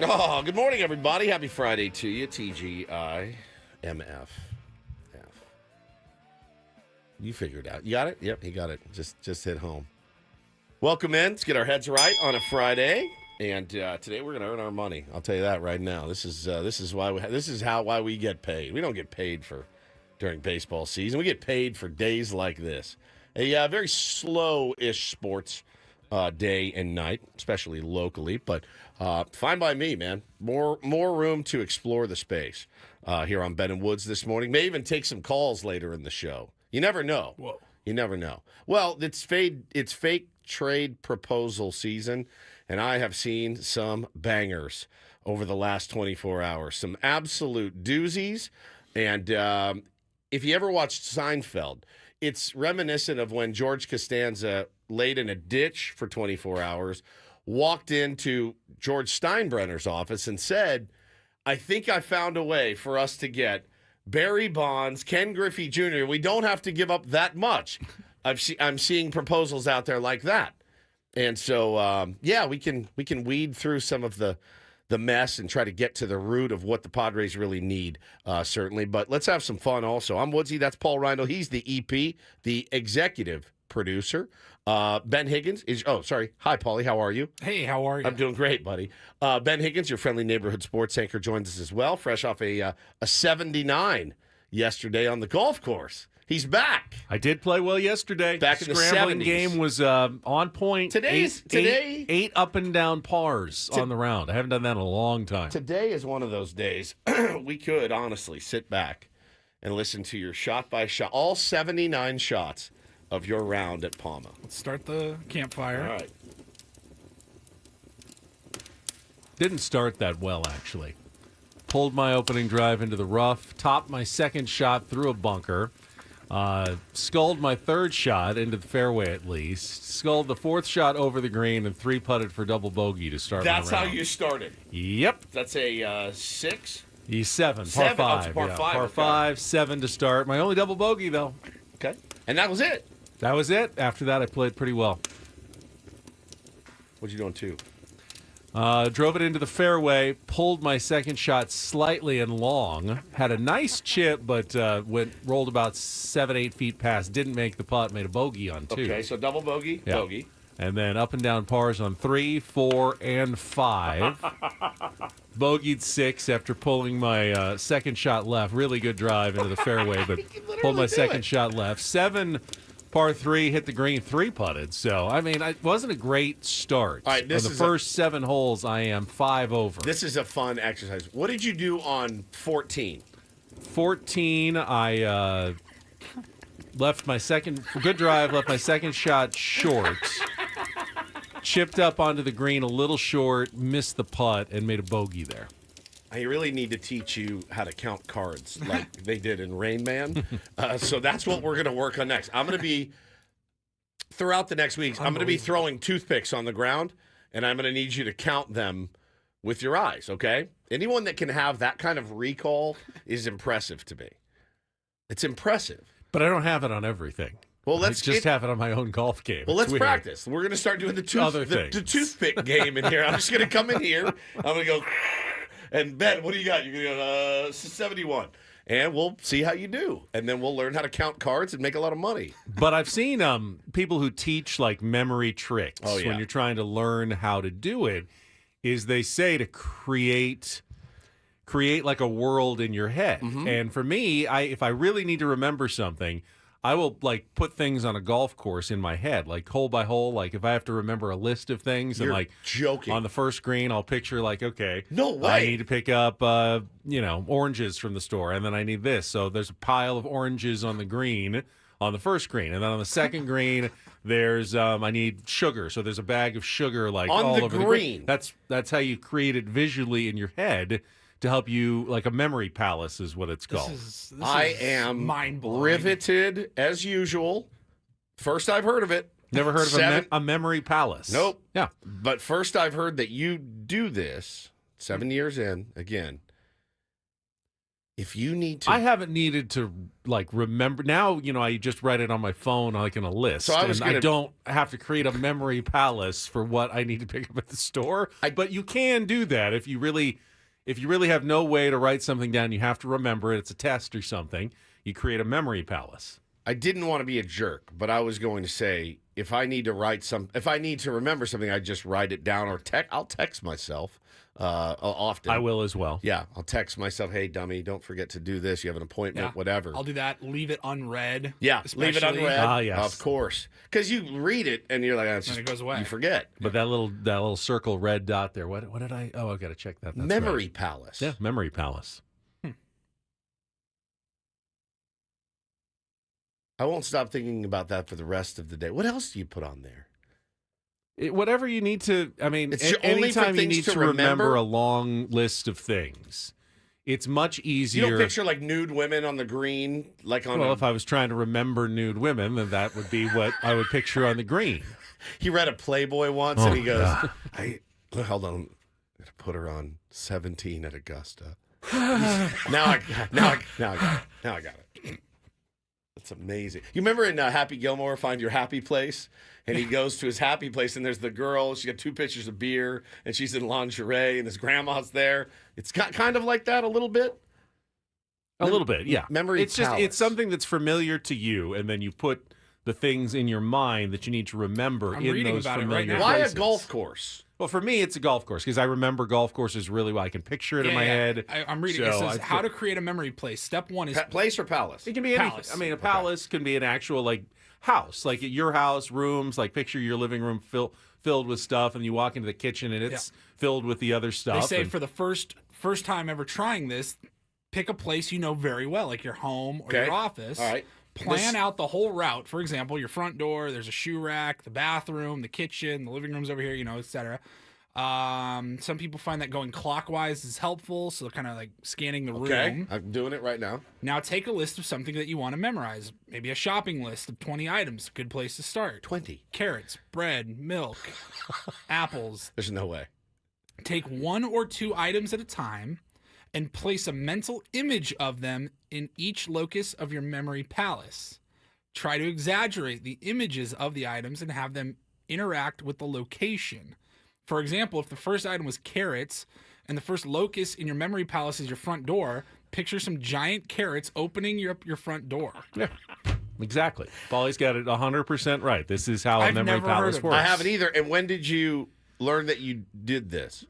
Oh, good morning, everybody. Happy Friday to you. TGIMF. You figured it out. You got it? Yep, he got it. Just hit home. Welcome in. Let's get our heads right on a Friday. And today we're going to earn our money. I'll tell you that right now. This is why why we get paid. We don't get paid for during baseball season. We get paid for days like this. A very slow-ish sports day and night, especially locally, but fine by me, man. More room to explore the space here on Ben and Woods this morning. May even take some calls later in the show. You never know. Whoa. You never know. Well, it's fake trade proposal season, and I have seen some bangers over the last 24 hours. Some absolute doozies. And if you ever watched Seinfeld, it's reminiscent of when George Costanza laid in a ditch for 24 hours, walked into George Steinbrenner's office and said, I think I found a way for us to get Barry Bonds, Ken Griffey Jr. We don't have to give up that much. I'm seeing proposals out there like that. And so, we can weed through some of the mess and try to get to the root of what the Padres really need, certainly. But let's have some fun also. I'm Woodsy. That's Paul Rindle. He's the EP, the executive producer. Ben Higgins is, Hi, Paulie. How are you? Hey, how are you? I'm doing great, buddy. Ben Higgins, your friendly neighborhood sports anchor, joins us as well, fresh off a 79 yesterday on the golf course. He's back. I did play well yesterday. Back in the Scrambling 70s. game was on point. Today, eight up and down pars on the round. I haven't done that in a long time. Today is one of those days we could honestly sit back and listen to your shot by shot, all 79 shots of your round at Palma. Let's start the campfire. All right. Didn't start that well, actually. Pulled my opening drive into the rough, topped my second shot through a bunker, sculled my third shot into the fairway at least, sculled the fourth shot over the green, and three-putted for double bogey to start That's my how round. you started. Yep. That's a 6? He's seven, Seven? par Oh, it's five. par yeah. five, Par okay. 5, 7 to start. My only double bogey, though. Okay. And that was it. That was it. After that, I played pretty well. What'd you do on 2? Drove it into the fairway, pulled my second shot slightly and long, had a nice chip, but rolled about 7-8 feet past, didn't make the putt, made a bogey on 2. Okay, so double bogey, Yeah. bogey. And then up and down pars on 3, 4, and 5. Bogeyed 6 after pulling my second shot left. Really good drive into the fairway, but pulled my second shot left. 7, par 3, hit the green, 3-putted. So, I mean, it wasn't a great start. All right, this On the is first 7 holes, I am 5 over. This is a fun exercise. What did you do on 14? 14, I left my second shot short. Chipped up onto the green a little short, missed the putt, and made a bogey there. I really need to teach you how to count cards like they did in Rain Man. So that's what we're going to work on next. I'm going to be, throughout the next weeks, I'm going to be throwing toothpicks on the ground, and I'm going to need you to count them with your eyes, okay? Anyone that can have that kind of recall is impressive to me. It's impressive. But I don't have it on everything. Well, I just have it on my own golf game. Well, It's let's weird. practice. We're going to start doing the toothpick game in here. I'm just going to come in here. I'm going to go, and Ben, what do you got? You're going to go 71. And we'll see how you do. And then we'll learn how to count cards and make a lot of money. But I've seen people who teach like memory tricks when you're trying to learn how to do it, is they say to create like a world in your head. Mm-hmm. And for me, if I really need to remember something, I will like put things on a golf course in my head, like hole by hole. Like if I have to remember a list of things, You're and like joking. on the first green, I'll picture like, okay, No way. I need to pick up, oranges from the store, and then I need this. So there's a pile of oranges on the green, on the first green, and then on the second green, there's I need sugar. So there's a bag of sugar like On all the over green. the green. That's how you create it visually in your head. To help you, like a memory palace is what it's called. I am mind-blowing. riveted as usual. First I've heard of it. Never heard of a memory palace. Nope. Yeah. But first I've heard that you do this 7 years in, again, If you need to, I haven't needed to like remember. Now, I just write it on my phone like in a list. So I don't have to create a memory palace for what I need to pick up at the store. But you can do that if you really have no way to write something down, you have to remember it. It's a test or something. You create a memory palace. I didn't want to be a jerk, but I was going to say if I need to remember something, I just write it down or I'll text myself often. I will as well. Yeah, I'll text myself, hey, dummy, don't forget to do this. You have an appointment, whatever. I'll do that. Leave it unread. Yeah, leave it unread. Ah, yes. Of course. Because you read it and you're like, and it goes away. You forget. But that little circle red dot there, what did I? Oh, I've got to check that. That's Memory right. palace. Yeah, memory palace. I won't stop thinking about that for the rest of the day. What else do you put on there? Whatever you need to. I mean, It's only for anytime you things need to to remember remember? a long list of things, it's much easier. You don't picture like nude women on the green, like on. Well, if I was trying to remember nude women, then that would be what I would picture on the green. He read a Playboy once, and he goes, hold on, I'm gonna put her on 17 at Augusta. now I got it. That's amazing. You remember in Happy Gilmore, Find Your Happy Place? And he goes to his happy place, and there's the girl. She got 2 pitchers of beer, and she's in lingerie, and his grandma's there. It's kind of like that a little bit. A little bit, yeah. Memory It's just palace. it's something that's familiar to you, and then you put the things in your mind that you need to remember I'm in reading those about it right familiar now. Why places. a golf course? Well, for me, it's a golf course because I remember golf courses really well. I can picture it in my head. I'm reading. It says how to create a memory place. Step 1 is Place or palace? It can be anything. Palace. I mean, a palace can be an actual like house, like at your house, rooms. Like picture your living room filled with stuff, and you walk into the kitchen and it's filled with the other stuff. They say and for the first time ever trying this, pick a place you know very well, like your home or your office. All right. Plan out the whole route. For example, your front door, there's a shoe rack, the bathroom, the kitchen, the living room's over here, etc. Some people find that going clockwise is helpful, so kind of like scanning the room. I'm doing it right now. Now take a list of something that you want to memorize. Maybe a shopping list of 20 items. Good place to start. 20. Carrots, bread, milk, apples. There's no way. Take 1 or 2 items at a time and place a mental image of them in each locus of your memory palace. Try to exaggerate the images of the items and have them interact with the location. For example, if the first item was carrots and the first locus in your memory palace is your front door, picture some giant carrots opening your front door. yeah, exactly. Paulie's got it 100% right. This is how a I've memory never heard palace of works. I haven't either. And when did you learn that you did this?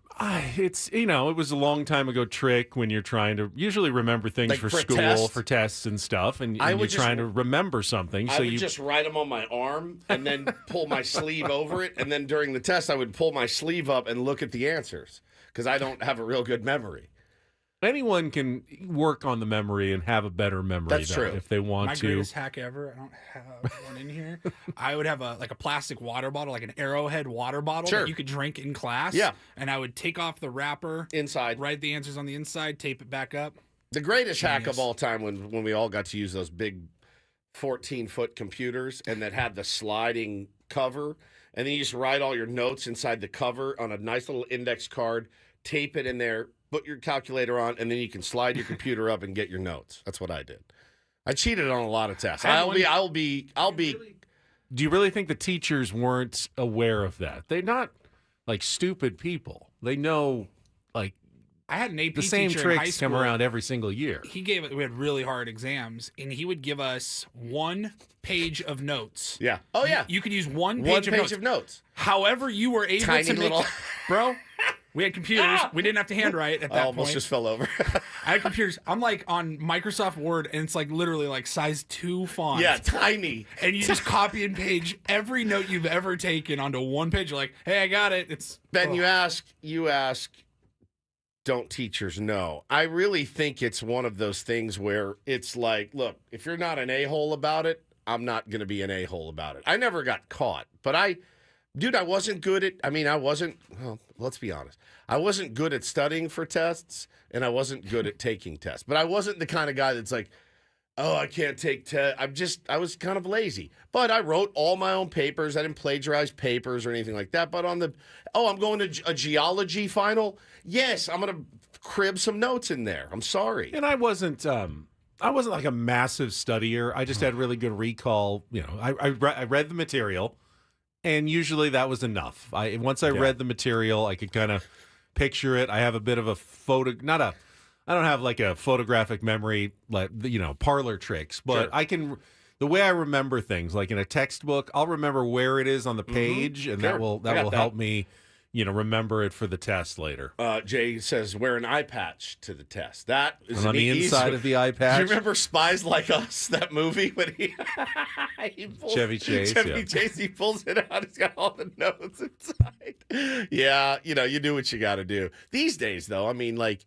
It's it was a long time ago trick when you're trying to usually remember things Like for for school, tests? for tests and stuff, and I you're would just- trying to remember something. I So would you just write them on my arm and then pull my sleeve over it. And then during the test, I would pull my sleeve up and look at the answers because I don't have a real good memory. anyone can work on the memory and have a better memory. That's though, true. If they want My to. greatest hack ever. I don't have one in here. I would have a plastic water bottle, like an Arrowhead water bottle Sure. that you could drink in class. Yeah. And I would take off the wrapper, Inside. write the answers on the inside, tape it back up. The greatest hack Genius. of all time when we all got to use those big 14-foot computers and that had the sliding cover. And then you just write all your notes inside the cover on a nice little index card, tape it in there, put your calculator on, and then you can slide your computer up and get your notes. That's what I did. I cheated on a lot of tests. I'll be. Do you really think the teachers weren't aware of that? They're not like stupid people. They know like I had an AP the same teacher in high tricks school. come around every single year. We had really hard exams, and he would give us 1 page of notes. Yeah. Oh yeah. You could use one One page, page of notes. However, you were able Tiny to make little- bro. We had computers. We didn't have to handwrite at I that almost point. just fell over. I had computers. I'm like on Microsoft Word, and it's like literally like size 2 font. Yeah, tiny. And you just copy and page every note you've ever taken onto one page. You're like, hey, I got it. It's Ben, oh. you ask, don't teachers know? I really think it's one of those things where it's like, look, if you're not an a-hole about it, I'm not going to be an a-hole about it. I never got caught, but I wasn't good at, well, let's be honest. I wasn't good at studying for tests, and I wasn't good at taking tests. But I wasn't the kind of guy that's like, oh, I can't take tests. I was kind of lazy. But I wrote all my own papers. I didn't plagiarize papers or anything like that. But I'm going to a geology final. Yes, I'm going to crib some notes in there. I'm sorry. And I wasn't like a massive studier. I just had really good recall. You know, I read the material, and usually that was enough. Once I read the material, I could kind of picture it. I have a bit of a I don't have like a photographic memory, like, you know, parlor tricks, but I can. The way I remember things, like in a textbook, I'll remember where it is on the page, and that will help me, you know, remember it for the test later. Jay says wear an eye patch to the test. That is on the inside of the eye patch. Do you remember Spies Like Us, that movie when he pulls, Chevy Chase? Chase, he pulls it out. He's got all the notes inside. Yeah, you know, you do what you got to do. These days, though, I mean, like,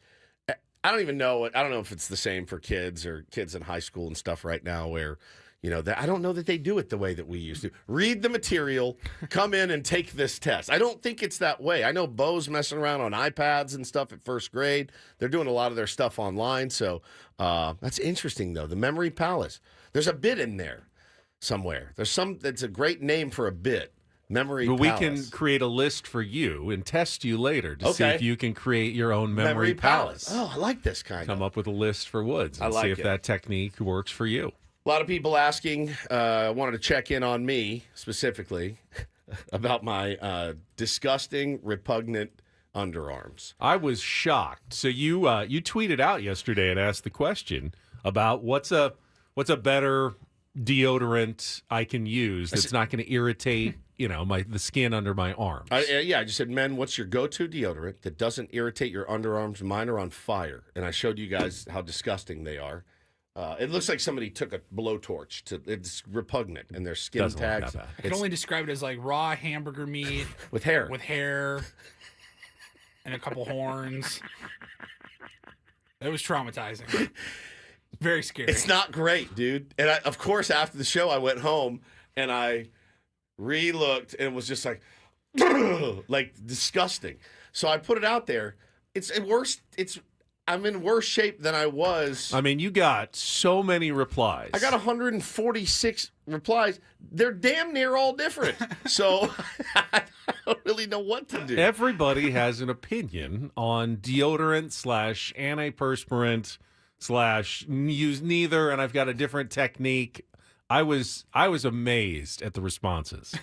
I don't know if it's the same for kids or kids in high school and stuff right now where, you know, I don't know that they do it the way that we used to. Read the material, come in and take this test. I don't think it's that way. I know Bo's messing around on iPads and stuff at first grade. They're doing a lot of their stuff online. So that's interesting, though. The Memory Palace. There's a bit in there somewhere. That's a great name for a bit. Memory Palace. We can create a list for you and test you later to see if you can create your own Memory Palace. Oh, I like this kind of. Come up with a list for Woods and see if that technique works for you. A lot of people asking, wanted to check in on me specifically about my disgusting, repugnant underarms. I was shocked. So you tweeted out yesterday and asked the question about what's a better deodorant I can use that's not going to irritate, you know, the skin under my arms. I just said, men, what's your go-to deodorant that doesn't irritate your underarms? Mine are on fire, and I showed you guys how disgusting they are. It looks like somebody took a blowtorch. It's repugnant, and their skin Doesn't look tags. that bad. I can only describe it as like raw hamburger meat with hair, and a couple horns. It was traumatizing. Very scary. It's not great, dude. And of course, after the show, I went home and I re-looked and it was just like, like disgusting. So I put it out there. I'm in worse shape than I was. I mean, you got so many replies. I got 146 replies. They're damn near all different. So I don't really know what to do. Everybody has an opinion on deodorant / antiperspirant / use neither, and I've got a different technique. I was amazed at the responses.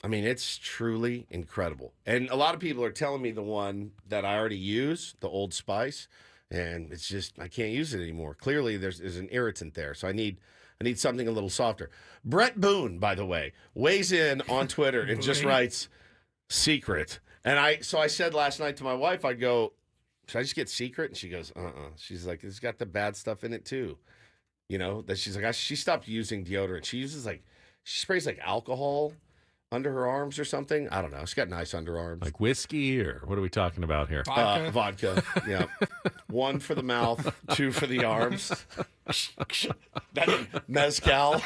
I mean, it's truly incredible. And a lot of people are telling me the one that I already use, the Old Spice, and it's just, I can't use it anymore. Clearly, there's an irritant there, so I need something a little softer. Brett Boone, by the way, weighs in on Twitter and just writes, secret. And I said last night to my wife, I go, should I just get secret? And she goes, She's like, it's got the bad stuff in it, too. You know, that she's like, she stopped using deodorant. She sprays like alcohol under her arms or something. I don't know. She's got nice underarms. Like whiskey, or what are we talking about here? Vodka. Yeah. 1 for the mouth, 2 for the arms. Mezcal.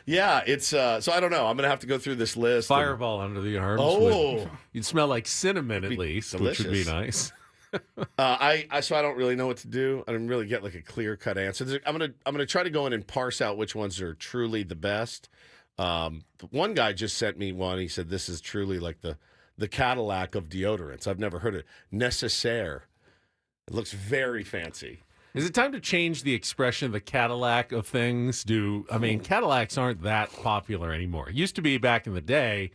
Yeah, it's so I don't know. I'm gonna have to go through this list. Fireball under the arms. Oh, you'd smell like cinnamon at least, delicious. which would be nice. So I don't really know what to do. I didn't really get like a clear cut answer. I'm gonna try to go in and parse out which ones are truly the best. One guy just sent me one. He said this is truly like the Cadillac of deodorants. I've never heard it. Necessaire. It looks very fancy. Is it time to change the expression of the Cadillac of things? Cadillacs aren't that popular anymore. It used to be back in the day.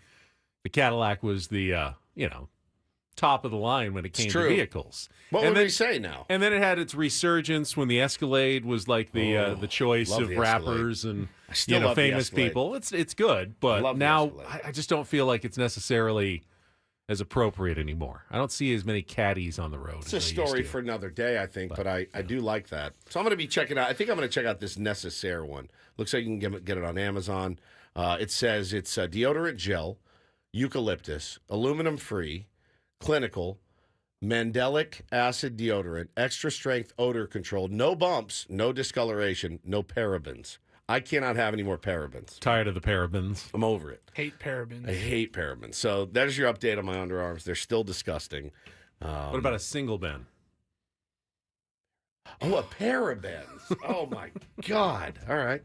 The Cadillac was the top of the line when it came to vehicles. What would we say now? And then it had its resurgence when the Escalade was like the choice of rappers and famous people. It's good, but now I just don't feel like it's necessarily as appropriate anymore. I don't see as many caddies on the road. It's a story for another day, I think, but I do like that. So I'm going to be checking out. I think I'm going to check out this Necessaire one. Looks like you can get it on Amazon. It says it's deodorant gel, eucalyptus, aluminum-free, clinical, mandelic acid deodorant, extra strength odor control, no bumps, no discoloration, no parabens. I cannot have any more parabens. Tired of the parabens. I'm over it. Hate parabens. I hate parabens. So there's your update on my underarms. They're still disgusting. What about a single bin? Oh, a parabens. Oh, my God. All right.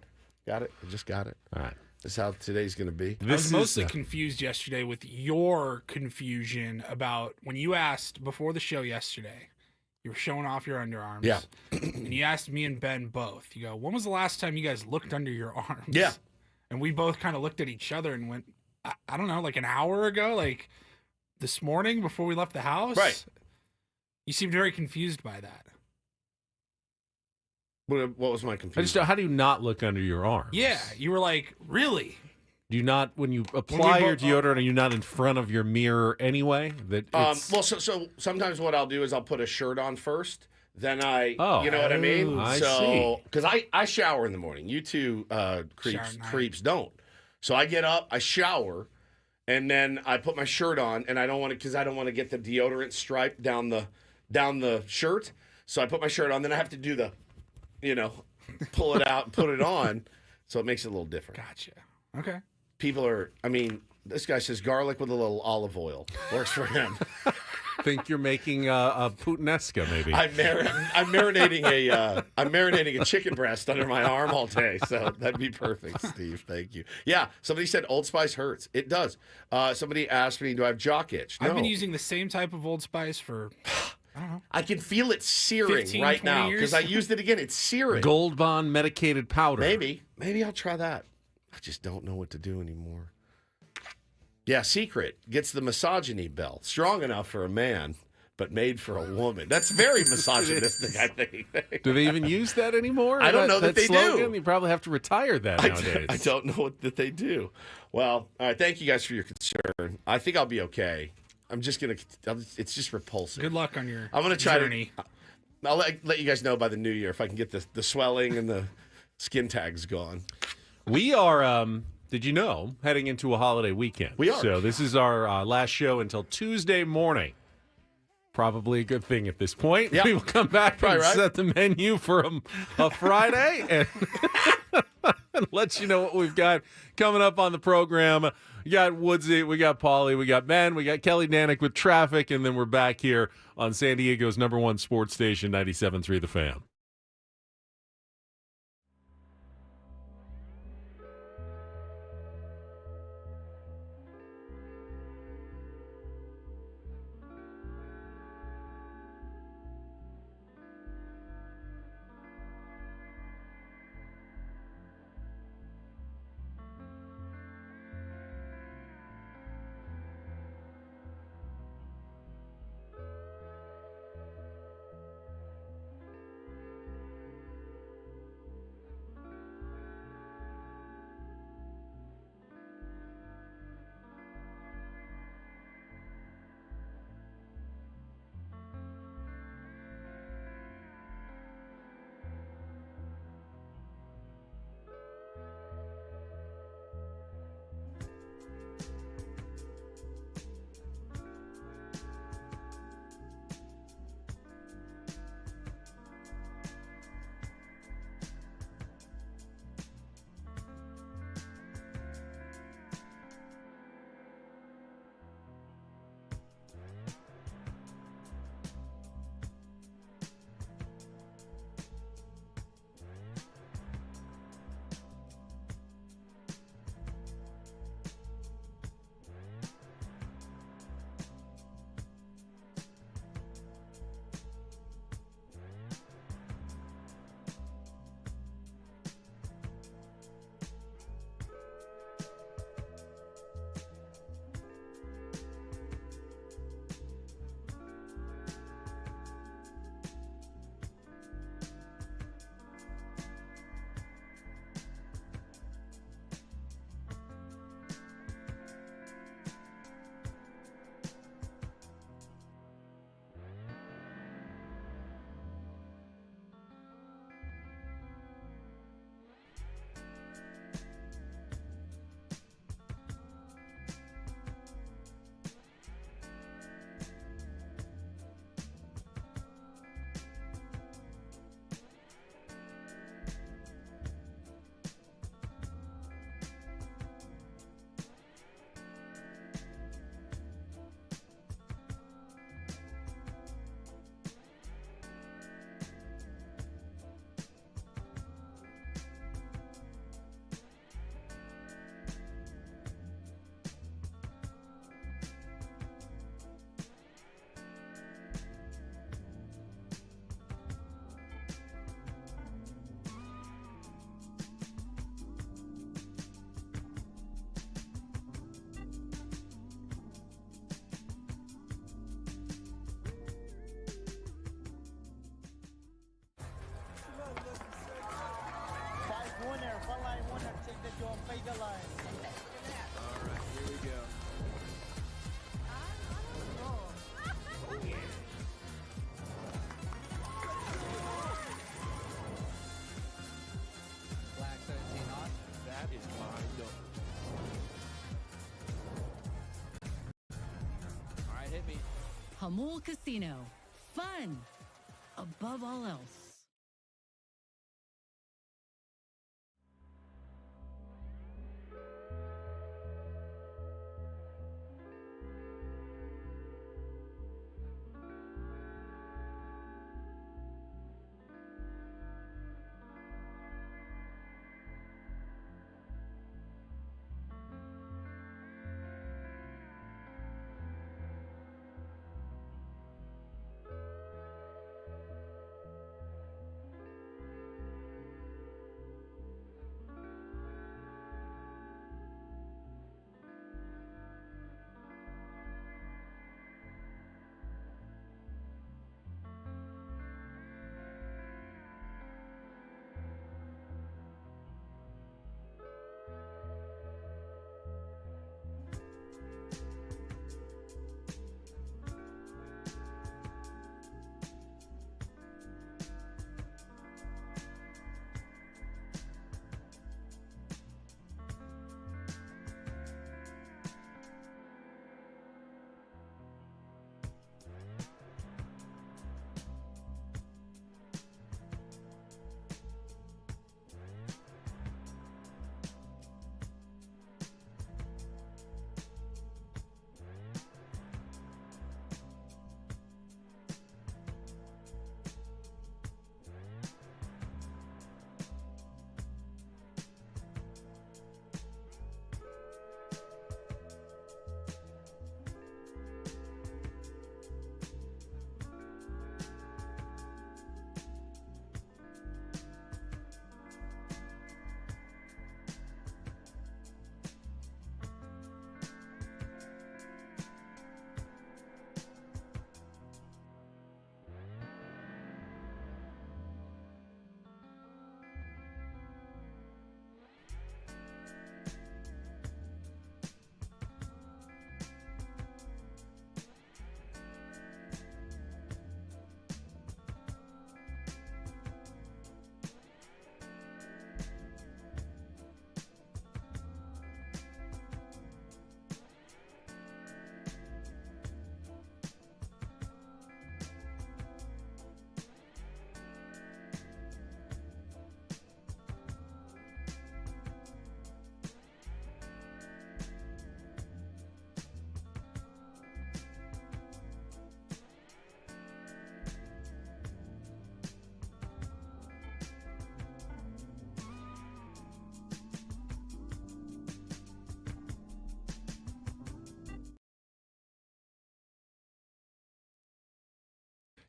Got it. I just got it. All right. This is how today's going to be. I was mostly confused yesterday with your confusion about when you asked before the show yesterday. You were showing off your underarms. Yeah. And you asked me and Ben both. You go, when was the last time you guys looked under your arms? Yeah. And we both kind of looked at each other and went, I don't know, like an hour ago, like this morning before we left the house. Right. You seemed very confused by that. What was my confusion? How do you not look under your arms? Yeah. You were like, really? Do you not, when you apply your deodorant, are you not in front of your mirror anyway? Well, so sometimes what I'll do is I'll put a shirt on first. Then you know what I mean? I see. Because I shower in the morning. You two creeps don't. So I get up, I shower, and then I put my shirt on, and I don't want to get the deodorant stripe down the shirt. So I put my shirt on, then I have to do the, pull it out and put it on. So it makes it a little different. Gotcha. Okay. This guy says garlic with a little olive oil. Works for him. Think you're making a puttanesca, maybe. I'm marinating a chicken breast under my arm all day, so that'd be perfect, Steve. Thank you. Yeah, somebody said Old Spice hurts. It does. Somebody asked me, do I have jock itch? No. I've been using the same type of Old Spice for, I don't know. I can feel it searing 15, right 20 now years? because I used it again. It's searing. Gold Bond medicated powder. Maybe I'll try that. I just don't know what to do anymore. Yeah, Secret gets the misogyny bell. Strong enough for a man, but made for a woman. That's very misogynistic, I think. Do they even use that anymore? I don't know that they slogan? do. You probably have to retire that nowadays. I don't know that they do. Well, all right, thank you guys for your concern. I think I'll be okay. It's just repulsive. Good luck on your I'm going to try journey. I'll let you guys know by the new year if I can get the swelling and the skin tags gone. We are, did you know, heading into a holiday weekend. We are. So this is our last show until Tuesday morning. Probably a good thing at this point. Yep. We will come back Probably and set the menu for a Friday and, and let you know what we've got coming up on the program. We got Woodsy, we got Paulie, we got Ben, we got Kelly Danick with traffic, and then we're back here on San Diego's #1 sports station, 97.3 The Fan. Hamul Casino. Fun above all else.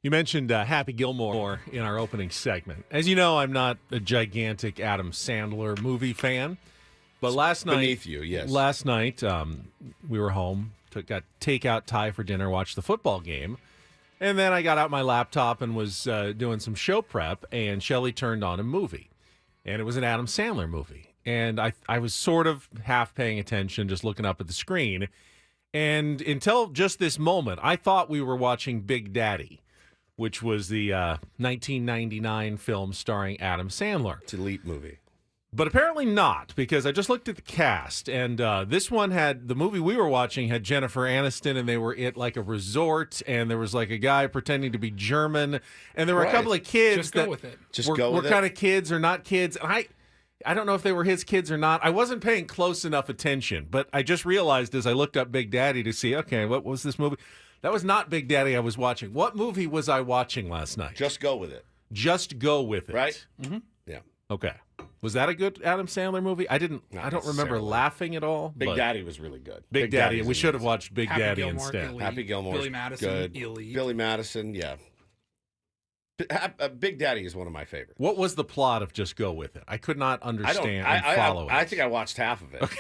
You mentioned Happy Gilmore in our opening segment. As you know, I'm not a gigantic Adam Sandler movie fan, but last night, Beneath you, yes. Last night, we were home, got takeout Thai for dinner, watched the football game, and then I got out my laptop and was doing some show prep, and Shelley turned on a movie, and it was an Adam Sandler movie, and I was sort of half paying attention, just looking up at the screen, and until just this moment, I thought we were watching Big Daddy, which was the 1999 film starring Adam Sandler. It's an elite movie. But apparently not, because I just looked at the cast, and this one had, the movie we were watching had Jennifer Aniston, and they were at like a resort, and there was like a guy pretending to be German, and there were a couple of kids Just go with it. were kind of kids or not kids, and I don't know if they were his kids or not. I wasn't paying close enough attention, but I just realized as I looked up Big Daddy to see, okay, what was this movie? That was not Big Daddy I was watching. What movie was I watching last night? Just go with it. Just Go With It. Right? Mm-hmm. Yeah. Okay. Was that a good Adam Sandler movie? I don't remember laughing at all. Big Daddy was really good. Big Daddy. We should have watched Big Happy Daddy Gilmore, instead. elite. Happy Gilmore. Billy Madison, good. elite. Billy Madison, yeah. Big Daddy is one of my favorites. What was the plot of Just Go With It? I could not understand and follow it. I think I watched half of it. Okay.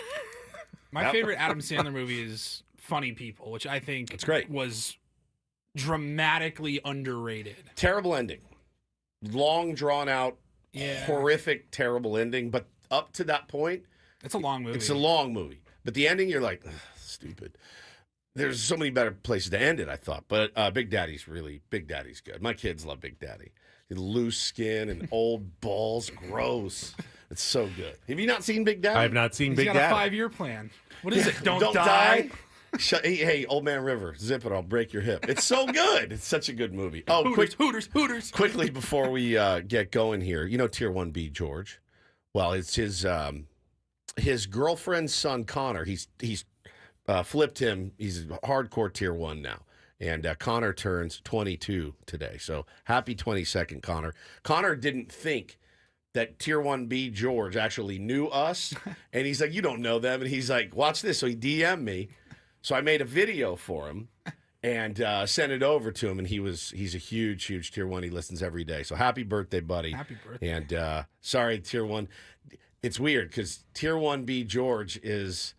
My favorite Adam Sandler movie is Funny People, which I think It's great. was dramatically underrated. Terrible ending. Long, drawn out, horrific, terrible ending. But up to that point, It's a long movie. it's a long movie. But the ending, you're like, stupid. There's so many better places to end it, I thought. But Big Daddy's good. My kids love Big Daddy. Loose skin and old balls. Gross. It's so good. Have you not seen Big Daddy? I have not seen He's Big got Daddy. a 5-year plan. What is it? Don't die. Hey, Old Man River, zip it, I'll break your hip. It's so good. It's such a good movie. Oh, Hooters. quickly before we get going here, you know Tier 1B George? Well, it's his girlfriend's son, Connor. He's flipped him. He's hardcore Tier 1 now. And Connor turns 22 today. So happy 22nd, Connor. Connor didn't think that Tier 1B George actually knew us. And he's like, you don't know them. And he's like, watch this. So he DM'd me. So I made a video for him and sent it over to him. And he's a huge Tier 1. He listens every day. So happy birthday, buddy. Happy birthday. And sorry, Tier 1. It's weird because Tier 1B George is,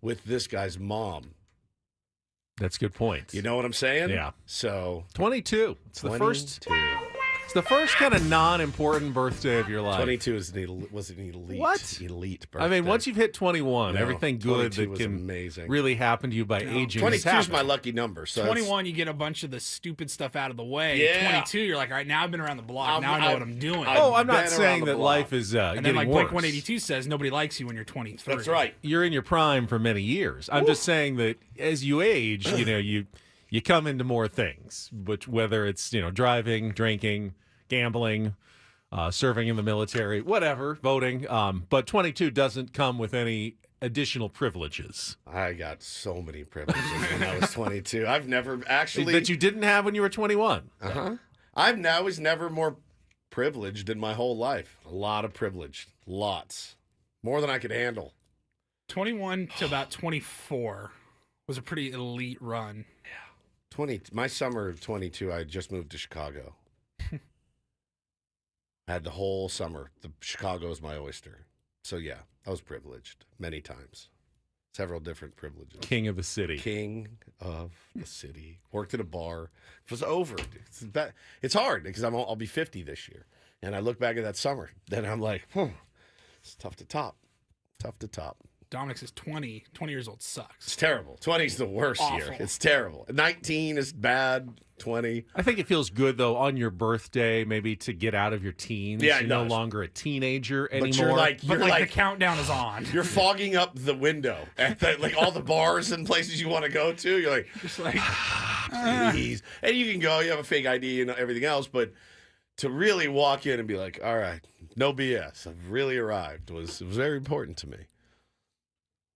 with this guy's mom. That's a good point. You know what I'm saying? Yeah. So 22. It's 22. It's the first kind of non-important birthday of your life. 22 was an elite. What? Elite birthday. I mean, once you've hit 21, No, everything good 22 that was can amazing. really happen to you by aging has 22 is my happened. lucky number. So 21, you get a bunch of the stupid stuff out of the way. Yeah. 22, you're like, all right, now I've been around the block. Now I know what I'm doing. Oh, I'm not been saying around the that block. life is and then getting like worse. Blink 182 says, nobody likes you when you're 23. That's right. You're in your prime for many years. I'm just saying that as you age, you come into more things, which whether it's driving, drinking, gambling, serving in the military, whatever, voting. But 22 doesn't come with any additional privileges I got so many privileges when I was 22. I've never actually that you didn't have when you were 21. I was never more privileged in my whole life. A lot of privilege, lots, more than I could handle. 21 to about 24 was a pretty elite run. My summer of 22, I had just moved to Chicago. I had the whole summer. Chicago is my oyster. So yeah, I was privileged many times. Several different privileges. King of the city. King of the city. Worked at a bar. It was over. It's hard because I'll be 50 this year. And I look back at that summer. Then I'm like, it's tough to top. Tough to top. Dominic says 20 years old sucks. It's terrible. 20 is the worst year. Awful. It's terrible. 19 is bad. 20. I think it feels good, though, on your birthday, maybe to get out of your teens. Yeah, it You're no does. longer a teenager anymore. But you're like, the countdown is on. you're fogging up the window at all the bars and places you want to go to. You're like, Just like, please. And you can go, you have a fake ID and everything else, but to really walk in and be like, all right, no BS, I've really arrived, it was very important to me.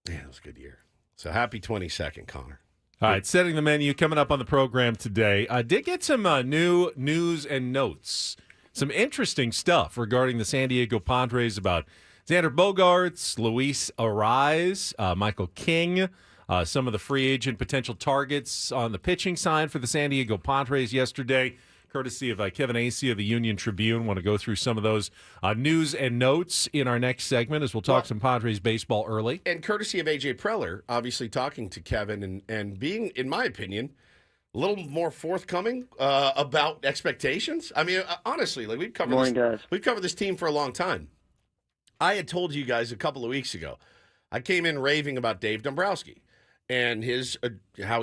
Yeah, it was a good year. So happy 22nd, Connor. All right, setting the menu coming up on the program today. Did get some new news and notes. Some interesting stuff regarding the San Diego Padres about Xander Bogaerts, Luis Arraez, Michael King, some of the free agent potential targets on the pitching side for the San Diego Padres yesterday, courtesy of Kevin Acee of the Union Tribune. Want to go through some of those news and notes in our next segment as we'll talk some Padres baseball early. And courtesy of AJ Preller, obviously talking to Kevin and being, in my opinion, a little more forthcoming about expectations. I mean, honestly, like we've covered this team for a long time. I had told you guys a couple of weeks ago, I came in raving about Dave Dombrowski and his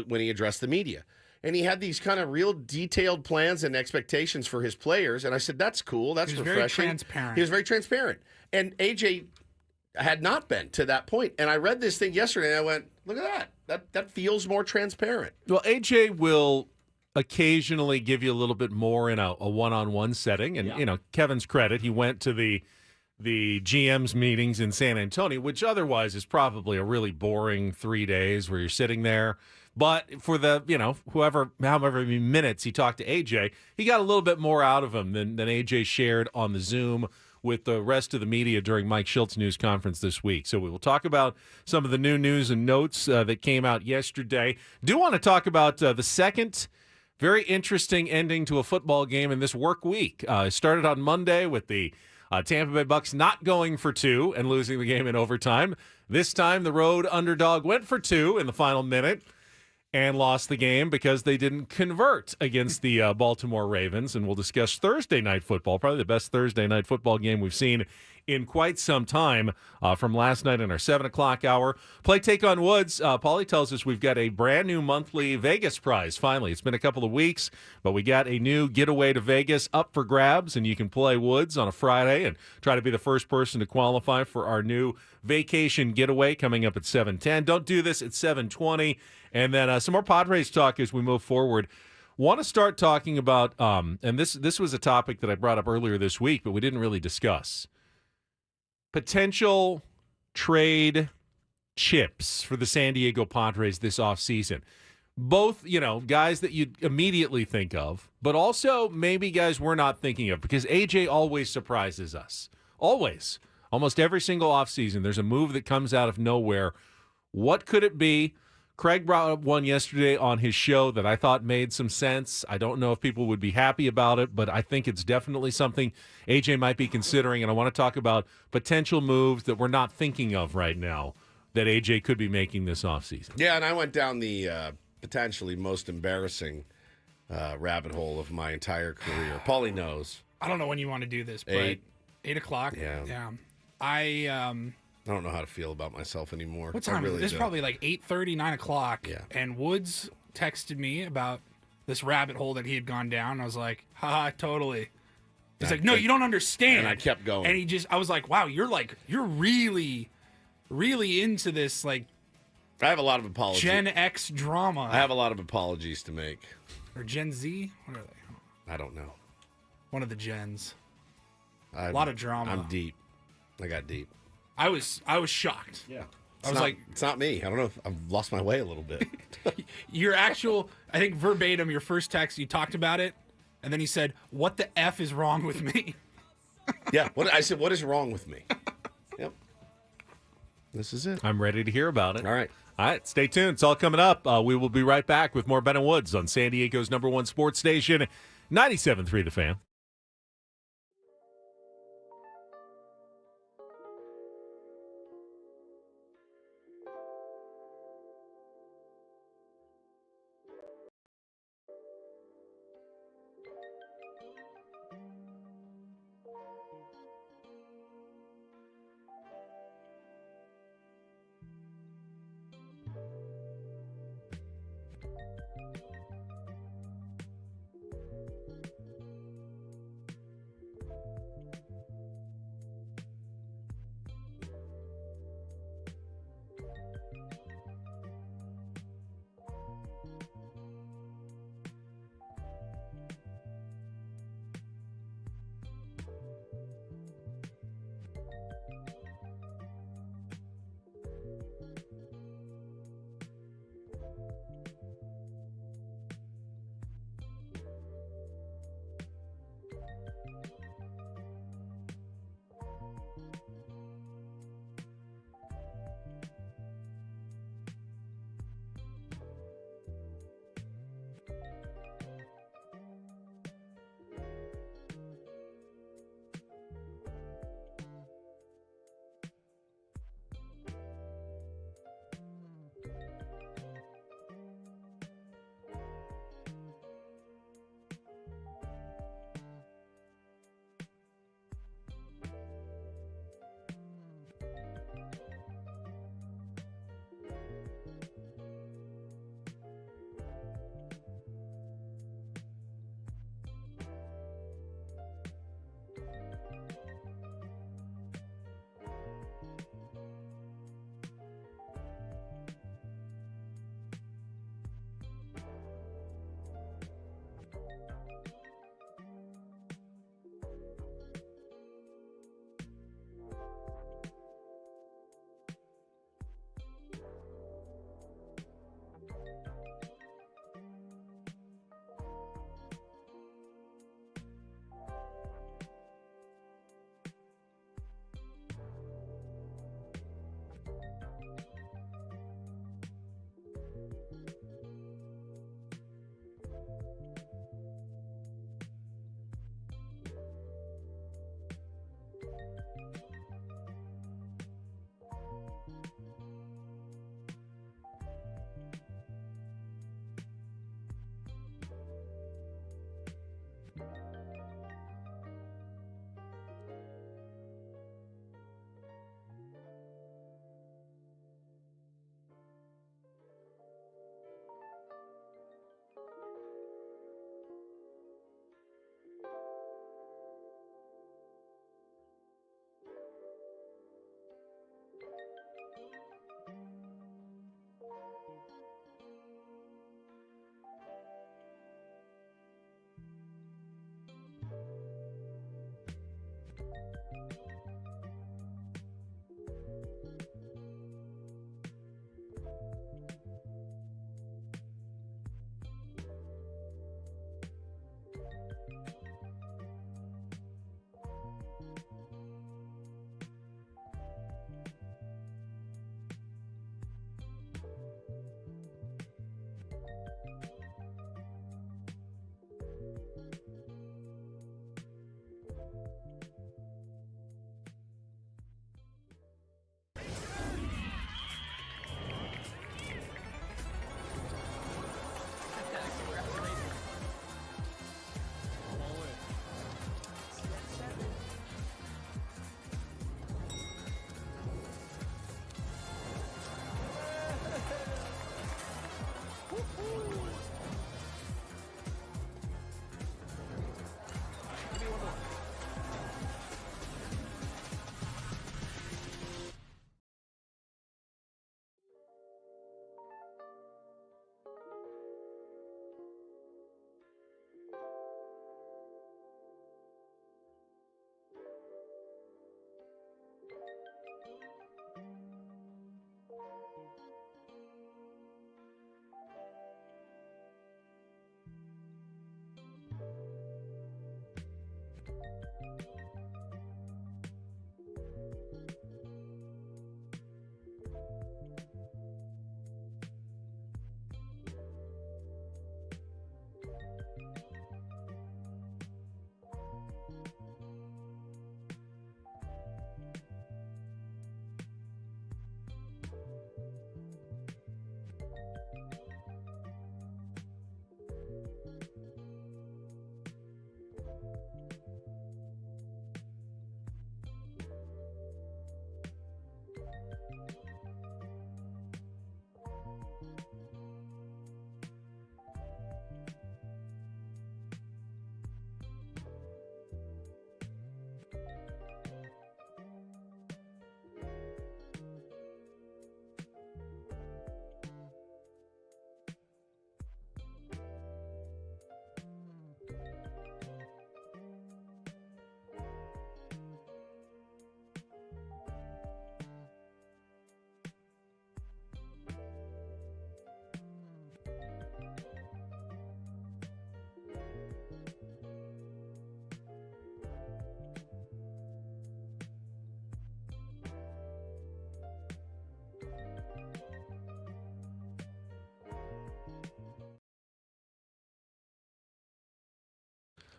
when he addressed the media. And he had these kind of real detailed plans and expectations for his players. And I said, that's cool. That's refreshing. Very transparent. He was very transparent. And AJ had not been to that point. And I read this thing yesterday and I went, look at that. That feels more transparent. Well, AJ will occasionally give you a little bit more in a one-on-one setting. And, Kevin's credit, he went to the GM's meetings in San Antonio, which otherwise is probably a really boring 3 days where you're sitting there. But for the, however many minutes he talked to AJ, he got a little bit more out of him than AJ shared on the Zoom with the rest of the media during Mike Schilt's news conference this week. So we will talk about some of the new news and notes that came out yesterday. Do want to talk about the second very interesting ending to a football game in this work week. It started on Monday with the Tampa Bay Bucks not going for two and losing the game in overtime. This time the road underdog went for two in the final minute and lost the game because they didn't convert against the Baltimore Ravens. And we'll discuss Thursday night football, probably the best Thursday night football game we've seen in quite some time from last night in our 7 o'clock hour. Play Take on Woods. Paulie tells us we've got a brand new monthly Vegas prize, finally. It's been a couple of weeks, but we got a new getaway to Vegas up for grabs, and you can play Woods on a Friday and try to be the first person to qualify for our new vacation getaway coming up at 7:10. Don't do this at 7:20. And then some more Padres talk as we move forward. Want to start talking about, and this was a topic that I brought up earlier this week, but we didn't really discuss. Potential trade chips for the San Diego Padres this offseason. Both, guys that you'd immediately think of, but also maybe guys we're not thinking of, because AJ always surprises us. Always. Almost every single offseason, there's a move that comes out of nowhere. What could it be? Craig brought up one yesterday on his show that I thought made some sense. I don't know if people would be happy about it, but I think it's definitely something AJ might be considering, and I want to talk about potential moves that we're not thinking of right now that AJ could be making this offseason. Yeah, and I went down the potentially most embarrassing rabbit hole of my entire career. Paulie knows. I don't know when you want to do this, but 8 o'clock? Yeah. I don't know how to feel about myself anymore. What time is it? This is probably like 8:30, 9 o'clock. Yeah. And Woods texted me about this rabbit hole that he had gone down. I was like, haha, totally. He's like, no, you don't understand. And I kept going. And I was like, wow, you're really, really into this, like, I have a lot of apologies. Gen X drama. I have a lot of apologies to make. Or Gen Z? What are they? I don't know. One of the gens. A lot of drama. I'm deep. I got deep. I was shocked. Yeah. I was like, it's not me. I don't know if I've lost my way a little bit. your actual, I think verbatim, your first text, you talked about it, and then he said, what the F is wrong with me? Yeah. I said, what is wrong with me? Yep. This is it. I'm ready to hear about it. All right. All right, stay tuned. It's all coming up. We will be right back with more Ben and Woods on San Diego's #1 sports station, 97.3 The Fan.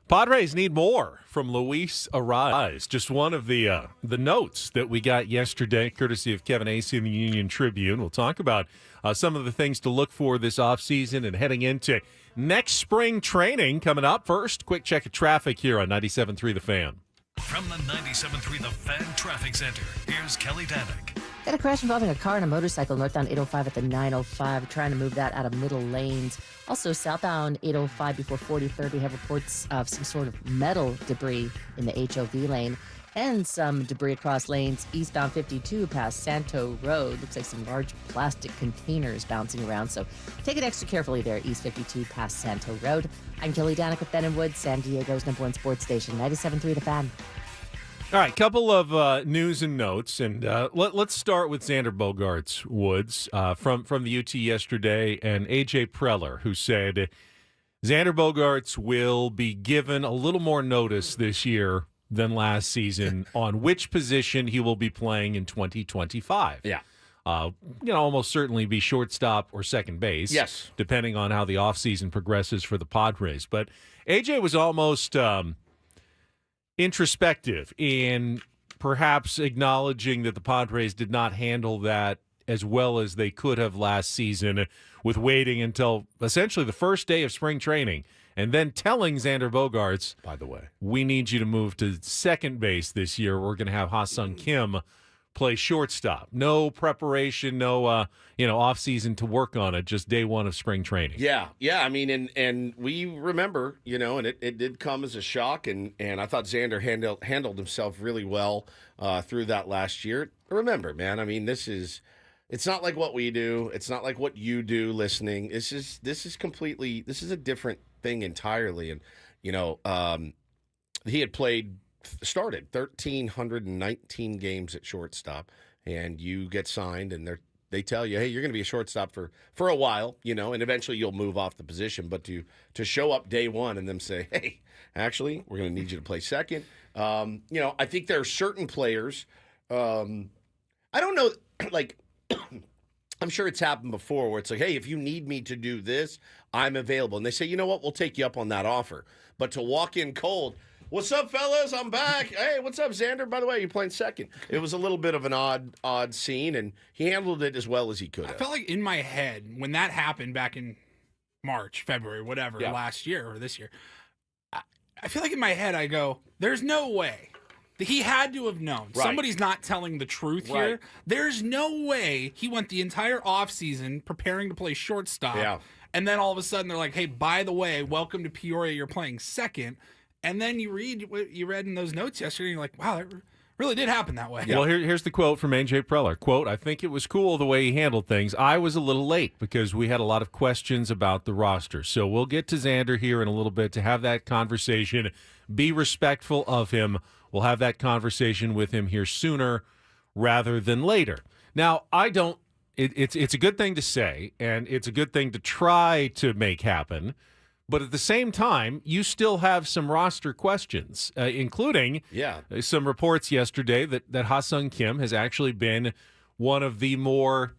Padres need more from Luis Arraez. Just one of the notes that we got yesterday, courtesy of Kevin Acey in the Union Tribune. We'll talk about some of the things to look for this offseason and heading into next spring training coming up. First, quick check of traffic here on 97.3 The Fan. From the 97.3 The Fan Traffic Center, here's Kelly Danick. Got a crash involving a car and a motorcycle northbound 805 at the 905, trying to move that out of middle lanes. Also southbound 805 before 4030 have reports of some sort of metal debris in the HOV lane and some debris across lanes eastbound 52 past Santo Road. Looks like some large plastic containers bouncing around, so take it extra carefully there, East 52 past Santo Road. I'm Kelly Danick with Ben & Wood, San Diego's #1 sports station, 97.3 The Fan. All right, couple of news and notes, and let's start with Xander Bogaerts Woods from the UT yesterday, and AJ Preller, who said Xander Bogaerts will be given a little more notice this year than last season on which position he will be playing in 2025. Yeah. Almost certainly be shortstop or second base. Yes. Depending on how the offseason progresses for the Padres. But AJ was almost introspective in perhaps acknowledging that the Padres did not handle that as well as they could have last season with waiting until essentially the first day of spring training and then telling Xander Bogaerts, By the way, we need you to move to second base this year. We're going to have Ha-Sung Kim play shortstop. No preparation, no off-season to work on it, just day one of spring training. Yeah. I mean, and we remember, and it did come as a shock, and I thought Xander handled himself really well through that last year. Remember, man, I mean, it's not like what we do. It's not like what you do listening. This is a different thing entirely. And, he had started 1,319 games at shortstop, and you get signed, and they tell you, hey, you're going to be a shortstop for a while, and eventually you'll move off the position. But to show up day one and them say, hey, actually, we're going to need you to play second. I think there are certain players. I don't know, like. I'm sure it's happened before where it's like, hey, if you need me to do this, I'm available. And they say, you know what, we'll take you up on that offer. But to walk in cold, what's up, fellas? I'm back. Hey, what's up, Xander? By the way, you're playing second. It was a little bit of an odd scene, and he handled it as well as he could have. I felt like in my head, when that happened back in March, February, whatever, last year or this year, I feel like in my head I go, there's no way. He had to have known. Right. Somebody's not telling the truth here. Right. There's no way he went the entire offseason preparing to play shortstop. Yeah. And then all of a sudden they're like, hey, by the way, welcome to Peoria. You're playing second. And then you read what you read in those notes yesterday, and you're like, wow, that really did happen that way. Well, here's the quote from AJ Preller. Quote, I think it was cool the way he handled things. I was a little late because we had a lot of questions about the roster. So we'll get to Xander here in a little bit to have that conversation. Be respectful of him. We'll have that conversation with him here sooner rather than later. Now, it's a good thing to say, and it's a good thing to try to make happen. But at the same time, you still have some roster questions, including some reports yesterday that Ha-Sung Kim has actually been one of the more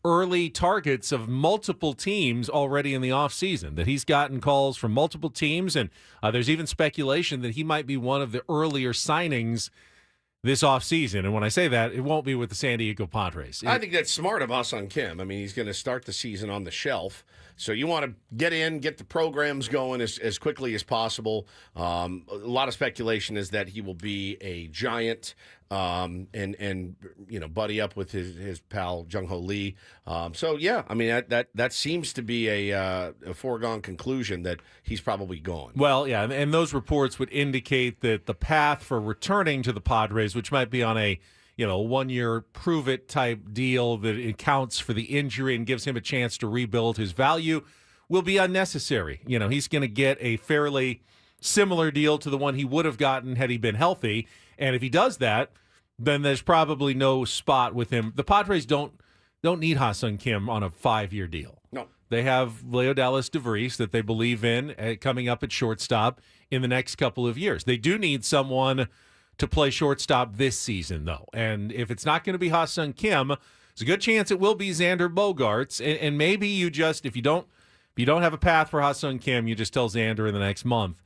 early targets of multiple teams already in the offseason, that he's gotten calls from multiple teams, and there's even speculation that he might be one of the earlier signings this offseason. And when I say that, it won't be with the San Diego Padres. I think that's smart of Ha-Sung Kim. I mean, he's going to start the season on the shelf. So you want to get the programs going as quickly as possible. A lot of speculation is that he will be a Giant and buddy up with his pal Jung-Ho Lee. I mean, that seems to be a foregone conclusion that he's probably gone. Well, yeah, and those reports would indicate that the path for returning to the Padres, which might be on a 1-year prove-it type deal that accounts for the injury and gives him a chance to rebuild his value, will be unnecessary. He's going to get a fairly similar deal to the one he would have gotten had he been healthy. And if he does that, then there's probably no spot with him. The Padres don't need Ha-Sung Kim on a 5-year deal. No. They have Leo Dallas DeVries that they believe in coming up at shortstop in the next couple of years. They do need someone to play shortstop this season, though. And if it's not going to be Ha-Sung Kim, there's a good chance it will be Xander Bogaerts. And maybe you just, if you don't have a path for Ha-Sung Kim, you just tell Xander in the next month,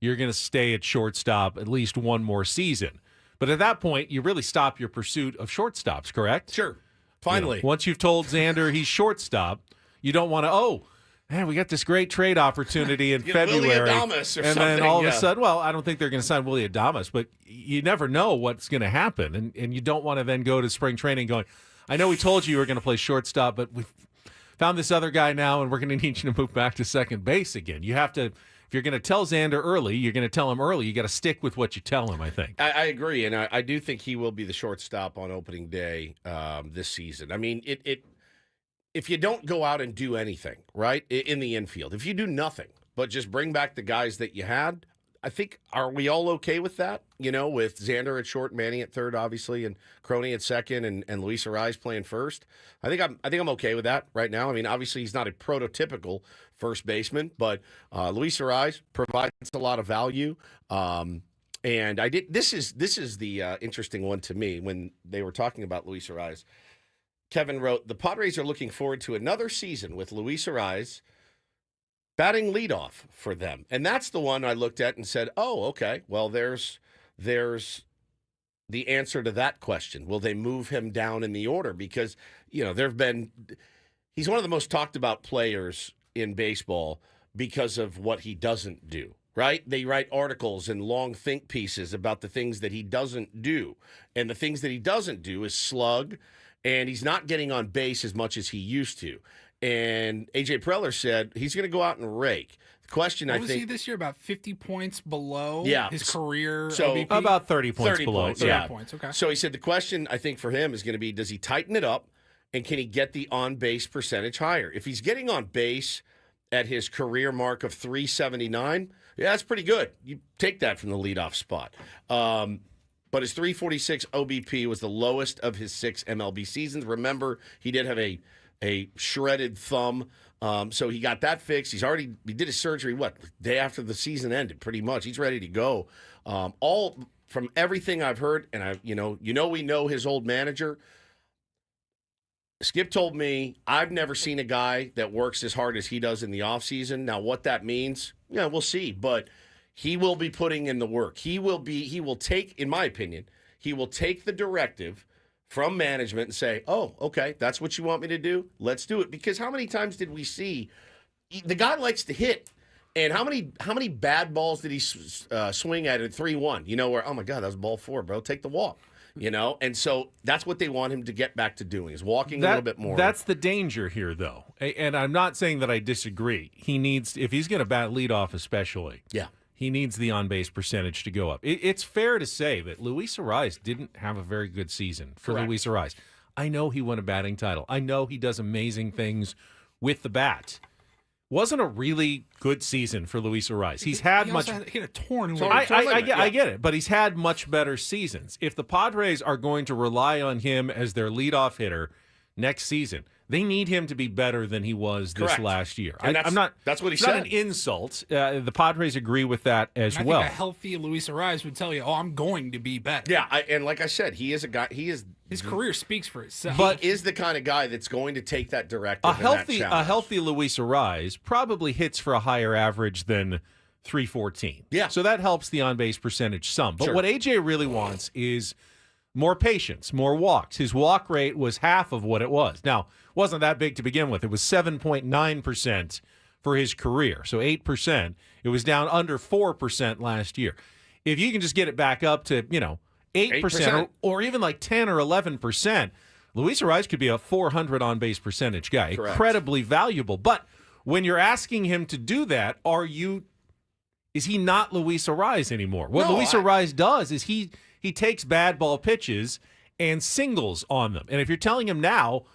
you're going to stay at shortstop at least one more season. But at that point, you really stop your pursuit of shortstops, correct? Sure. Finally. Once you've told Xander he's shortstop, you don't want to, man, we got this great trade opportunity in February. Willy Adames or and something. Then all of a sudden, I don't think they're going to sign Willy Adames, but you never know what's going to happen. And you don't want to then go to spring training going, I know we told you were going to play shortstop, but we've found this other guy now, and we're going to need you to move back to second base again. You have to, if you're going to tell Xander early, you're going to tell him early. You got to stick with what you tell him, I think. I agree, and I do think he will be the shortstop on opening day this season. I mean, if you don't go out and do anything, right, in the infield, if you do nothing but just bring back the guys that you had, I think, are we all okay with that? With Xander at short, Manny at third, obviously, and Crony at second, and Luis Arraez playing first. I think I'm okay with that right now. I mean, obviously, he's not a prototypical first baseman, but Luis Arraez provides a lot of value. And This is the interesting one to me when they were talking about Luis Arraez. Kevin wrote, the Padres are looking forward to another season with Luis Arraez batting leadoff for them. And that's the one I looked at and said, oh, okay, well, there's the answer to that question. Will they move him down in the order? Because, he's one of the most talked about players in baseball because of what he doesn't do, right? They write articles and long think pieces about the things that he doesn't do. And the things that he doesn't do is slug, and he's not getting on base as much as he used to. And A.J. Preller said he's going to go out and rake. The question, what I was think, he this year? About 50 points below his career so OBP? About 30 points below. Points, 30 points, okay. So he said the question, I think, for him is going to be, does he tighten it up, and can he get the on-base percentage higher? If he's getting on base at his career mark of 379, yeah, that's pretty good. You take that from the leadoff spot. But his 346 OBP was the lowest of his 6 MLB seasons. Remember, he did have a shredded thumb, so he got that fixed. He did his surgery, day after the season ended, pretty much. He's ready to go. All from everything I've heard, and we know his old manager. Skip told me, I've never seen a guy that works as hard as he does in the offseason. Now, what that means, we'll see, but he will be putting in the work. He will take, in my opinion, he will take the directive from management and say, oh, okay, that's what you want me to do? Let's do it. Because how many times did we see the guy likes to hit, and how many bad balls did he swing at 3-1? Where, oh my God, that was ball 4, bro. Take the walk. And so that's what they want him to get back to doing, is walking a little bit more. That's the danger here, though. And I'm not saying that I disagree. He needs, if he's going to bat leadoff especially, he needs the on-base percentage to go up. It's fair to say that Luis Arraez didn't have a very good season for Luis Arraez. I know he won a batting title. I know he does amazing things with the bat. Wasn't a really good season for Luis Arraez. He's had much. He had a torn. I get it, but he's had much better seasons. If the Padres are going to rely on him as their leadoff hitter next season, they need him to be better than he was this last year. That's what he said. Not an insult. The Padres agree with that as well. I think a healthy Luis Arraez would tell you, "Oh, I'm going to be better." Yeah, and like I said, he is a guy. His career speaks for itself. But he is the kind of guy that's going to take that directive. A healthy Luis Arraez probably hits for a higher average than 314. Yeah. So that helps the on-base percentage some. But what AJ really wants is more patience, more walks. His walk rate was half of what it was. Now, it wasn't that big to begin with. It was 7.9% for his career. So 8%. It was down under 4% last year. If you can just get it back up to, 8%. Or even like 10 or 11%, Luis Arraez could be a 400 on-base percentage guy. Correct. Incredibly valuable. But when you're asking him to do that, is he not Luis Arraez anymore? What Luis Arraez does is he takes bad ball pitches and singles on them. And if you're telling him now,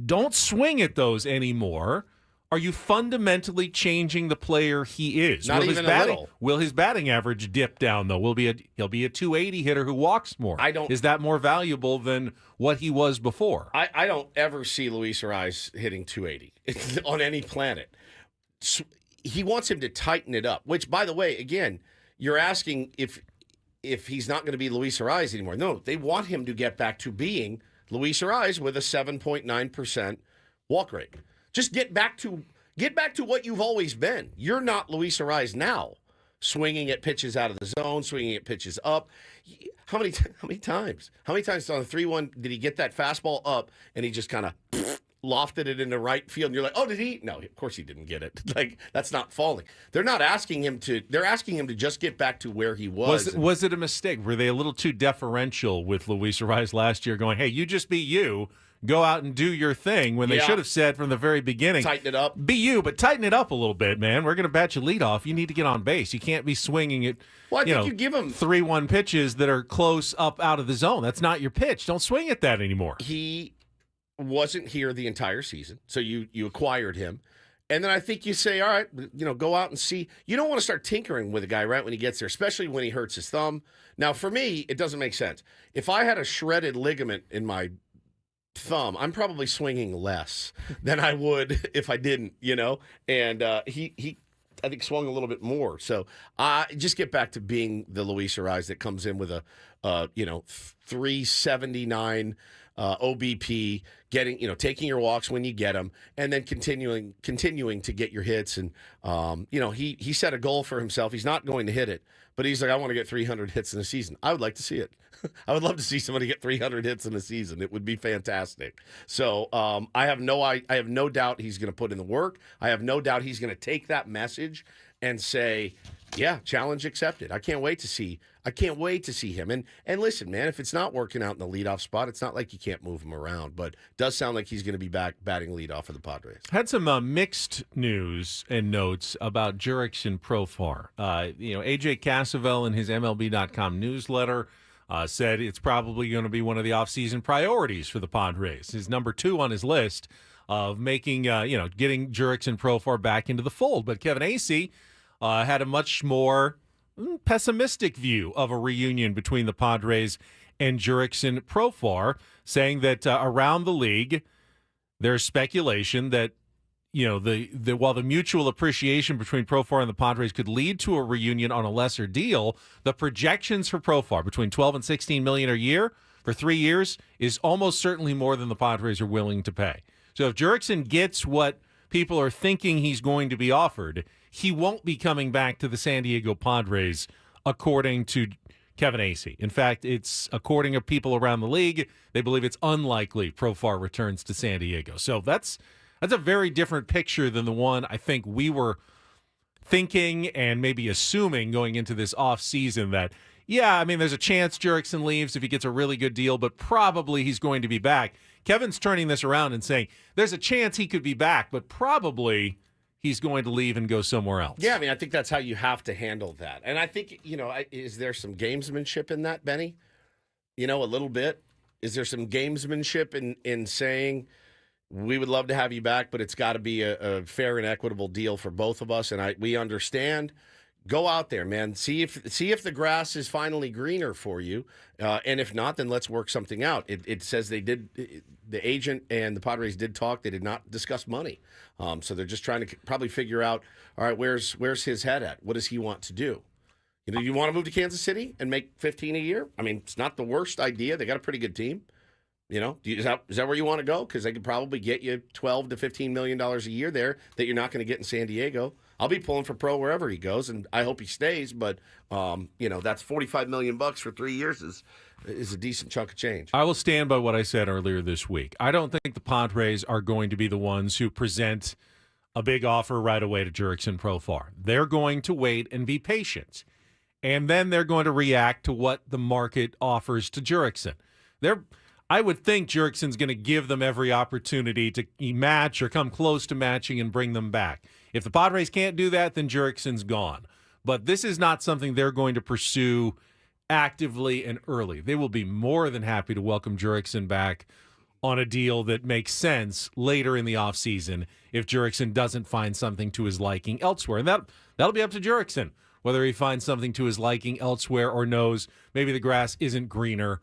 don't swing at those anymore, are you fundamentally changing the player he is? Not even a little. Will his batting average dip down, though? He'll be a 280 hitter who walks more. Is that more valuable than what he was before? I don't ever see Luis Arraez hitting 280 on any planet. He wants him to tighten it up, which, by the way, again, you're asking if he's not going to be Luis Arraez anymore. No, they want him to get back to being Luis Arraez with a 7.9% walk rate. Just get back to what you've always been. You're not Luis Arraez now. swinging at pitches out of the zone, swinging at pitches up. How many times? How many times on the 3-1 did he get that fastball up and he just kind of lofted it into right field? And you're like, oh, did he? No, of course he didn't get it. Like, that's not falling. They're not asking him to. They're asking him to just get back to where he was. Was it a mistake? Were they a little too deferential with Luis Arraez last year, going, hey, you just be you. Go out and do your thing, when they should have said from the very beginning, tighten it up. Be you, but tighten it up a little bit, man. We're going to bat you leadoff. You need to get on base. You can't be swinging it. Well, I think you give him 3-1 pitches that are close up out of the zone. That's not your pitch. Don't swing at that anymore. He wasn't here the entire season, so you acquired him. And then I think you say, all right, go out and see. You don't want to start tinkering with a guy right when he gets there, especially when he hurts his thumb. Now, for me, it doesn't make sense. If I had a shredded ligament in my thumb, I'm probably swinging less than I would if I didn't, and he I think swung a little bit more. So just get back to being the Luis Arraez that comes in with a 379 OBP, taking your walks when you get them, and then continuing to get your hits. And he set a goal for himself. He's not going to hit it, but he's like, I want to get 300 hits in a season. I would like to see it. I would love to see somebody get 300 hits in a season. It would be fantastic. So I have no doubt he's going to put in the work. I have no doubt he's going to take that message and say, yeah, challenge accepted. I can't wait to see him. And listen, man, if it's not working out in the leadoff spot, it's not like you can't move him around. But it does sound like he's going to be back batting leadoff for the Padres. Had some mixed news and notes about Jurickson Profar. AJ Cassavell in his MLB.com newsletter said it's probably going to be one of the offseason priorities for the Padres. His number 2 on his list of making, getting Jurickson Profar back into the fold. But Kevin Acee had a much more pessimistic view of a reunion between the Padres and Jurickson Profar, saying that around the league, there's speculation that while the mutual appreciation between Profar and the Padres could lead to a reunion on a lesser deal, the projections for Profar between $12 and $16 million a year for 3 years is almost certainly more than the Padres are willing to pay. So if Jurickson gets what people are thinking he's going to be offered, he won't be coming back to the San Diego Padres, according to Kevin Acee. In fact, it's according to people around the league, they believe it's unlikely Profar returns to San Diego. So that's a very different picture than the one I think we were thinking and maybe assuming going into this offseason that, there's a chance Jurickson leaves if he gets a really good deal, but probably he's going to be back. Kevin's turning this around and saying there's a chance he could be back, but probably he's going to leave and go somewhere else. Yeah, I think that's how you have to handle that. And I think, is there some gamesmanship in that, Benny? A little bit? Is there some gamesmanship in saying, we would love to have you back, but it's got to be a fair and equitable deal for both of us. And we understand. Go out there, man. See if the grass is finally greener for you. And if not, then let's work something out. It says they did. The agent and the Padres did talk. They did not discuss money. So they're just trying to probably figure out, all right, where's his head at? What does he want to do? You want to move to Kansas City and make $15 a year? It's not the worst idea. They got a pretty good team. Is that where you want to go? Because they could probably get you $12 to $15 million a year there that you're not going to get in San Diego. I'll be pulling for Pro wherever he goes, and I hope he stays. But that's $45 million for 3 years is a decent chunk of change. I will stand by what I said earlier this week. I don't think the Padres are going to be the ones who present a big offer right away to Jurickson Profar. They're going to wait and be patient, and then they're going to react to what the market offers to Jurickson. I would think Jurickson's going to give them every opportunity to match or come close to matching and bring them back. If the Padres can't do that, then Jurickson's gone. But this is not something they're going to pursue actively and early. They will be more than happy to welcome Jurickson back on a deal that makes sense later in the offseason if Jurickson doesn't find something to his liking elsewhere. And that'll be up to Jurickson, whether he finds something to his liking elsewhere or knows maybe the grass isn't greener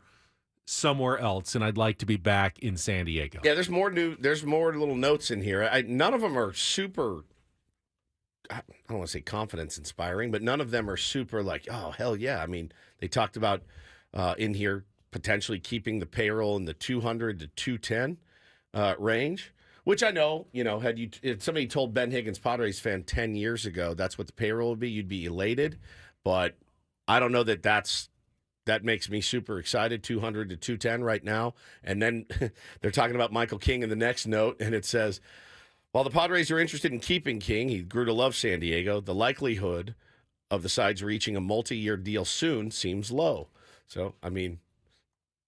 somewhere else, and I'd like to be back in San Diego. Yeah, there's more little notes in here. None of them are super, I don't want to say confidence inspiring, but none of them are super like, oh, hell yeah. They talked about in here potentially keeping the payroll in the 200 to 210 range. Which I know, if somebody told Ben Higgins, Padres fan, 10 years ago, that's what the payroll would be, you'd be elated. But I don't know that makes me super excited, 200 to 210 right now. And then they're talking about Michael King in the next note, and it says, while the Padres are interested in keeping King, he grew to love San Diego, the likelihood of the sides reaching a multi-year deal soon seems low. So, I mean,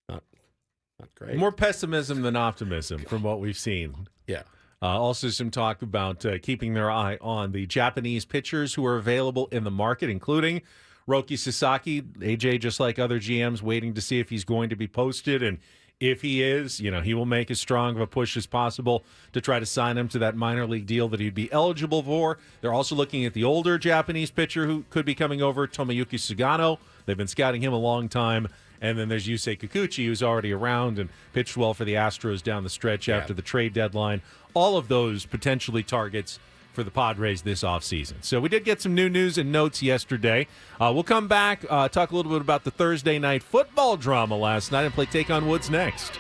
not great. More pessimism than optimism from what we've seen. Yeah. Also, some talk about keeping their eye on the Japanese pitchers who are available in the market, including Roki Sasaki. AJ, just like other GMs, waiting to see if he's going to be posted. And if he is, he will make as strong of a push as possible to try to sign him to that minor league deal that he'd be eligible for. They're also looking at the older Japanese pitcher who could be coming over, Tomoyuki Sugano. They've been scouting him a long time. And then there's Yusei Kikuchi, who's already around and pitched well for the Astros down the stretch after the trade deadline. All of those potentially targets for the Padres this offseason. So we did get some new news and notes yesterday. We'll come back, talk a little bit about the Thursday night football drama last night, and play Take on Woods next.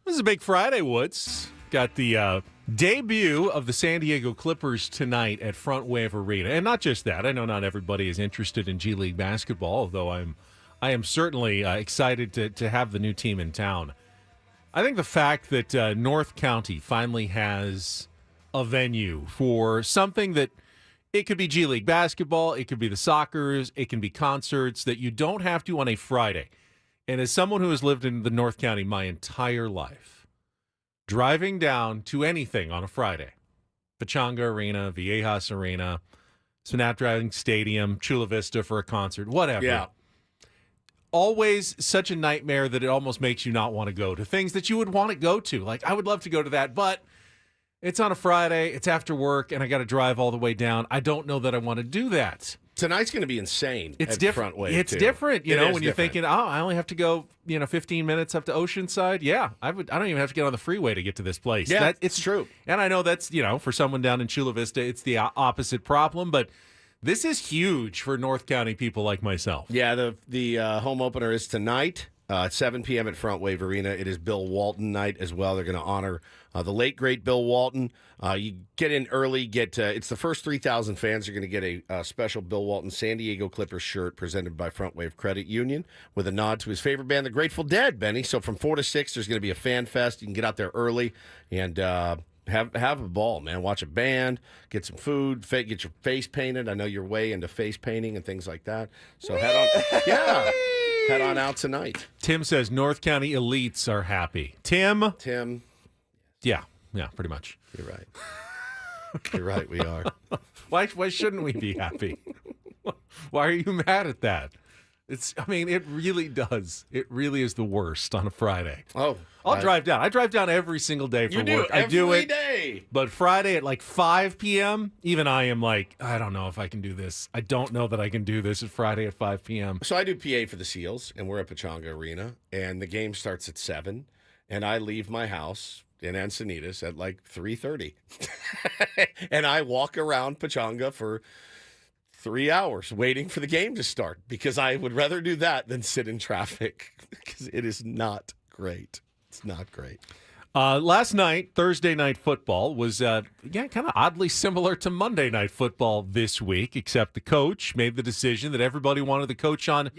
This is a big Friday, Woods. Got the debut of the San Diego Clippers tonight at Front Wave Arena. And not just that. I know not everybody is interested in G League basketball, although I am certainly excited to have the new team in town. I think the fact that North County finally has a venue for something that it could be G League basketball, it could be the Soccers, it can be concerts, that you don't have to on a Friday. And as someone who has lived in the North County my entire life, driving down to anything on a Friday, Pechanga Arena, Viejas Arena, Snapdragon Stadium, Chula Vista for a concert, whatever. Yeah. Always such a nightmare that it almost makes you not want to go to things that you would want to go to. Like, I would love to go to that, but it's on a Friday, it's after work, and I got to drive all the way down. I don't know that I want to do that. Tonight's going to be insane. It's at different. Front Wave, It's too. different, you It know, is when you're different. thinking, oh, I only have to go, 15 minutes up to Oceanside. Yeah, I don't even have to get on the freeway to get to this place. Yeah, it's true. And I know that's, for someone down in Chula Vista, it's the opposite problem, but this is huge for North County people like myself. Yeah, the home opener is tonight at 7 p.m. at Front Wave Arena. It is Bill Walton night as well. They're going to honor the late, great Bill Walton. You get in early. It's the first 3,000 fans are going to get a special Bill Walton San Diego Clippers shirt presented by Front Wave Credit Union with a nod to his favorite band, the Grateful Dead, Benny. So from 4 to 6, there's going to be a fan fest. You can get out there early and have a ball, man. Watch a band, get some food, get your face painted. I know you're way into face painting and things like that. So head on out tonight. Tim says North County elites are happy. Tim? Yeah, pretty much. You're right. You're right, we are. Why shouldn't we be happy? Why are you mad at that? It really does. It really is the worst on a Friday. Oh, I'll drive down. I drive down every single day for work. I do it every day. But Friday at like 5 p.m., even I am like, I don't know if I can do this. I don't know that I can do this at Friday at 5 p.m. So I do PA for the Seals, and we're at Pechanga Arena, and the game starts at 7, and I leave my house in Encinitas at like 3:30. And I walk around Pechanga for 3 hours waiting for the game to start because I would rather do that than sit in traffic because it is not great. It's not great. Last night, Thursday night football was, kind of oddly similar to Monday night football this week, except the coach made the decision that everybody wanted the coach on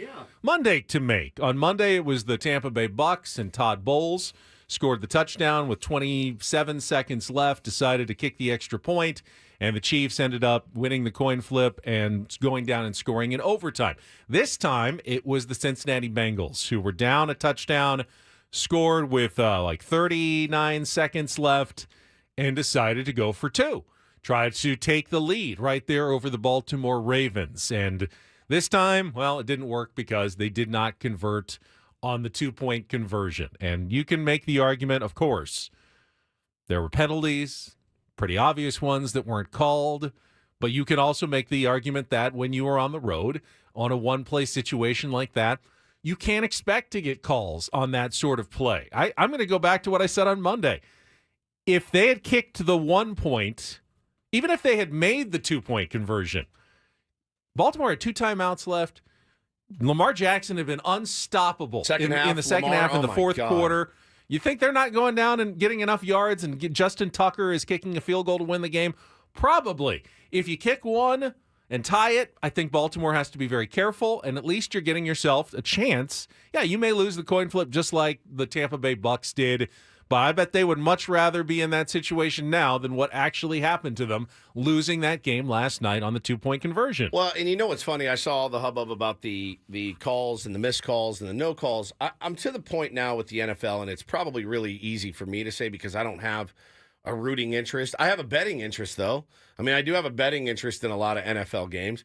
Monday to make. On Monday, it was the Tampa Bay Bucks, and Todd Bowles scored the touchdown with 27 seconds left, decided to kick the extra point, and the Chiefs ended up winning the coin flip and going down and scoring in overtime. This time, it was the Cincinnati Bengals who were down a touchdown, scored with 39 seconds left, and decided to go for two. Tried to take the lead right there over the Baltimore Ravens. And this time, well, it didn't work because they did not convert on the 2-point conversion. And you can make the argument, of course, there were penalties, pretty obvious ones that weren't called, but you can also make the argument that when you are on the road on a one-play situation like that, you can't expect to get calls on that sort of play. I'm going to go back to what I said on Monday. If they had kicked the 1 point, even if they had made the 2-point conversion, Baltimore had 2 timeouts left. Lamar Jackson had been unstoppable in the second half, in the fourth quarter. You think they're not going down and getting enough yards and Justin Tucker is kicking a field goal to win the game? Probably. If you kick one and tie it, I think Baltimore has to be very careful, and at least you're getting yourself a chance. Yeah, you may lose the coin flip just like the Tampa Bay Bucks did, but I bet they would much rather be in that situation now than what actually happened to them, losing that game last night on the 2-point conversion. Well, and you know what's funny? I saw all the hubbub about the calls and the missed calls and the no calls. I'm to the point now with the NFL, and it's probably really easy for me to say because I don't have a rooting interest. I have a betting interest, though. I do have a betting interest in a lot of NFL games.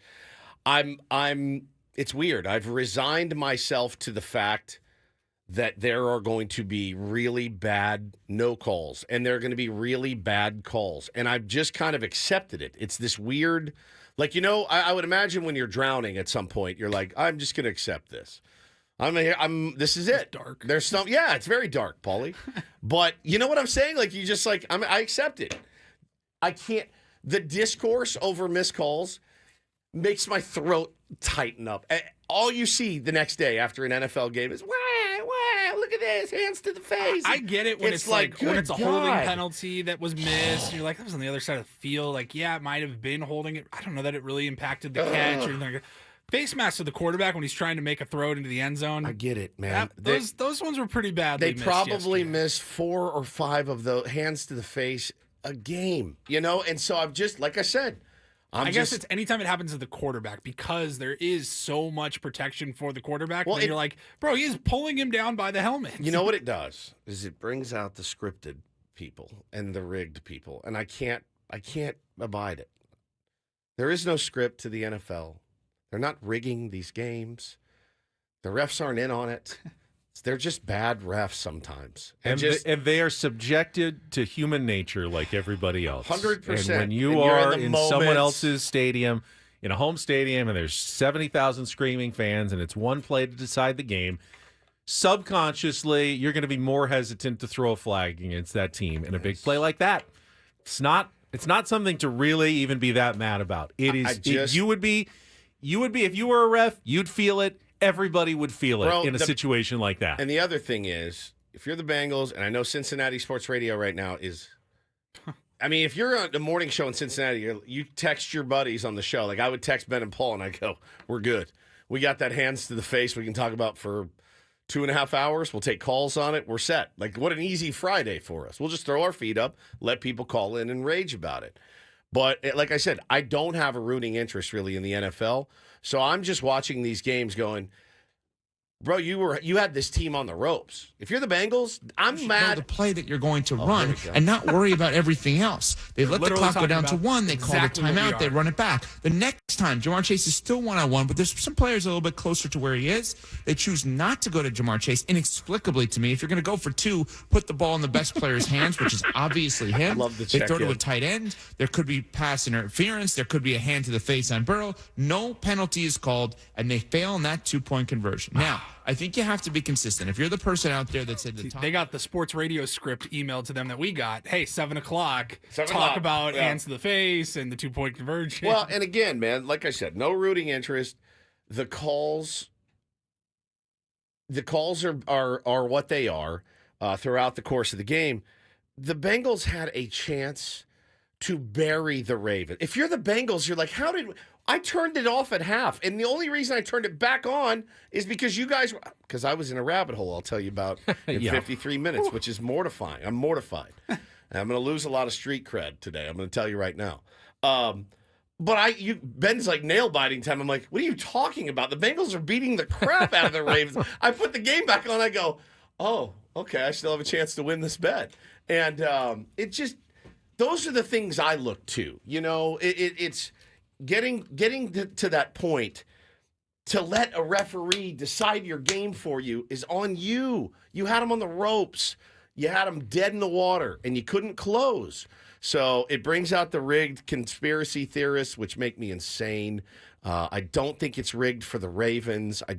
It's weird. I've resigned myself to the fact that there are going to be really bad no calls and there are going to be really bad calls. And I've just kind of accepted it. It's this weird, I would imagine when you're drowning at some point, you're like, I'm just going to accept this. This is it. It's dark. There's it's very dark, Paulie. But you know what I'm saying? You just I accept it. I can't, the discourse over missed calls makes my throat tighten up. All you see the next day after an NFL game is, wah, look at this, hands to the face. I get it when it's like when good it's a holding God. penalty that was missed. And you're like, that was on the other side of the field. Like, yeah, it might have been holding it. I don't know that it really impacted the catch or anything like that. Face mask to the quarterback when he's trying to make a throw into the end zone. I get it, man. Those ones were pretty badly They missed probably yesterday. missed 4 or 5 of the hands to the face a game, And so I've just, like I said, I guess it's anytime it happens to the quarterback because there is so much protection for the quarterback. Well, Well, you're like, bro, he is pulling him down by the helmet. You know what it does is it brings out the scripted people and the rigged people, and I can't abide it. There is no script to the NFL. They're not rigging these games. The refs aren't in on it. They're just bad refs sometimes. And they are subjected to human nature like everybody else. 100%. And when you And you're are in the in someone moments. else's stadium, in a home stadium, and there's 70,000 screaming fans, and it's one play to decide the game, subconsciously, you're going to be more hesitant to throw a flag against that team in a big play like that. It's not something to really even be that mad about. It is. You would be if you were a ref, you'd feel it. Everybody would feel it in a situation like that. And the other thing is, if you're the Bengals, and I know Cincinnati Sports Radio right now is, I mean, if you're on the morning show in Cincinnati, you text your buddies on the show. Like I would text Ben and Paul, and I go, "We're good. We got that hands to the face we can talk about for 2.5 hours. We'll take calls on it. We're set. Like what an easy Friday for us. We'll just throw our feet up, let people call in and rage about it." But like I said, I don't have a rooting interest really in the NFL. So I'm just watching these games going, bro, you had this team on the ropes. If you're the Bengals, I'm mad. The play that you're going to run and not worry about everything else. They let the clock go down to 1. They call the timeout. They run it back. The next time, Jamar Chase is still one-on-one, but there's some players a little bit closer to where he is. They choose not to go to Jamar Chase inexplicably to me. If you're going to go for 2, put the ball in the best player's hands, which is obviously him. Love the They throw to check-in. a tight end. There could be pass interference. There could be a hand to the face on Burrow. No penalty is called, and they fail in that 2-point conversion. Now, I think you have to be consistent. If you're the person out there that said They got the sports radio script emailed to them that we got. Hey, 7 o'clock. 7 Talk o'clock, about yeah. hands to the face and the 2-point conversion. Well, and again, man, like I said, no rooting interest. The calls are what they are throughout the course of the game. The Bengals had a chance to bury the Ravens. If you're the Bengals, you're like, I turned it off at half, and the only reason I turned it back on is because because I was in a rabbit hole I'll tell you about in 53 minutes, which is mortifying. I'm mortified. And I'm going to lose a lot of street cred today. I'm going to tell you right now. But Ben's like nail biting time. I'm like, what are you talking about? The Bengals are beating the crap out of the Ravens. I put the game back on. I go, oh, okay. I still have a chance to win this bet. And those are the things I look to. It's getting to that point to let a referee decide your game for you is on you. You had them on the ropes. You had them dead in the water, and you couldn't close. So it brings out the rigged conspiracy theorists, which make me insane. I don't think it's rigged for the Ravens. I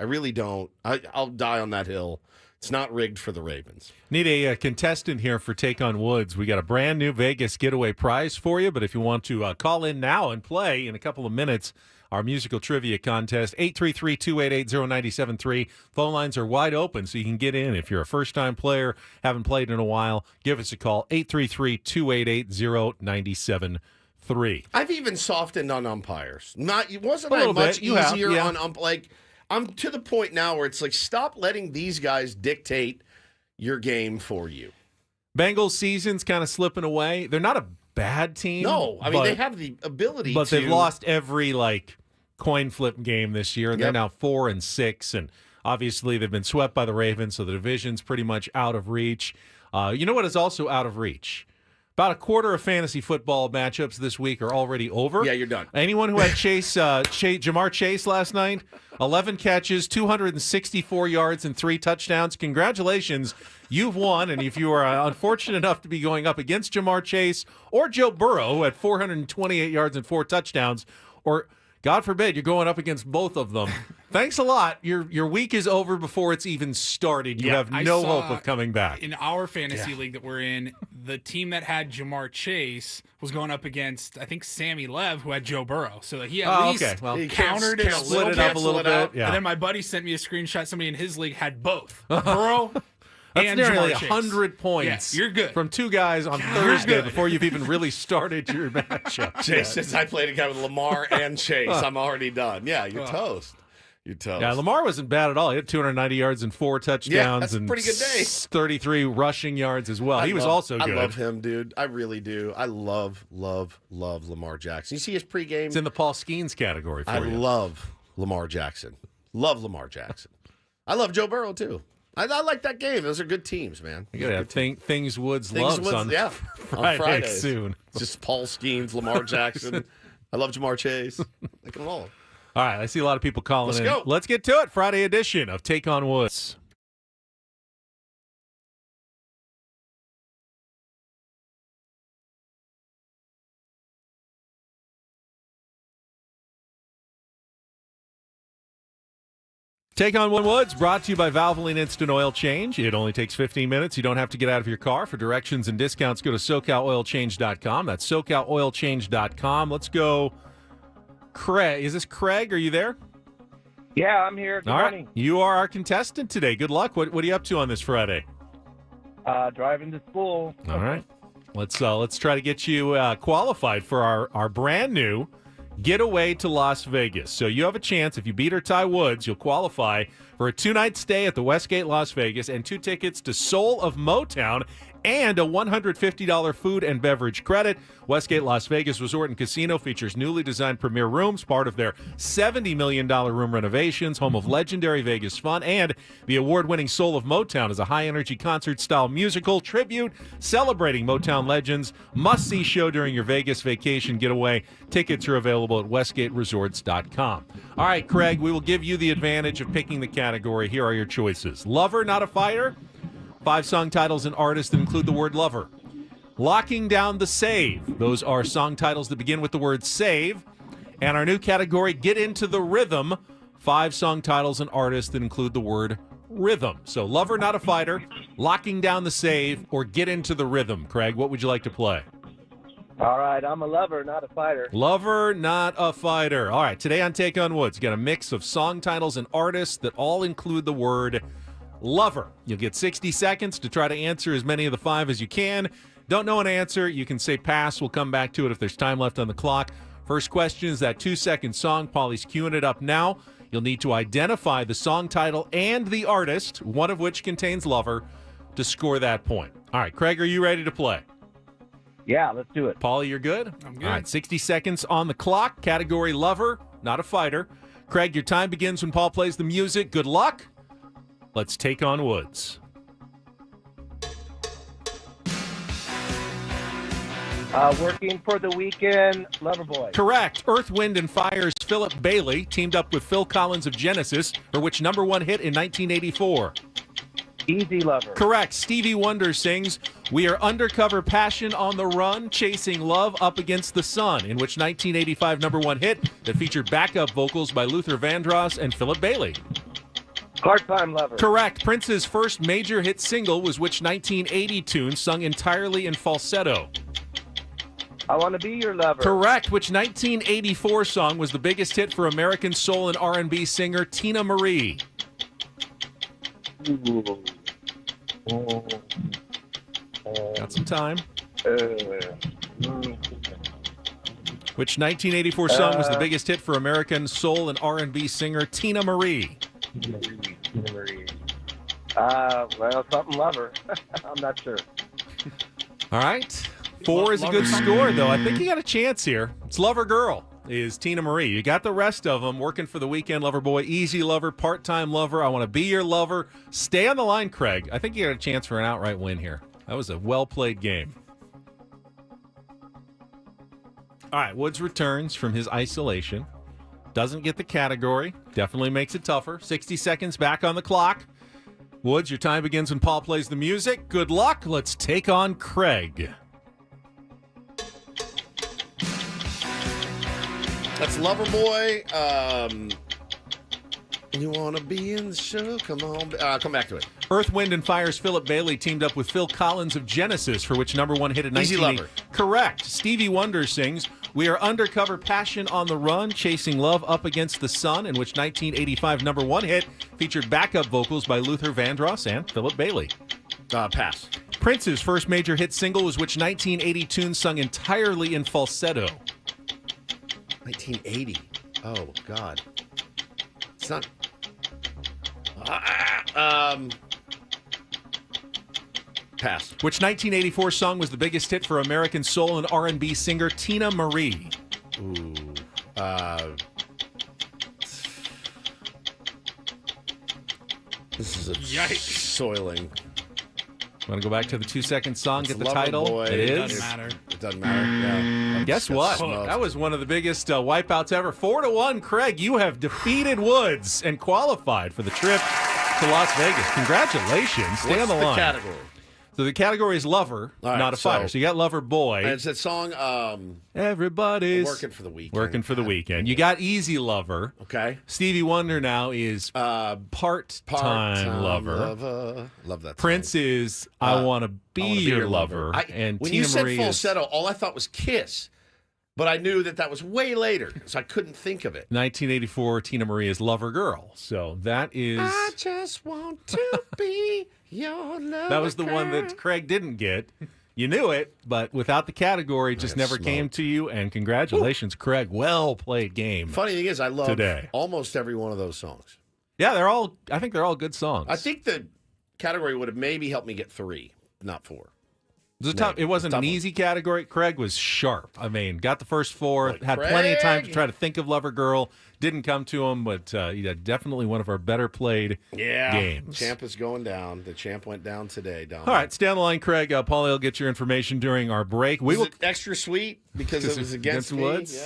really don't. I'll die on that hill. It's not rigged for the Ravens. Need a contestant here for Take on Woods. We got a brand new Vegas getaway prize for you, but if you want to call in now and play in a couple of minutes, our musical trivia contest, 833-288-0973. Phone lines are wide open, so you can get in. If you're a first-time player, haven't played in a while, give us a call, 833-288-0973. I've even softened on umpires. It wasn't A little much bit. You have, easier yeah. on like I'm to the point now where it's like stop letting these guys dictate your game for you. Bengals season's kind of slipping away. They're not a bad team. No, I mean they have the ability but to. they've lost every coin flip game this year, and they're now 4-6, and obviously they've been swept by the Ravens, so the division's pretty much out of reach. You know what is also out of reach? About a quarter of fantasy football matchups this week are already over. Yeah, you're done. Anyone who had Jamar Chase last night, 11 catches, 264 yards, and 3 touchdowns. Congratulations, you've won. And if you are unfortunate enough to be going up against Jamar Chase or Joe Burrow at 428 yards and 4 touchdowns, or God forbid you're going up against both of them, Thanks a lot. Your week is over before it's even started. You have I no saw hope of coming back. In our fantasy league that we're in, the team that had Jamar Chase was going up against, I think, Sammy Lev, who had Joe Burrow. So he at least He countered it a split little it bit. up a little bit. Yeah. And then my buddy sent me a screenshot. Somebody in his league had both Burrow That's and nearly Jamar Chase. 100 points. Yeah, you're good. From two guys on Thursday good. before you've even really started your matchup. Chase says I played a guy with Lamar and Chase. I'm already done. Yeah, you're toast. You're toast. Yeah, Lamar wasn't bad at all. He had 290 yards and 4 touchdowns that's a and pretty good day. 33 rushing yards as well. He was also good. I love him, dude. I really do. I love Lamar Jackson. You see his pregame? It's in the Paul Skeens category for I you. love Lamar Jackson. Love Lamar Jackson. I love Joe Burrow, too. I like that game. Those are good teams, man. You got to have Things Woods loves on on Fridays. soon. It's just Paul Skeens, Lamar Jackson. I love Jamar Chase. Like them all. All right, I see a lot of people calling Let's in. go. Let's get to it. Friday edition of Take on Woods. Take on One Woods, brought to you by Valvoline Instant Oil Change. It only takes 15 minutes. You don't have to get out of your car. For directions and discounts, go to SoCalOilChange.com. That's SoCalOilChange.com. Let's go. Craig. Is this Craig? Are you there? Yeah, I'm here. Good All right. morning. You are our contestant today. Good luck. What are you up to on this Friday? Driving to school. All right. Let's try to get you qualified for our brand new getaway to Las Vegas. So you have a chance. If you beat or tie Woods, you'll qualify for a 2-night stay at the Westgate Las Vegas and 2 tickets to Soul of Motown and a $150 food and beverage credit. Westgate Las Vegas Resort and Casino features newly designed premier rooms, part of their $70 million room renovations, home of legendary Vegas fun, and the award-winning Soul of Motown is a high-energy concert-style musical tribute celebrating Motown legends. Must-see show during your Vegas vacation getaway. Tickets are available at westgateresorts.com. All right, Craig, we will give you the advantage of picking the category. Here are your choices. Lover, not a fighter. 5 song titles and artists that include the word lover. Locking down the save. Those are song titles that begin with the word save. And our new category, Get Into the Rhythm. 5 song titles and artists that include the word rhythm. So lover, not a fighter, locking down the save, or Get Into the Rhythm. Craig, what would you like to play? All right, I'm a lover, not a fighter. Lover, not a fighter. All right, today on Take on Woods, you got a mix of song titles and artists that all include the word lover. You'll get 60 seconds to try to answer as many of the 5 as you can. Don't know an answer, you can say pass. We'll come back to it if there's time left on the clock. First question is that 2-second song. Paulie's queuing it up now. You'll need to identify the song title and the artist, one of which contains lover, to score that point. All right, Craig, are you ready to play? Yeah, let's do it. Paulie, you're good? I'm good. All right, 60 seconds on the clock. Category lover, not a fighter. Craig, your time begins when Paul plays the music. Good luck. Let's take on Woods. Working for the weekend, Loverboy. Correct. Earth, Wind, and Fire's Philip Bailey teamed up with Phil Collins of Genesis for which number 1 hit in 1984? Easy Lover. Correct. Stevie Wonder sings We Are Undercover Passion on the Run, Chasing Love Up Against the Sun, in which 1985 number 1 hit that featured backup vocals by Luther Vandross and Philip Bailey? Part-time Lover. Correct. Prince's first major hit single was which 1980 tune sung entirely in falsetto? I Want to Be Your Lover. Correct. Which 1984 song was the biggest hit for American soul and R&B singer Tina Marie? Got some time. Which 1984 song was the biggest hit for American soul and R&B singer Tina Marie? Tina Marie. Well, something Lover. I'm not sure. All right. 4 is a good score, though. I think you got a chance here. It's Lover Girl is Tina Marie. You got the rest of them. Working for the weekend, Lover Boy, Easy Lover, Part-Time Lover, I Want to Be Your Lover. Stay on the line, Craig. I think you got a chance for an outright win here. That was a well-played game. All right, Woods returns from his isolation. Doesn't get the category. Definitely makes it tougher. 60 seconds back on the clock. Woods, your time begins when Paul plays the music. Good luck. Let's take on Craig. That's Loverboy. You want to be in the show? Come on. Come back to it. Earth, Wind, and Fire's Philip Bailey teamed up with Phil Collins of Genesis for which number one hit in Easy 1980. Lover. Correct. Stevie Wonder sings We Are Undercover Passion on the Run, Chasing Love Up Against the Sun, in which 1985 number one hit featured backup vocals by Luther Vandross and Philip Bailey. Pass. Prince's first major hit single was which 1980 tune sung entirely in falsetto? 1980. Oh, God. It's not... Pass. Which 1984 song was the biggest hit for American soul and R&B singer Tina Marie? Ooh. This is a soiling. Want to go back to the 2-second song, It's get the Lover title? Boy. It is. Doesn't matter. It doesn't matter. Yeah. Guess Got what? smoked. That was one of the biggest wipeouts ever. 4-1, Craig. You have defeated Woods and qualified for the trip to Las Vegas. Congratulations. Stay on the line. Category? So the category is lover, All right, not a fighter. so- So you got lover boy. And it's that song, Everybody's Working for the Weekend. Working for the weekend. You got easy lover. Okay. Stevie Wonder now is part-time lover. Love that Prince song. is I Want to Be Your Lover. I- And when Tina you said Marie falsetto, all I thought was Kiss. But I knew that was way later, so I couldn't think of it. 1984, Tina Marie is Lover Girl. So that is... I just want to be your lover. That was the one that Craig didn't get. You knew it, but without the category, it just got never came smoked. to you. And congratulations, Craig. Well played game. Funny thing is, I love Today. almost every one of those songs. Yeah, I think they're all good songs. I think the category would have maybe helped me get 3, not 4. It wasn't Tough an one. easy category. Craig was sharp. I mean, got the first 4, Like had plenty of time to Craig. try to think of Lover Girl. Didn't come to him, but definitely one of our better played games. Champ is going down. The champ went down today, Don. All right, stay on the line, Craig. Paulie will get your information during our break. We Was will. it extra sweet because it was against me? Woods.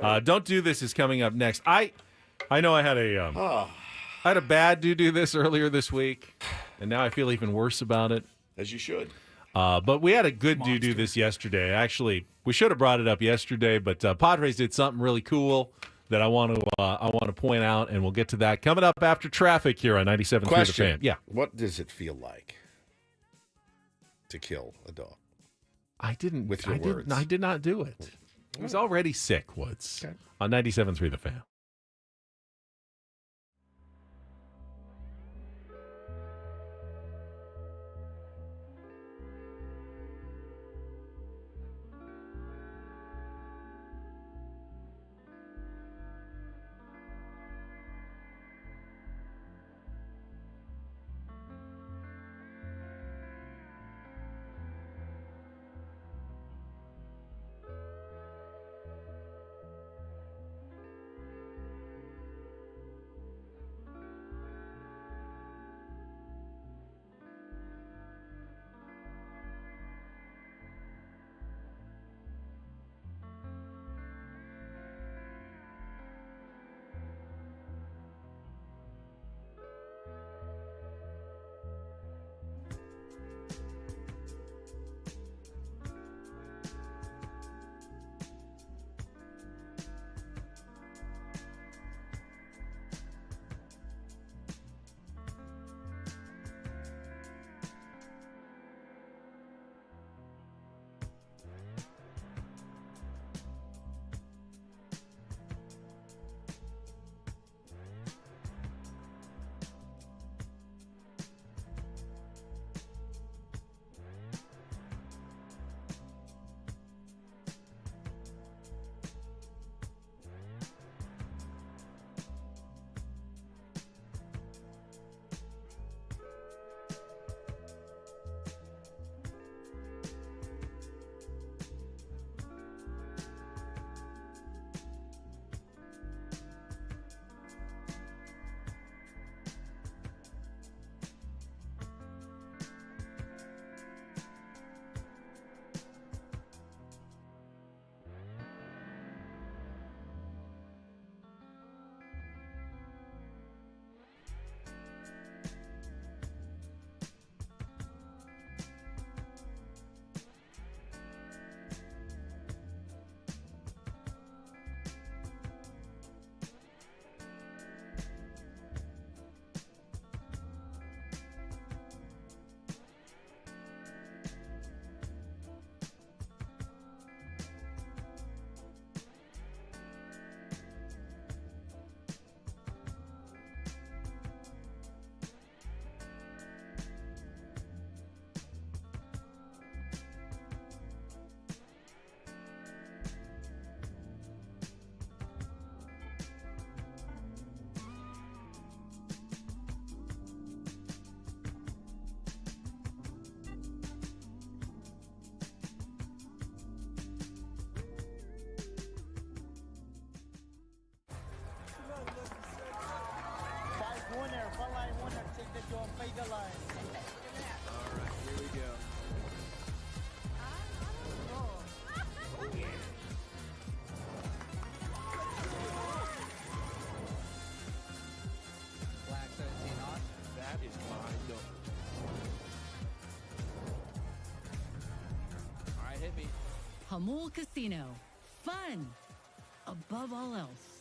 Yeah. Don't Do This is coming up next. I know I had a Oh, I had a bad do this earlier this week, and now I feel even worse about it. as you should. But we had a good do this yesterday. Actually, we should have brought it up yesterday, but Padres did something really cool that I want to point out, and we'll get to that coming up after traffic here on 97.3 The Question. Fan. Yeah, What does it feel like to kill a dog? I didn't. With your I words. I did not do it. He was already sick, Woods. Okay. On 97.3 The Fan. Hamul Casino. Fun above all else.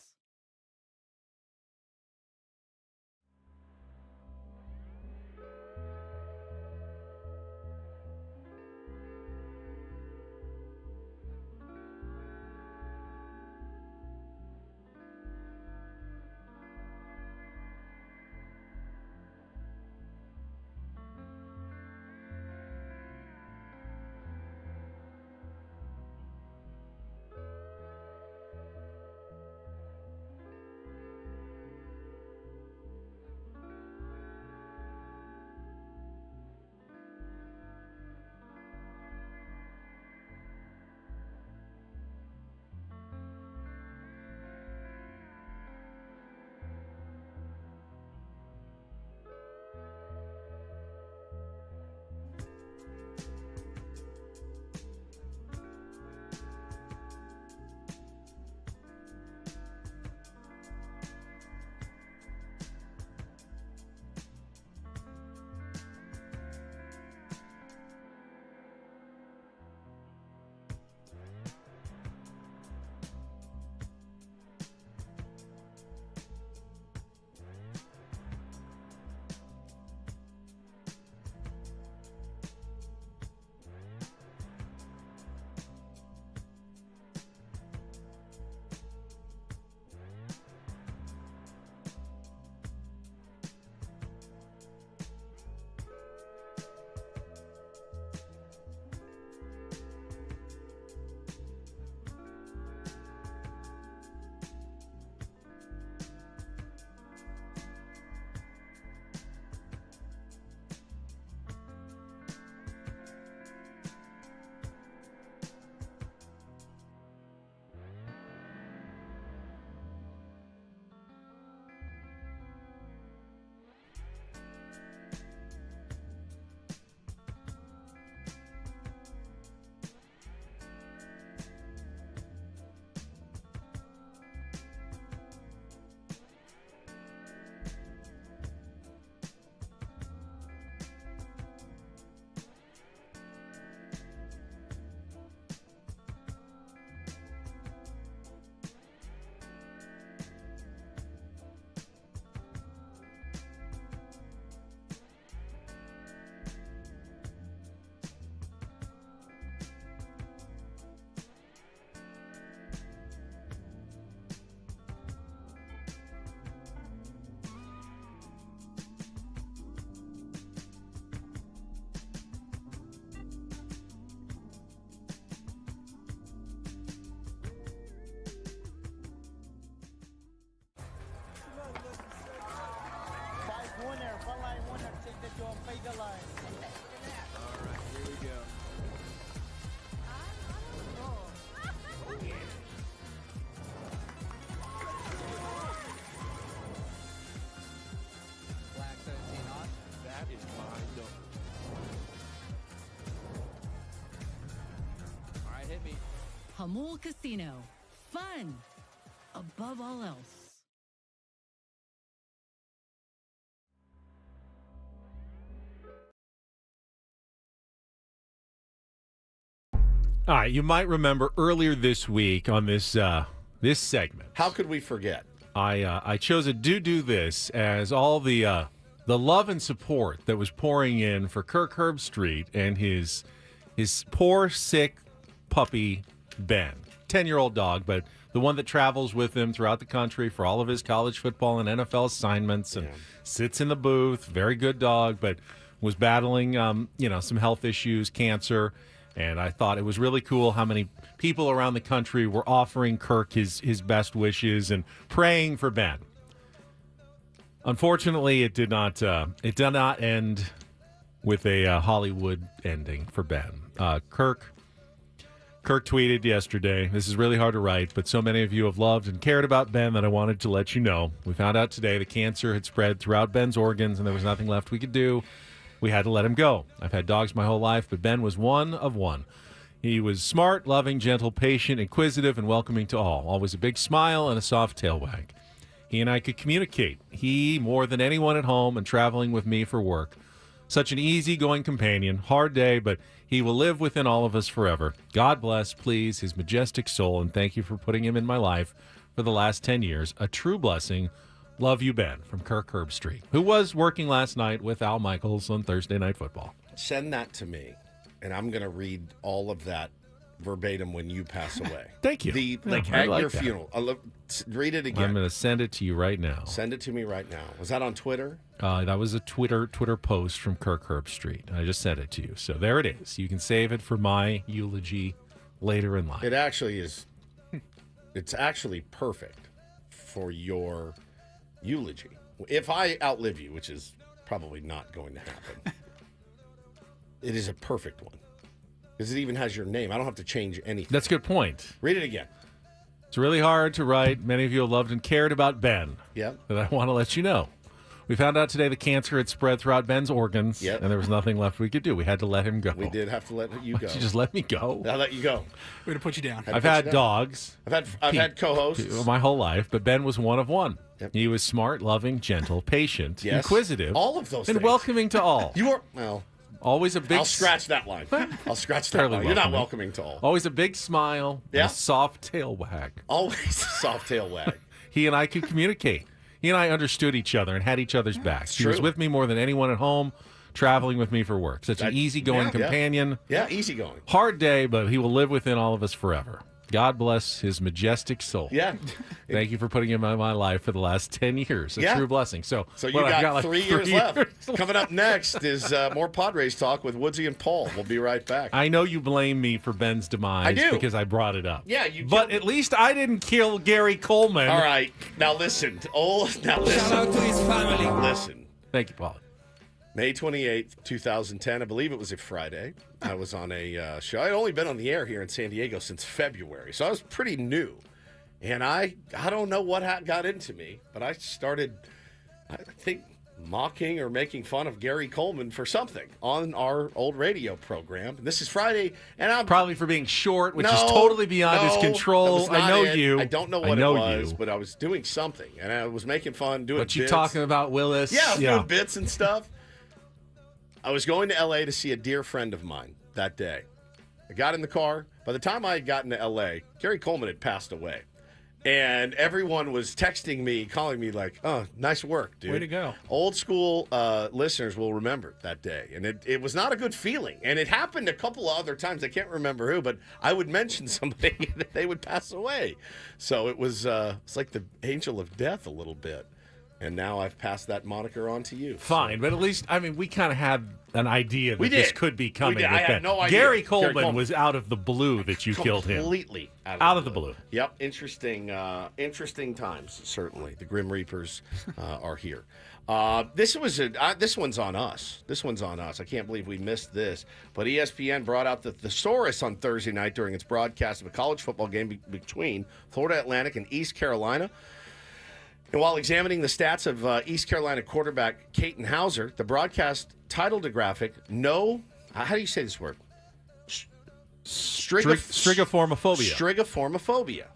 Hamul Casino. Fun above all else. All right, you might remember earlier this week on this this segment. How could we forget? I chose a do this as all the love and support that was pouring in for Kirk Herbstreit and his poor sick puppy Ben, 10-year-old dog, but the one that travels with him throughout the country for all of his college football and NFL assignments and sits in the booth. Very good dog, but was battling some health issues, cancer. And I thought it was really cool how many people around the country were offering Kirk his best wishes and praying for Ben. Unfortunately, it did not end with a Hollywood ending for Ben. Kirk tweeted yesterday, this is really hard to write, but so many of you have loved and cared about Ben that I wanted to let you know. We found out today the cancer had spread throughout Ben's organs and there was nothing left we could do. We had to let him go. I've had dogs my whole life, but Ben was one of one. He was smart, loving, gentle, patient, inquisitive, and welcoming to all. Always a big smile and a soft tail wag. He and I could communicate. He, more than anyone at home and traveling with me for work, Such an easygoing companion. Hard day, but he will live within all of us forever. God bless, please, his majestic soul, and thank you for putting him in my life for the last 10 years. A true blessing. Love you, Ben, from Kirk Herbstreit, who was working last night with Al Michaels on Thursday Night Football. Send that to me, and I'm going to read all of that verbatim when you pass away. Thank you. At your that. funeral. Read it again. I'm going to send it to you right now. Send it to me right now. Was that on Twitter? That was a Twitter post from Kirk Herbstreit. I just sent it to you. So there it is. You can save it for my eulogy later in life. It actually is. It's actually perfect for your eulogy. If I outlive you, which is probably not going to happen, it is a perfect one. Because it even has your name. I don't have to change anything. That's a good point. Read it again. It's really hard to write. Many of you have loved and cared about Ben. Yep. But I want to let you know. We found out today the cancer had spread throughout Ben's organs, Yep. and there was nothing left we could do. We had to let him go. We did have to let you go. You just let me go. I'll let you go. We're going to put you down. I've had dogs. I've had co-hosts. My whole life, but Ben was one of one. Yep. He was smart, loving, gentle, patient, Yes. inquisitive, All of those and things. welcoming to all. You are, well, Always a big. I'll scratch that line. I'll scratch that Fairly line. You're not welcoming. welcoming to all. Always a big smile, and Yeah. a soft tail wag. Always a soft tail wag. He and I could communicate. He and I understood each other and had each other's backs. He was true. with me more than anyone at home, traveling with me for work. Such an easygoing companion. Yeah, easygoing. Hard day, but he will live within all of us forever. God bless his majestic soul. Yeah. Thank you for putting him in my life for the last 10 years. A Yeah. true blessing. So So you what, I've got like 3 years left. Coming up next is more Padres talk with Woodsy and Paul. We'll be right back. I know you blame me for Ben's demise I do. because I brought it up. Yeah, you But killed at least I didn't kill Gary Coleman. All right. Now listen. Now listen. Shout out to his family. Listen. Thank you, Paul. May 28th, 2010. I believe it was a Friday. I was on a show. I'd only been on the air here in San Diego since February, so I was pretty new. And I don't know what got into me, but I started, I think, mocking or making fun of Gary Coleman for something on our old radio program. This is Friday, and I'm Probably for being short, which is totally beyond his that control. was I not know it. you. I don't know what I know it was, you. but I was doing something, and I was making fun, doing What you bits. talking about, Willis? Yeah, I was doing bits and stuff. I was going to L.A. to see a dear friend of mine that day. I got in the car. By the time I had gotten to L.A., Gary Coleman had passed away. And everyone was texting me, calling me like, oh, nice work, dude. Way to go. Old school listeners will remember that day. And it was not a good feeling. And it happened a couple of other times. I can't remember who, but I would mention somebody that they would pass away. So it was it's like the angel of death a little bit. And now I've passed that moniker on to you. Fine, but at least, I mean, we kind of had an idea that this could be coming. We did. with I had that. no idea. Gary Coleman was out of the blue that you killed him. Completely Out of the blue. Yep. Interesting times, certainly. The Grim Reapers are here. This one's on us. This one's on us. I can't believe we missed this. But ESPN brought out the thesaurus on Thursday night during its broadcast of a college football game between Florida Atlantic and East Carolina. And while examining the stats of East Carolina quarterback Caton Hauser, the broadcast titled a graphic, how do you say this word? Strigoformophobia. Strigoformophobia.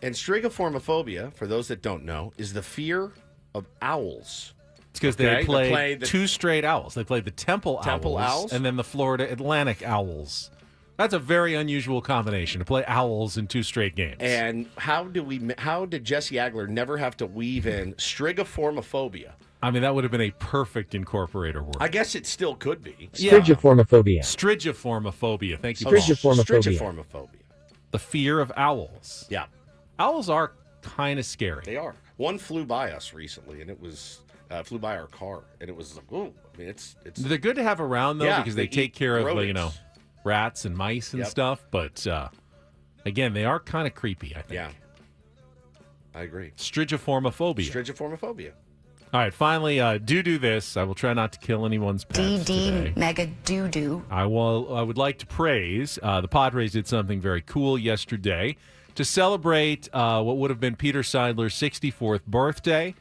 And strigoformophobia, for those that don't know, is the fear of owls. It's because they played two straight owls. They played the Temple Owls and then the Florida Atlantic Owls. That's a very unusual combination to play owls in two straight games. And how did Jesse Agler never have to weave in strigoformophobia? I mean, that would have been a perfect incorporator word. I guess it still could be. Strigoformophobia. Strigoformophobia. Thank you. Strigoformophobia. The fear of owls. Yeah. Owls are kind of scary. They are. One flew by us recently, and it was flew by our car, and it was like, oh, I mean, it's. They're good to have around though because they take care of rats and mice and stuff. But again, they are kind of creepy. I think. Yeah. I agree. Strigoformophobia. All right, finally, do this. I will try not to kill anyone's pets today. Mega doo-doo. I would like to praise the Padres did something very cool yesterday to celebrate what would have been Peter Seidler's 64th birthday.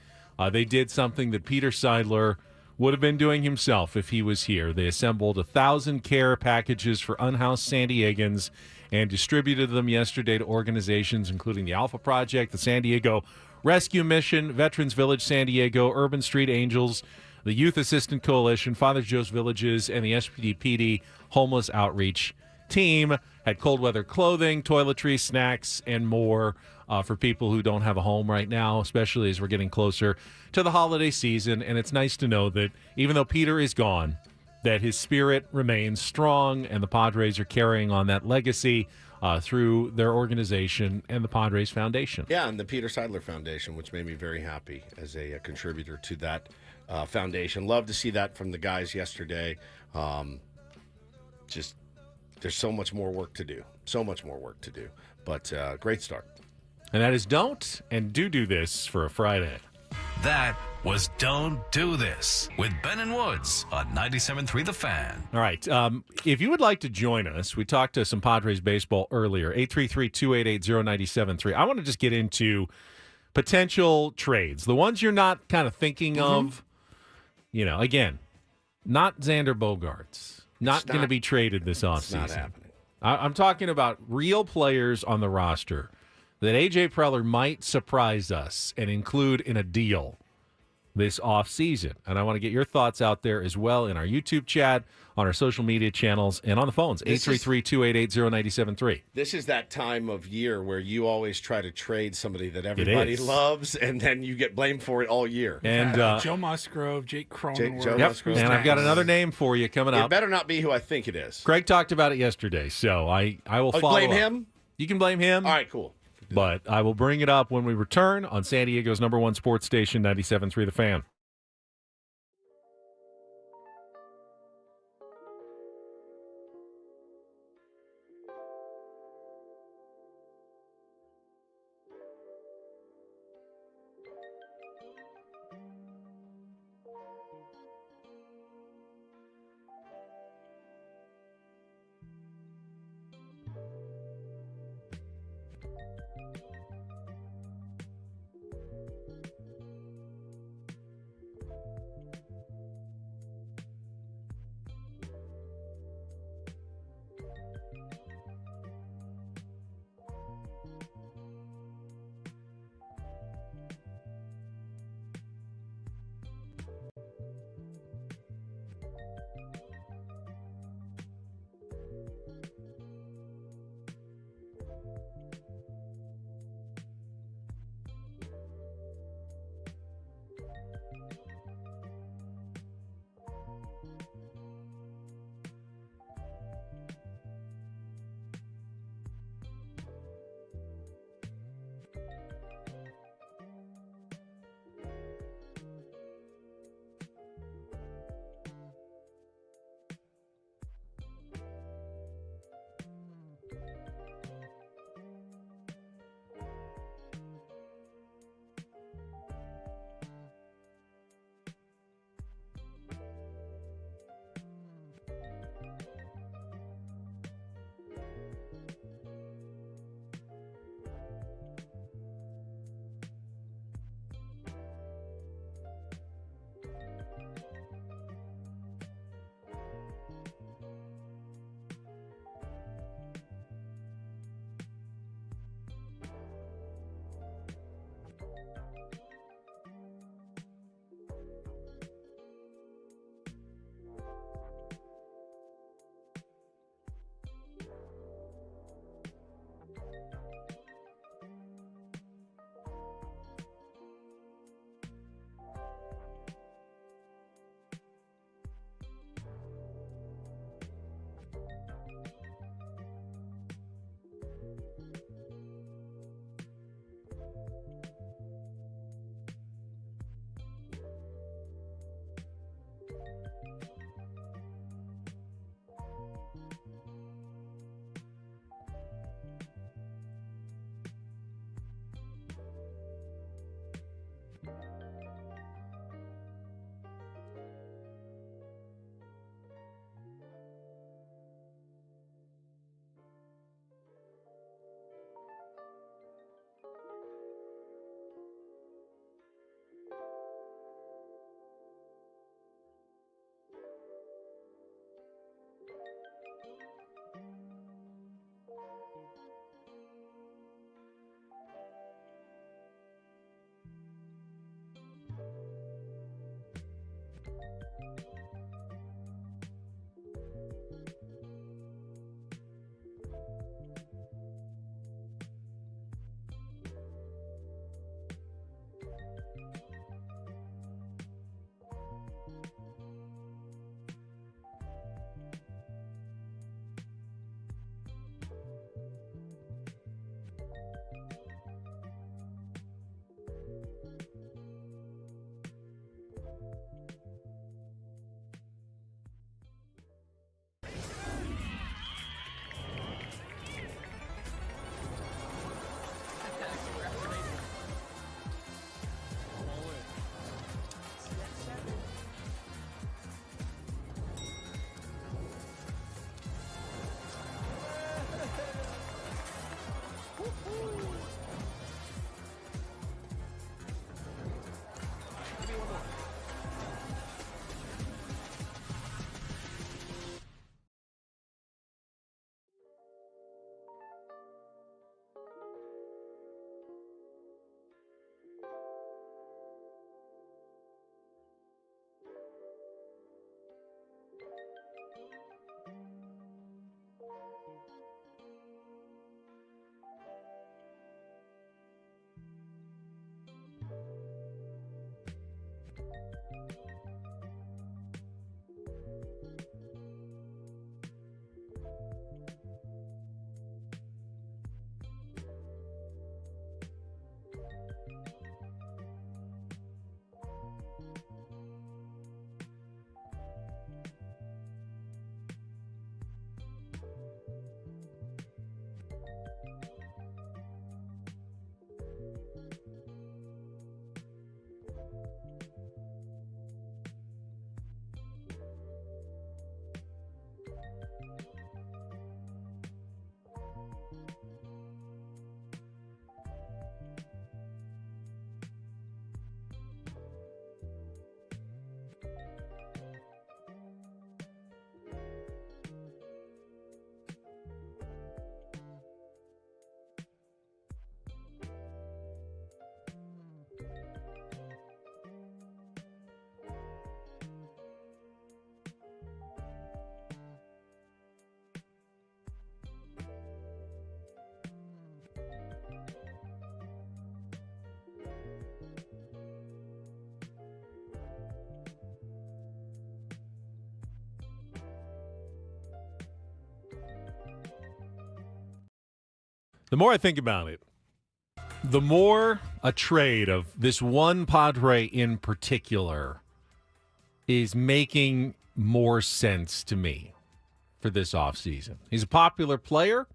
They did something that Peter Seidler would have been doing himself if he was here. They assembled 1,000 care packages for unhoused San Diegans and distributed them yesterday to organizations including the Alpha Project, the San Diego Rescue Mission, Veterans Village San Diego, Urban Street Angels, the Youth Assistant Coalition, Father Joe's Villages, and the SPDPD Homeless Outreach Team had cold weather clothing, toiletries, snacks, and more for people who don't have a home right now, especially as we're getting closer to the holiday season. And it's nice to know that even though Peter is gone, that his spirit remains strong, and the Padres are carrying on that legacy through their organization and the Padres Foundation. Yeah, and the Peter Seidler Foundation, which made me very happy as a contributor to that foundation. Love to see that from the guys yesterday. Just there's so much more work to do. So much more work to do. But great start. And that is don't and do this for a Friday. That was Don't Do This with Ben and Woods on 97.3 The Fan. All right. If you would like to join us, we talked to some Padres baseball earlier, 833-288-0973. I want to just get into potential trades, the ones you're not kind of thinking of. You know, again, not Xander Bogaerts, not going to be traded this offseason. It's not happening. I'm talking about real players on the roster that A.J. Preller might surprise us and include in a deal this offseason. And I want to get your thoughts out there as well in our YouTube chat, on our social media channels, and on the phones, 833-288-0973. This is that time of year where you always try to trade somebody that everybody loves, and then you get blamed for it all year. And Joe Musgrove, Jake Cronenworth. Joe yep, Musgrove. and I've got another name for you coming It up. better not be who I think it is. Greg talked about it yesterday, so I will follow Blame up. him? You can blame him. All right, cool. But I will bring it up when we return on San Diego's #1 sports station, 97.3 The Fan. The more I think about it, the more a trade of this one Padre in particular is making more sense to me for this offseason. He's a popular player,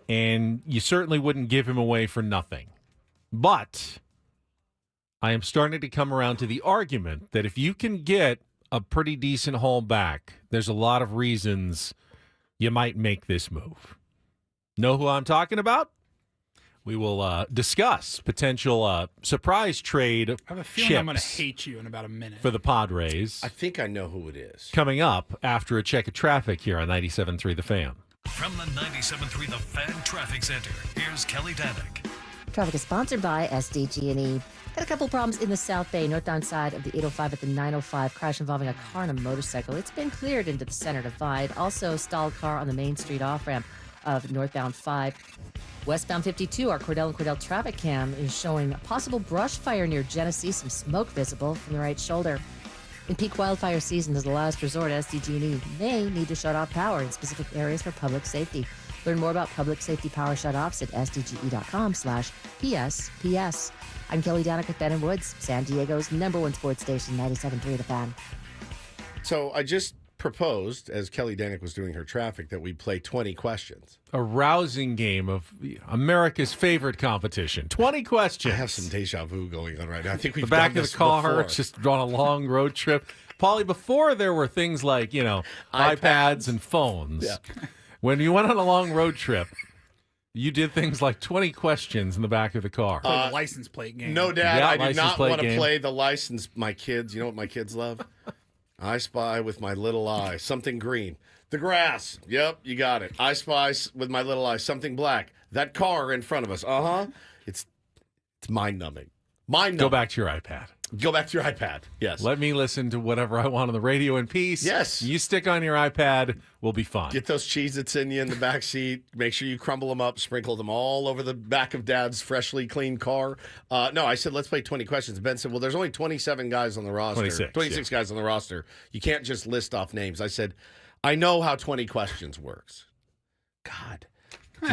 and you certainly wouldn't give him away for nothing. But I am starting to come around to the argument that if you can get a pretty decent haul back, there's a lot of reasons you might make this move. Know who I'm talking about? We will discuss potential surprise trade I have a feeling I'm going to hate you in about a minute. For the Padres. I think I know who it is. Coming up after a check of traffic here on 97.3 The Fan. From the 97.3 The Fan Traffic Center, here's Kelly Danick. Traffic is sponsored by SDG&E. Got a couple problems in the South Bay, northbound side of the 805 at the 905. Crash involving a car and a motorcycle. It's been cleared into the center divide. Also, stalled car on the Main Street off-ramp of northbound 5. Westbound 52, our Cordell and Cordell traffic cam is showing a possible brush fire near Genesee. Some smoke visible from the right shoulder. In peak wildfire season, as a last resort, SDG&E may need to shut off power in specific areas for public safety. Learn more about public safety power shutoffs at sdge.com/PSPS. I'm Kelly Danick with Ben and Woods, San Diego's #1 sports station, 97.3 The Fan. So I just proposed, as Kelly Danick was doing her traffic, that we play 20 questions. A rousing game of America's favorite competition. 20 questions. I have some deja vu going on right now. I think we've the back done of this the car, before. just on a long road trip. Paulie, before there were things like, iPads and phones. Yeah. When you went on a long road trip, you did things like 20 questions in the back of the car. Play the license plate game. No, Dad, Yeah, I do license not plate want to game. play the license. My kids, you know what my kids love? I spy with my little eye something green. The grass. Yep, you got it. I spy with my little eye something black. That car in front of us. It's mind-numbing. Mind-numbing. Go back to your iPad. Go back to your iPad. Yes. Let me listen to whatever I want on the radio in peace. Yes. You stick on your iPad, we'll be fine. Get those Cheez-Its in you in the back seat. Make sure you crumble them up, sprinkle them all over the back of Dad's freshly cleaned car. No, I said, let's play 20 questions. Ben said, well, there's only 27 guys on the roster. 26 guys on the roster. You can't just list off names. I said, I know how 20 questions works. God.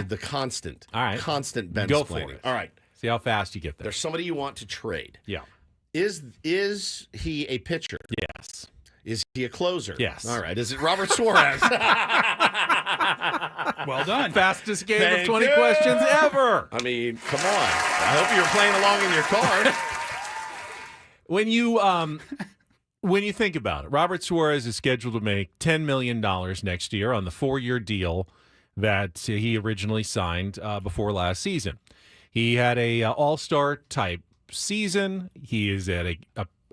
The constant. All right. Constant Ben Go for explaining. it. All right. See how fast you get there. There's somebody you want to trade. Yeah. Is he a pitcher? Yes. Is he a closer? Yes. All right. Is it Robert Suarez? Well done. Fastest game Thank of 20 you. questions ever. I mean, come on. I hope you were playing along in your car. When you think about it, Robert Suarez is scheduled to make $10 million next year on the 4-year deal that he originally signed before last season. He had a all-star type season. He is at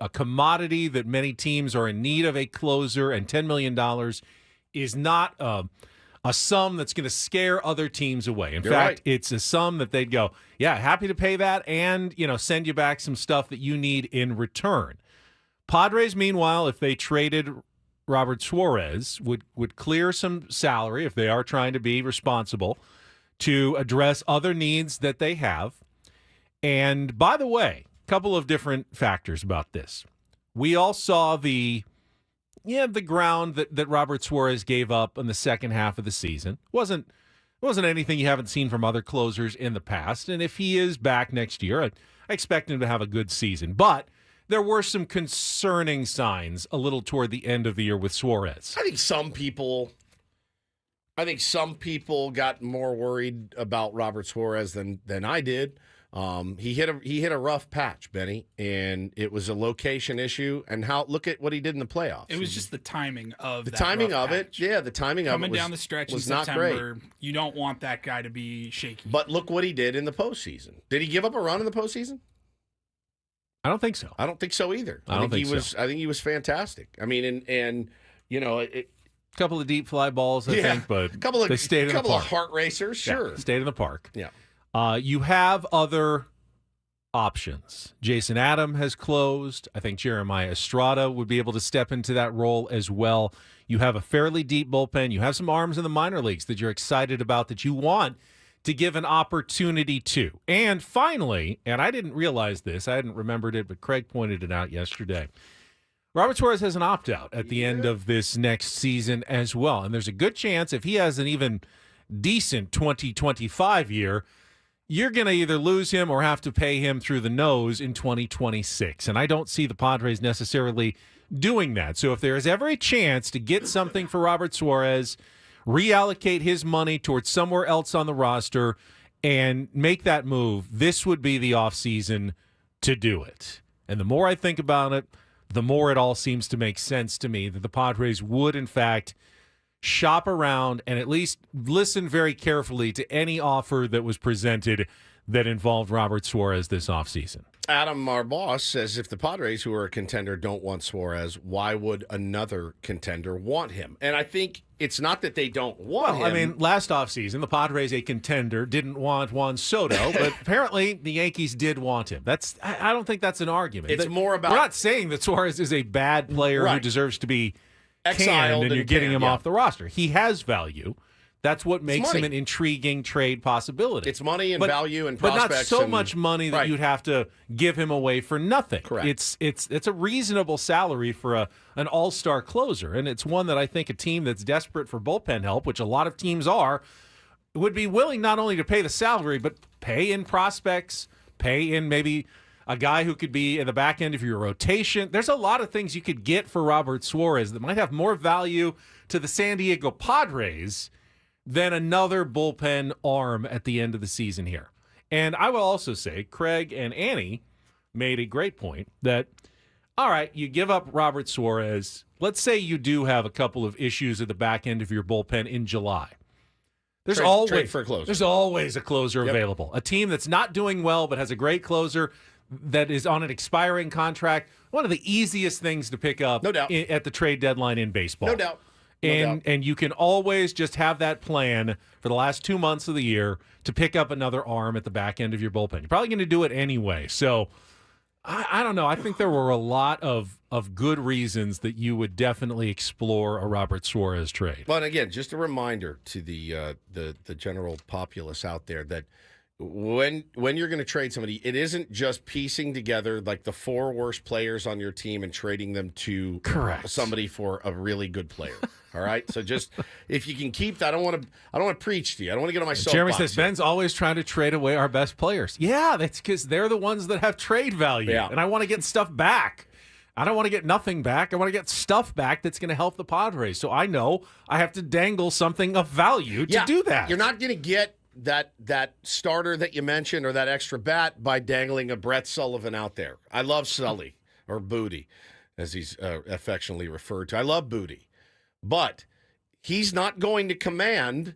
a commodity that many teams are in need of a closer, and $10 million is not a sum that's going to scare other teams away. In You're fact, right. it's a sum that they'd go, yeah, happy to pay that and, send you back some stuff that you need in return. Padres, meanwhile, if they traded Robert Suarez, would clear some salary if they are trying to be responsible to address other needs that they have. And by the way, a couple of different factors about this. We all saw the ground that Robert Suarez gave up in the second half of the season. Wasn't anything you haven't seen from other closers in the past. And if he is back next year, I expect him to have a good season. But there were some concerning signs a little toward the end of the year with Suarez. I think some people got more worried about Robert Suarez than I did. He hit a rough patch, Benny, and it was a location issue. And look at what he did in the playoffs. It was just the timing of the that timing rough of it. patch. Yeah, the timing of it Coming down the stretch was in not September, great. you don't want that guy to be shaky. But look what he did in the postseason. Did he give up a run in the postseason? I don't think so. I don't think so either. I think he was fantastic. I mean, and a couple of deep fly balls, I think, but they stayed in the park. Couple of heart racers, sure. Yeah, stayed in the park. Yeah. You have other options. Jason Adam has closed. I think Jeremiah Estrada would be able to step into that role as well. You have a fairly deep bullpen. You have some arms in the minor leagues that you're excited about that you want to give an opportunity to. And finally, and I didn't realize this, I hadn't remembered it, but Craig pointed it out yesterday. Robert Suarez has an opt-out at the end of this next season as well. And there's a good chance if he has an even decent 2025 year, you're going to either lose him or have to pay him through the nose in 2026. And I don't see the Padres necessarily doing that. So if there is ever a chance to get something for Robert Suarez, reallocate his money towards somewhere else on the roster, and make that move, this would be the offseason to do it. And the more I think about it, the more it all seems to make sense to me that the Padres would, in fact, shop around and at least listen very carefully to any offer that was presented that involved Robert Suarez this offseason. Adam, our boss, says if the Padres, who are a contender, don't want Suarez, why would another contender want him? And I think it's not that they don't want him. I mean, last offseason, the Padres, a contender, didn't want Juan Soto, but apparently the Yankees did want him. I don't think that's an argument. It's more about... We're not saying that Suarez is a bad player who deserves to be exiled and you're getting him off the yeah. roster. He has value. That's what makes him an intriguing trade possibility. It's money and value and prospects. But not so much money that you'd have to give him away for nothing. Correct. It's a reasonable salary for an all-star closer, and it's one that I think a team that's desperate for bullpen help, which a lot of teams are, would be willing not only to pay the salary, but pay in prospects, pay in maybe a guy who could be in the back end of your rotation. There's a lot of things you could get for Robert Suarez that might have more value to the San Diego Padres than another bullpen arm at the end of the season here. And I will also say, Craig and Annie made a great point that, all right, you give up Robert Suarez. Let's say you do have a couple of issues at the back end of your bullpen in July. There's trade for a closer. There's always a closer available. A team that's not doing well but has a great closer that is on an expiring contract. One of the easiest things to pick up No doubt. at the trade deadline in baseball. No doubt. And you can always just have that plan for the last 2 months of the year to pick up another arm at the back end of your bullpen. You're probably going to do it anyway. So I don't know. I think there were a lot of good reasons that you would definitely explore a Robert Suarez trade. But again, just a reminder to the general populace out there that when you're going to trade somebody, it isn't just piecing together like the 4 worst players on your team and trading them to somebody for a really good player. All right, so just if you can keep that, I don't want to preach to you. I don't want to get on my soapbox. Jeremy says Ben's always trying to trade away our best players. Yeah, that's because they're the ones that have trade value, and I want to get stuff back. I don't want to get nothing back. I want to get stuff back that's going to help the Padres. So I know I have to dangle something of value to do that. You're not going to get that starter that you mentioned or that extra bat by dangling a Brett Sullivan out there. I love Sully, or Booty, as he's affectionately referred to. I love Booty. But he's not going to command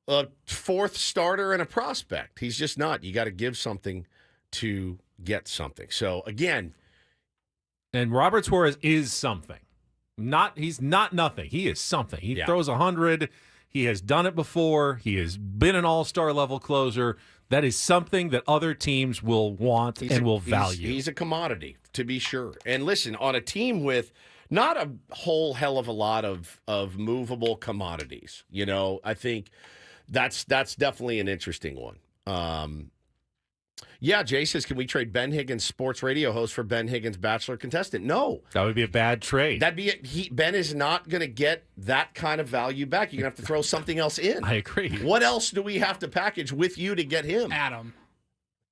a 4th starter and a prospect. He's just not. You got to give something to get something. So, again. And Robert Suarez is something. He's not nothing. He is something. He throws 100. He has done it before. He has been an all-star level closer. That is something that other teams will want and will value. He's a commodity, to be sure. And listen, on a team with not a whole hell of a lot of movable commodities, I think that's definitely an interesting one. Jay says, can we trade Ben Higgins, sports radio host, for Ben Higgins, Bachelor contestant? No. That would be a bad trade. That'd be it. Ben is not going to get that kind of value back. You're going to have to throw something else in. I agree. What else do we have to package with you to get him? Adam.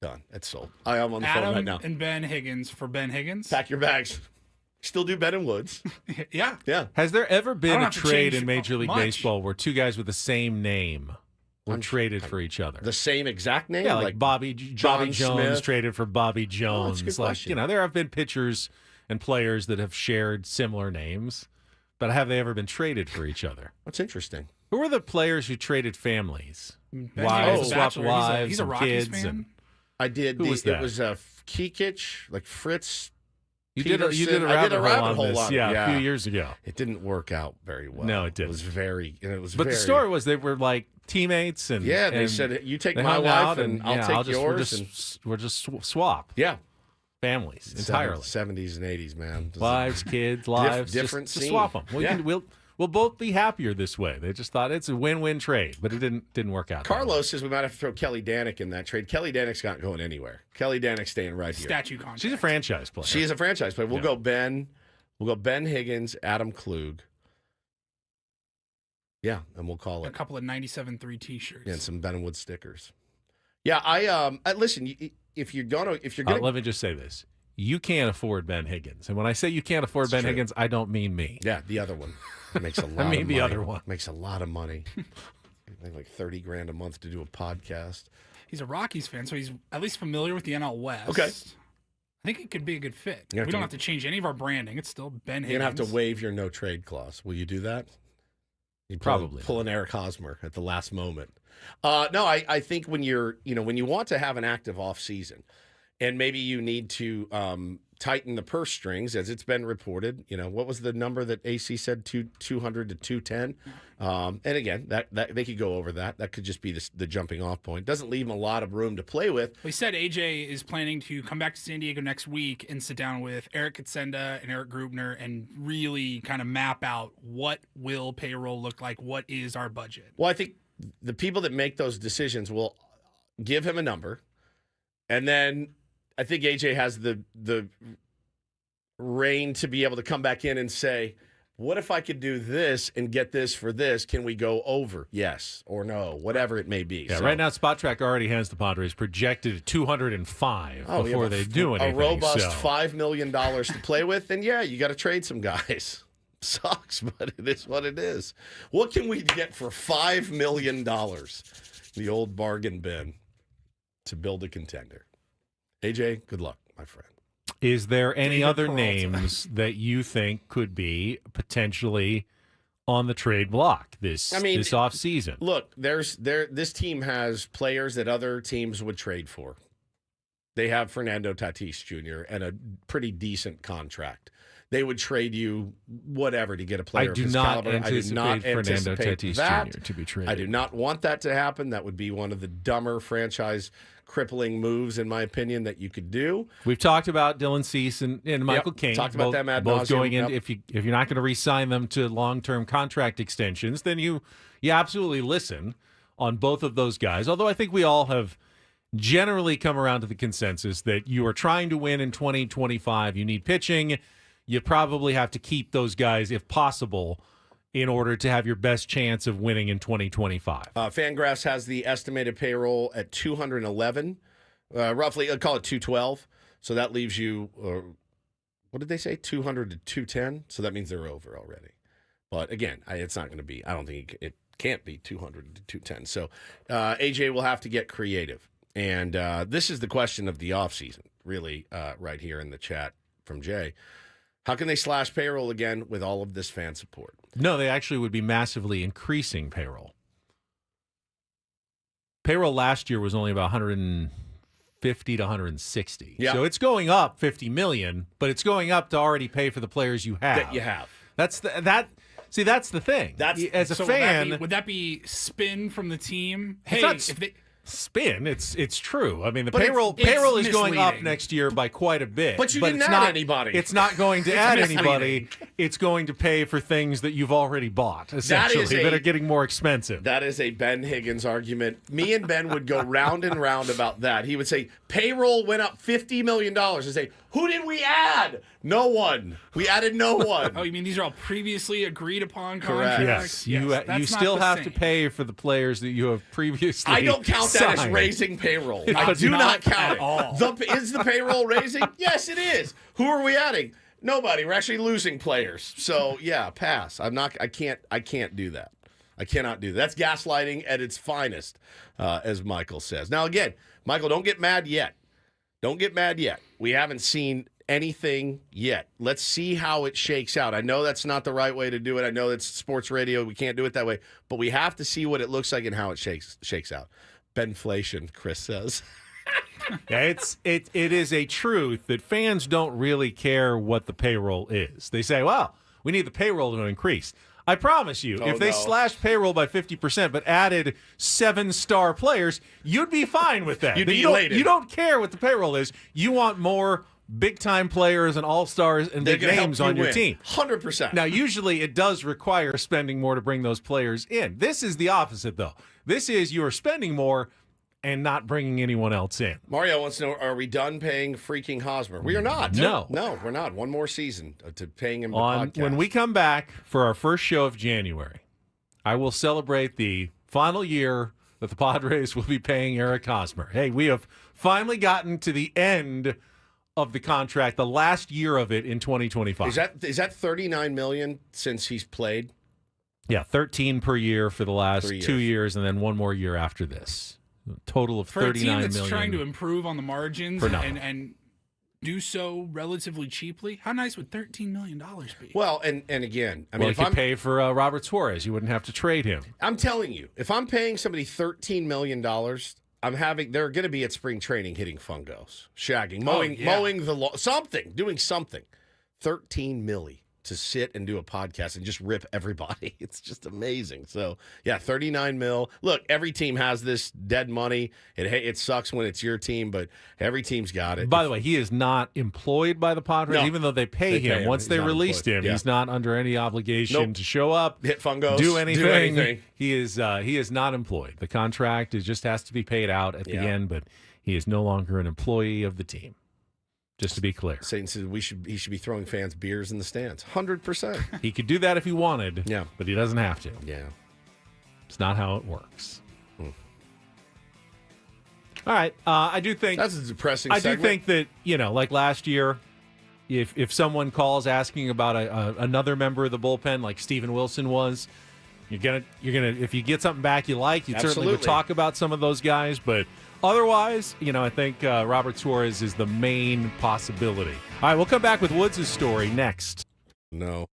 Done. It's sold. I am on the phone right now. Adam and Ben Higgins for Ben Higgins. Pack your bags. Still do Ben and Woods. Yeah. Has there ever been a trade in Major League Baseball where 2 guys with the same name were traded for each other? The same exact name? Yeah, like John Jones Smith. Traded for Bobby Jones. That's a good question. There have been pitchers and players that have shared similar names, but have they ever been traded for each other? That's interesting. Who are the players who traded families? Wives, swapped wives, he's a and Rockies kids. fan. I did. Who was that? It was Kikich, like Fritz. You did a rabbit hole on this, a few years ago. It didn't work out very well. No, it didn't. But the story was they were like teammates, and they said, "You take my wife, and I'll take yours." We'll just swap. Yeah, families entirely. 70s and 80s, man. Wives, kids, lives, different. Just swap them. We'll both be happier this way. They just thought it's a win-win trade, but it didn't work out. Carlos says we might have to throw Kelly Danick in that trade. Kelly Danick's not going anywhere. Kelly Danick's staying right here. Statue contract. She's a franchise player. She is a franchise player. We'll go Ben. We'll go Ben Higgins, Adam Klug. Yeah, and we'll call it a couple of 97.3 T-shirts and some Ben and Wood stickers. Yeah, I listen. If you're gonna, let me just say this: you can't afford Ben Higgins, and when I say you can't afford Ben Higgins, I don't mean me. Yeah, the other one makes a lot. I mean of the money. other one makes a lot of money. Like $30,000 a month to do a podcast. He's a Rockies fan, so he's at least familiar with the NL West. Okay. I think it could be a good fit. We don't have to change any of our branding. It's still Ben Higgins. You're going to have to waive your no trade clause. Will you do that? You probably pull an Eric Hosmer at the last moment. No, I think when when you want to have an active off season, and maybe you need to tighten the purse strings, as it's been reported. What was the number that AC said? 200 to 210. And again, that they could go over that. That could just be the jumping off point. Doesn't leave them a lot of room to play with. We said AJ is planning to come back to San Diego next week and sit down with Eric Katsenda and Eric Grubner and really kind of map out what will payroll look like. What is our budget? Well, I think the people that make those decisions will give him a number, and then I think AJ has the reign to be able to come back in and say, what if I could do this and get this for this? Can we go over? Yes or no, whatever it may be. Yeah, right now SpotTrack already has the Padres projected at 205 before they do anything. A robust $5 million to play with, and you got to trade some guys. Sucks, but it is what it is. What can we get for $5 million? The old bargain bin to build a contender. AJ, good luck, my friend. Is there any other names that you think could be potentially on the trade block this offseason? Look, this team has players that other teams would trade for. They have Fernando Tatis Jr. and a pretty decent contract. they would trade you whatever to get a player I of do his not caliber. I do not anticipate Fernando anticipate Tatis that. Jr. to be traded. I do not want that to happen. That would be one of the dumber franchise crippling moves, in my opinion, that you could do. We've talked about Dylan Cease and Michael King. Talked about them ad both nauseum. going in. If you're not going to re-sign them to long-term contract extensions, then you absolutely listen on both of those guys. Although I think we all have generally come around to the consensus that you are trying to win in 2025. You need pitching. You probably have to keep those guys if possible in order to have your best chance of winning in 2025. Fangraphs has the estimated payroll at 211, roughly. I'll call it 212. So that leaves you, what did they say, 200 to 210? So that means they're over already. But again, it's not going to be. I don't think it can't be 200 to 210. So AJ will have to get creative, and this is the question of the offseason, really, right here in the chat from Jay. How can they slash payroll again with all of this fan support? No, they actually would be massively increasing payroll. Payroll last year was only about 150 to 160. Yeah. So it's going up 50 million, but it's going up to already pay for the players you have. That you have. That's the thing. That's as a So fan. would that be spin from the team? It's Hey, not if they spin. It's true. I mean, the But payroll it's is going up misleading. next year by quite a bit. But you didn't it's add not, anybody. It's not going to add misleading. anybody. It's going to pay for things that you've already bought, essentially, that are getting more expensive. That is a Ben Higgins argument. Me and Ben would go round and round about that. He would say, payroll went up $50 million. I say, who did we add? No one. We added no one. Oh, you mean these are all previously agreed upon Correct. contracts? Yes, you that's not still the have to same. pay for the players that you have previously I don't count that as signed. raising payroll. I But do not not count at it. all. Is the payroll raising? Yes, it is. Who are we adding? Nobody. We're actually losing players. So yeah, pass. I can't do that. I cannot do that. That's gaslighting at its finest, as Michael says. Now again, Michael, don't get mad yet. Don't get mad yet. We haven't seen anything yet. Let's see how it shakes out. I know that's not the right way to do it. I know it's sports radio. We can't do it that way. But we have to see what it looks like and how it shakes out. Benflation, Chris says. Yeah, it is a truth that fans don't really care what the payroll is. They say, well, we need the payroll to increase. I promise you, if they slashed payroll by 50% but added 7-star players, you'd be fine with that. You'd be you elated. don't care what the payroll is. You want more big-time players and all-stars and They're big gonna help names you on your win. team. 100%. Now, usually it does require spending more to bring those players in. This is the opposite, though. This is you're spending more and not bringing anyone else in. Mario wants to know, are we done paying freaking Hosmer? We are not. No. No, we're not. One more season to paying him the When podcast. we come back for our first show of January, I will celebrate the final year that the Padres will be paying Eric Hosmer. Hey, we have finally gotten to the end of the contract, the last year of it in 2025. Is that $39 million since he's played? Yeah, 13 per year for the last 3 years. 2 years, and then one more year after this. A total of For a team 39 that's million. trying to improve on the margins For nothing. and do so relatively cheaply, how nice would $13 million be? Well, and again, I mean, Well, if you I'm could pay for Robert Suarez. You wouldn't have to trade him. I'm telling you, if I'm paying somebody $13 million, they're going to be at spring training hitting fungos, shagging, mowing the lawn, doing something. 13 milli to sit and do a podcast and just rip everybody. It's just amazing. So, yeah, 39 mil. Look, every team has this dead money. It sucks when it's your team, but every team's got it. By the way, he is not employed by the Padres, No. even though they pay him. Once He's they not released employed. him, Yeah. he's not under any obligation Nope. to show up, Hit fungos, do anything. do anything. He is not employed. The contract just has to be paid out at the Yeah. end, but he is no longer an employee of the team. Just to be clear, Satan said he should be throwing fans beers in the stands. 100%. he could do that if he wanted. Yeah. but he doesn't have to. Yeah. It's not how it works. All right, I do think That's a depressing I segment. do think that, like last year, if someone calls asking about another member of the bullpen, like Steven Wilson was, you're gonna if you get something back you like, you certainly would Absolutely. talk about some of those guys. But otherwise, I think Robert Suarez is the main possibility. All right, we'll come back with Woods' story next. No.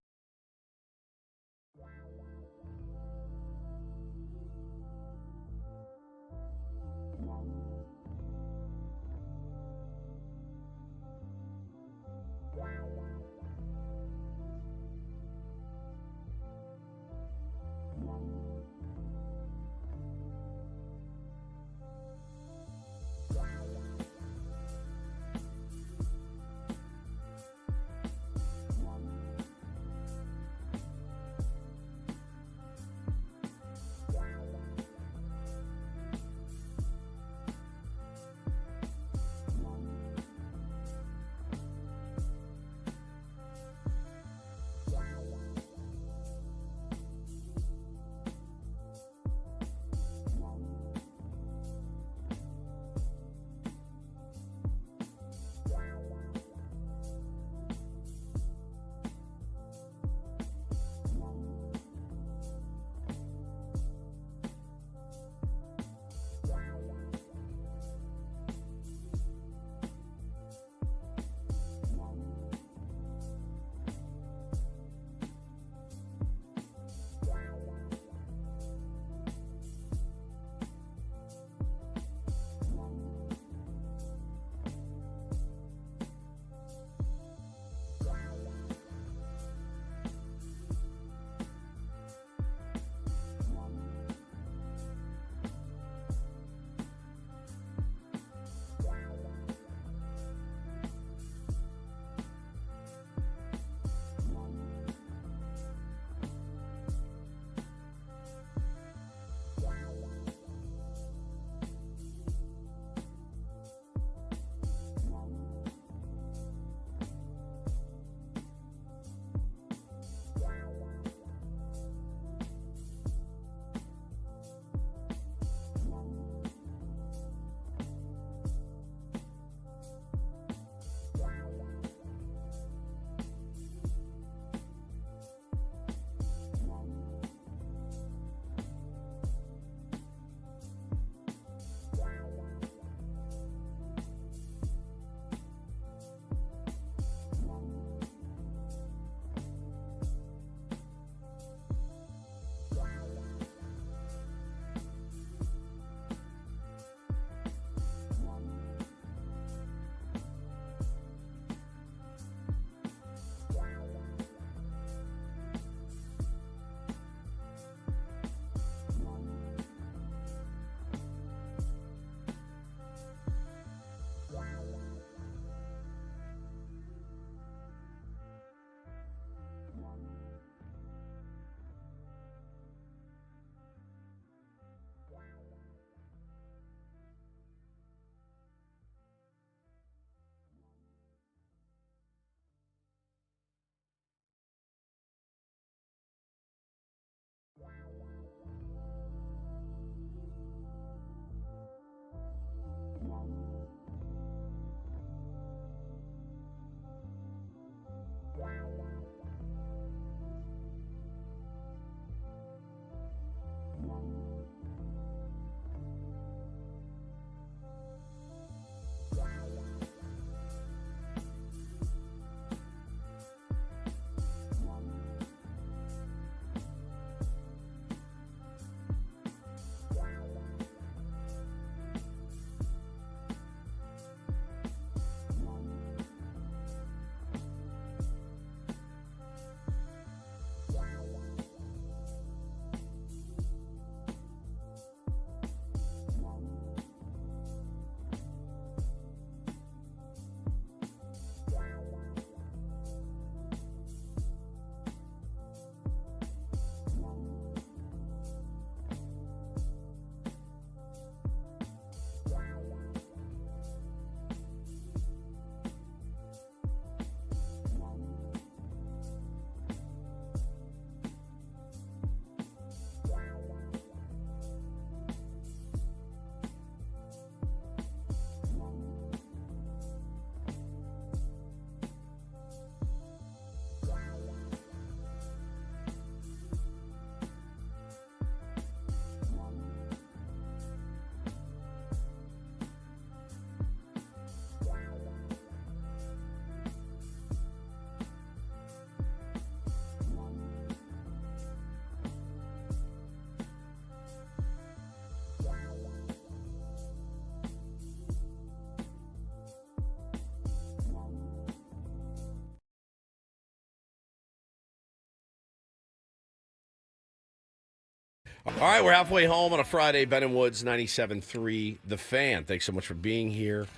All right, we're halfway home on a Friday. Ben and Woods, 97.3 The Fan. Thanks so much for being here.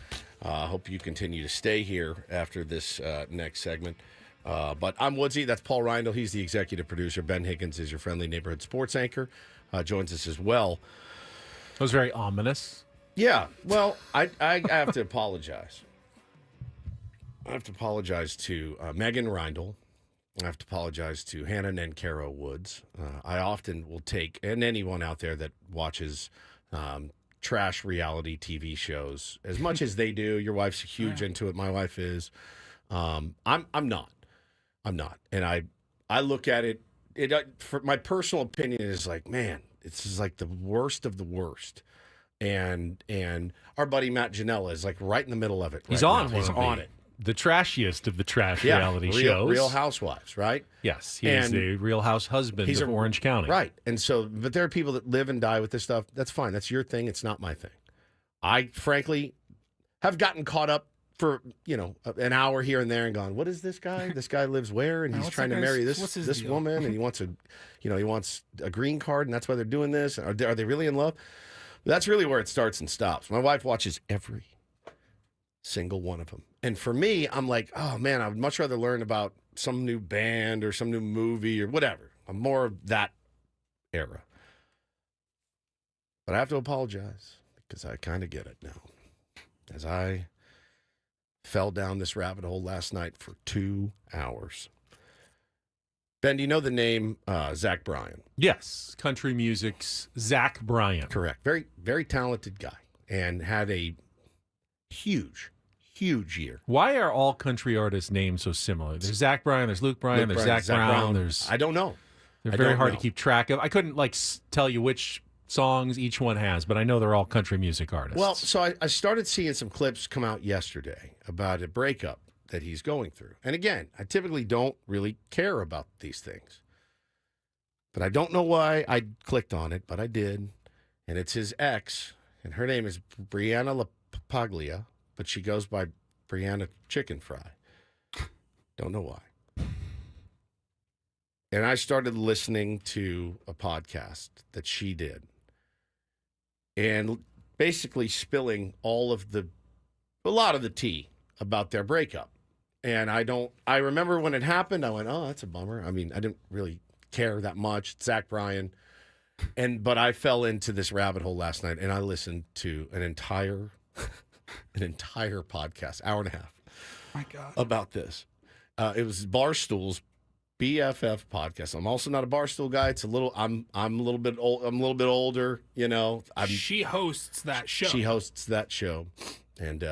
Hope you continue to stay here after this next segment. But I'm Woodsy. That's Paul Reindl. He's the executive producer. Ben Higgins is your friendly neighborhood sports anchor. Joins us as well. That was very ominous. Yeah, well, I have to apologize. I have to apologize to Megan Reindl. I have to apologize to Hannah Nancaro Woods. I often will take, and anyone out there that watches trash reality TV shows as much as they do. Your wife's huge into it. My wife is. I'm not. And I look at it. For my personal opinion is like, man, this is like the worst of the worst. And our buddy Matt Janella is like right in the middle of it. He's right on now. one He's of on it. The trashiest of the trash reality shows. Real Housewives, right? Yes, he is the Real House husband of Orange County. Right. And so, but there are people that live and die with this stuff. That's fine. That's your thing. It's not my thing. I, frankly, have gotten caught up for, an hour here and there and gone, what is this guy? This guy lives where? And he's trying to marry this woman, and he wants a green card, and that's why they're doing this. Are they really in love? That's really where it starts and stops. My wife watches every single one of them. And for me, I'm like, oh, man, I would much rather learn about some new band or some new movie or whatever. I'm more of that era. But I have to apologize because I kind of get it now. As I fell down this rabbit hole last night for 2 hours. Ben, do you know the name Zach Bryan? Yes, country music's Zach Bryan. Correct. Very, very talented guy and had a huge year. Why are all country artists' names so similar? There's Zach Bryan, there's Luke Bryan, there's Zach Brown. I don't know. They're very hard to keep track of. I couldn't tell you which songs each one has, but I know they're all country music artists. Well, so I started seeing some clips come out yesterday about a breakup that he's going through. And again, I typically don't really care about these things. But I don't know why I clicked on it, but I did. And it's his ex, and her name is Brianna LaPaglia, but she goes by Brianna Chicken Fry. Don't know why. And I started listening to a podcast that she did. And basically spilling a lot of the tea about their breakup. And I remember when it happened, I went, oh, that's a bummer. I mean, I didn't really care that much. It's Zach Bryan. But I fell into this rabbit hole last night and I listened to an entire podcast, hour and a half. My God. About this. It was Barstool's BFF podcast. I'm also not a Barstool guy. It's I'm a little bit old. I'm a little bit older, She hosts that show. She hosts that show. And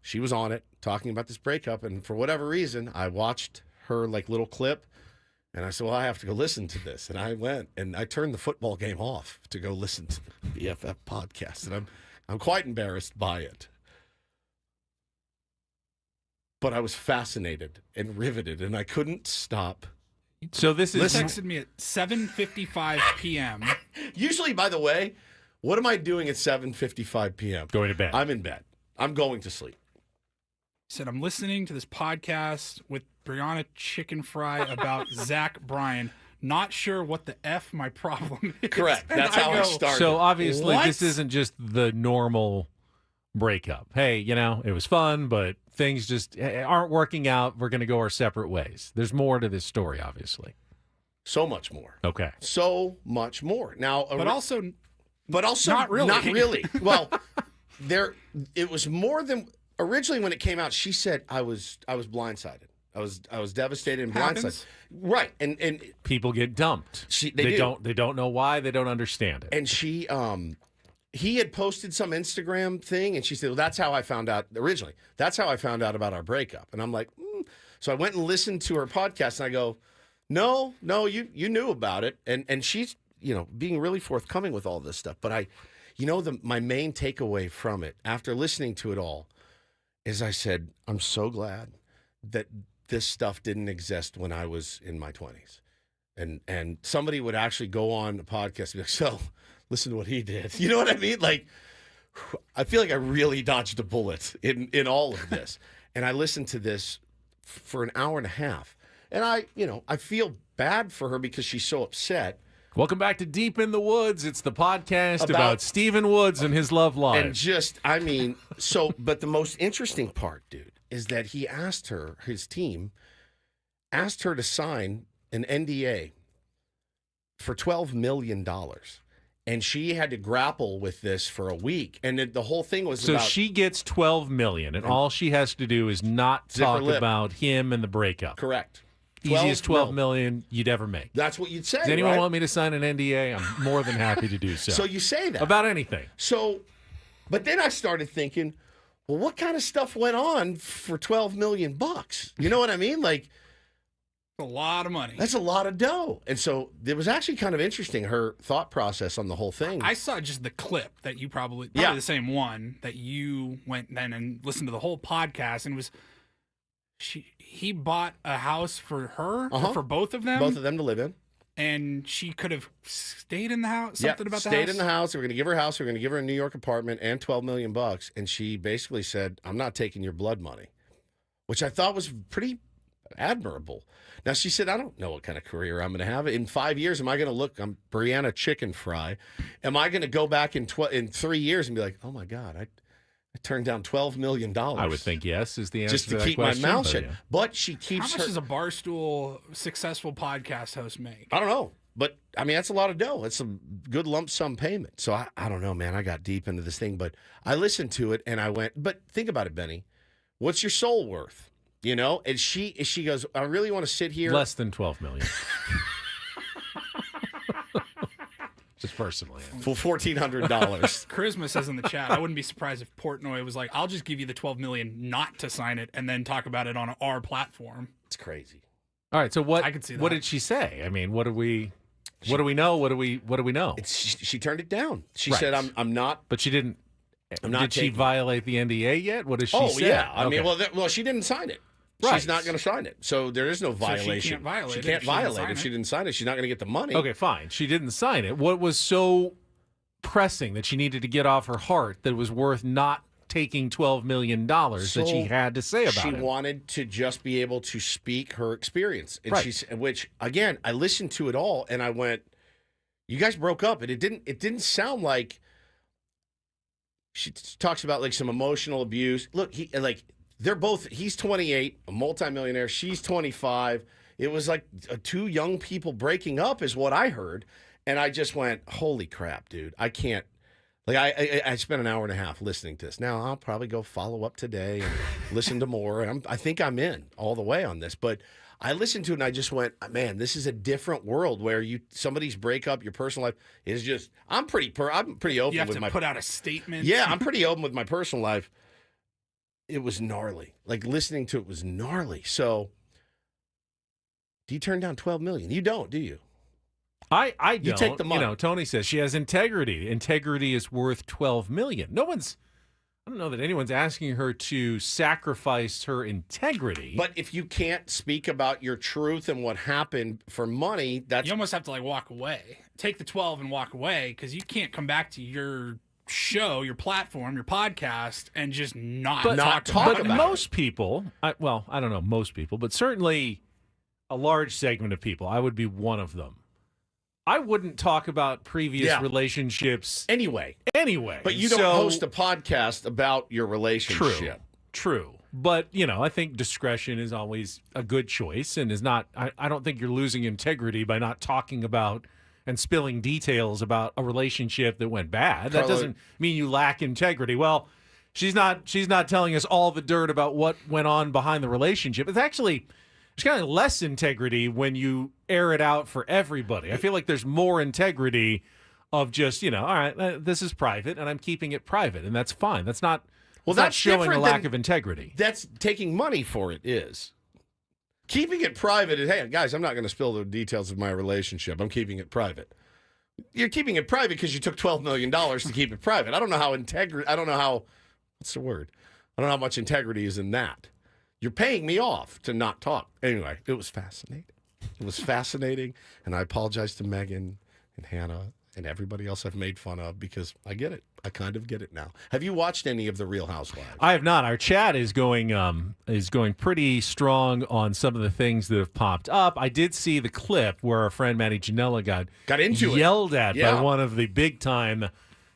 she was on it talking about this breakup. And for whatever reason, I watched her little clip. And I said, well, I have to go listen to this. And I went and I turned the football game off to go listen to the BFF podcast. And I'm quite embarrassed by it. But I was fascinated and riveted, and I couldn't stop. So this is texted me at 7:55 p.m. Usually, by the way, what am I doing at 7:55 p.m.? Going to bed. I'm in bed. I'm going to sleep. He said, I'm listening to this podcast with Brianna Chicken Fry about Zach Bryan. Not sure what the F my problem is. Correct. That's how I started. So obviously, What? this isn't just the normal breakup. Hey, it was fun, but things just aren't working out. We're going to go our separate ways. There's more to this story, obviously. So much more. Okay. So much more. Now, But also not really. not really. Well, it was more than originally when it came out. She said I was blindsided. I was devastated and blindsided. Right. And people get dumped. They don't know why. They don't understand it. And she he had posted some Instagram thing, and she said, well, that's how I found out originally. That's how I found out about our breakup. And I'm like, So I went and listened to her podcast, and I go, no, you knew about it. And she's, being really forthcoming with all this stuff. But my main takeaway from it, after listening to it all, is I said, I'm so glad that this stuff didn't exist when I was in my 20s. And somebody would actually go on the podcast and be like, so listen to what he did. You know what I mean? I feel like I really dodged a bullet in all of this. And I listened to this for an hour and a half. And I feel bad for her because she's so upset. Welcome back to Deep in the Woods. It's the podcast about Stephen Woods and his love life. And but the most interesting part, dude, is that he asked her, his team, asked her to sign an NDA for $12 million. And she had to grapple with this for a week. And the whole thing was about... So she gets $12 million, and all she has to do is not talk about him and the breakup. Correct. Easiest $12 million you'd ever make. That's what you'd say, Does anyone right? want me to sign an NDA? I'm more than happy to do so. So you say that. About anything. So, but then I started thinking, well, what kind of stuff went on for $12 million? You know what I mean? Like, a lot of money. That's a lot of dough. And so it was actually kind of interesting, her thought process on the whole thing. I saw just the clip that you probably the same one that you went then and listened to the whole podcast, and it was he bought a house for her, or for both of them? Both of them to live in. And she could have stayed in the house? Something about the house? Stayed in the house. They were going to give her a house. They were going to give her a New York apartment and $12 million. And she basically said, I'm not taking your blood money, which I thought was pretty admirable. Now, she said, I don't know what kind of career I'm going to have. In 5 years, am I going to look, I'm Brianna Chicken Fry. Am I going to go back in 3 years and be like, oh, my God, I turned down $12 million? I would think yes is the answer just to that keep question, my mouth shut. yeah. But she keeps How much does a Barstool successful podcast host make? I don't know. But, I mean, that's a lot of dough. It's a good lump sum payment. So, I don't know, man. I got deep into this thing. But I listened to it, and I went, but think about it, Benny. What's your soul worth? You know? And she goes, I really want to sit here. Less than $12 million. Just personally. For $1,400. Charisma says in the chat, I wouldn't be surprised if Portnoy was like, I'll just give you the $12 million not to sign it and then talk about it on our platform. It's crazy. All right, so what I could see that. What did she say? I mean, what do we know? What do we know? She turned it down. She Right. said, I'm not. But she didn't. I'm not did she taking it. violate the NDA yet? What does she say? Oh, yeah. I Okay. mean, well, she didn't sign it. Right. She's not going to sign it. So there is no violation. she can't violate She it can't if she didn't violate sign if it. she didn't sign it. She's not going to get the money. Okay, fine. She didn't sign it. What was so pressing that she needed to get off her heart that it was worth not taking $12 million that she had to say about she it? wanted to just be able to speak her experience. And Right. which, again, I listened to it all, and I went, you guys broke up, and it didn't sound like she talks about like some emotional abuse. Look, he's 28, a multimillionaire. She's 25. It was like two young people breaking up is what I heard. And I just went, holy crap, dude. I can't. Like, I spent an hour and a half listening to this. Now, I'll probably go follow up today and listen to more. And I think I'm in all the way on this. But I listened to it, and I just went, man, this is a different world where somebody's breakup, your personal life is just, I'm pretty open You have with to my put out a statement. Yeah, I'm pretty open with my personal life. It was gnarly. Like, listening to it was gnarly. So, do you turn down $12 million? You don't, do you? I don't. You take the money. You know, Tony says she has integrity. Integrity is worth $12 million. I don't know that anyone's asking her to sacrifice her integrity. But if you can't speak about your truth and what happened for money, that's You almost have to like walk away. Take the 12 and walk away because you can't come back to your show, your platform, your podcast, and just not talk about it. Most people, I don't know most people, but certainly a large segment of people, I would be one of them. I wouldn't talk about previous relationships anyway. But you don't host a podcast about your relationship. True. But, I think discretion is always a good choice and is not, I don't think you're losing integrity by not talking about and spilling details about a relationship that went bad. That doesn't mean you lack integrity. Well, she's not telling us all the dirt about what went on behind the relationship. It's actually, there's kind of less integrity when you air it out for everybody. I feel like there's more integrity of just, all right, this is private and I'm keeping it private, and that's fine. That's not showing a lack of integrity. That's taking money for it is. Keeping it private is, hey, guys, I'm not going to spill the details of my relationship. I'm keeping it private. You're keeping it private because you took $12 million to keep it private. I don't know how, what's the word? I don't know how much integrity is in that. You're paying me off to not talk. Anyway, it was fascinating. It was fascinating, and I apologize to Megan and Hannah and everybody else I've made fun of because I get it. I kind of get it now. Have you watched any of the Real Housewives? I have not. Our chat is going pretty strong on some of the things that have popped up. I did see the clip where our friend Matty Janella got into it. yelled at Yeah. by one of the big time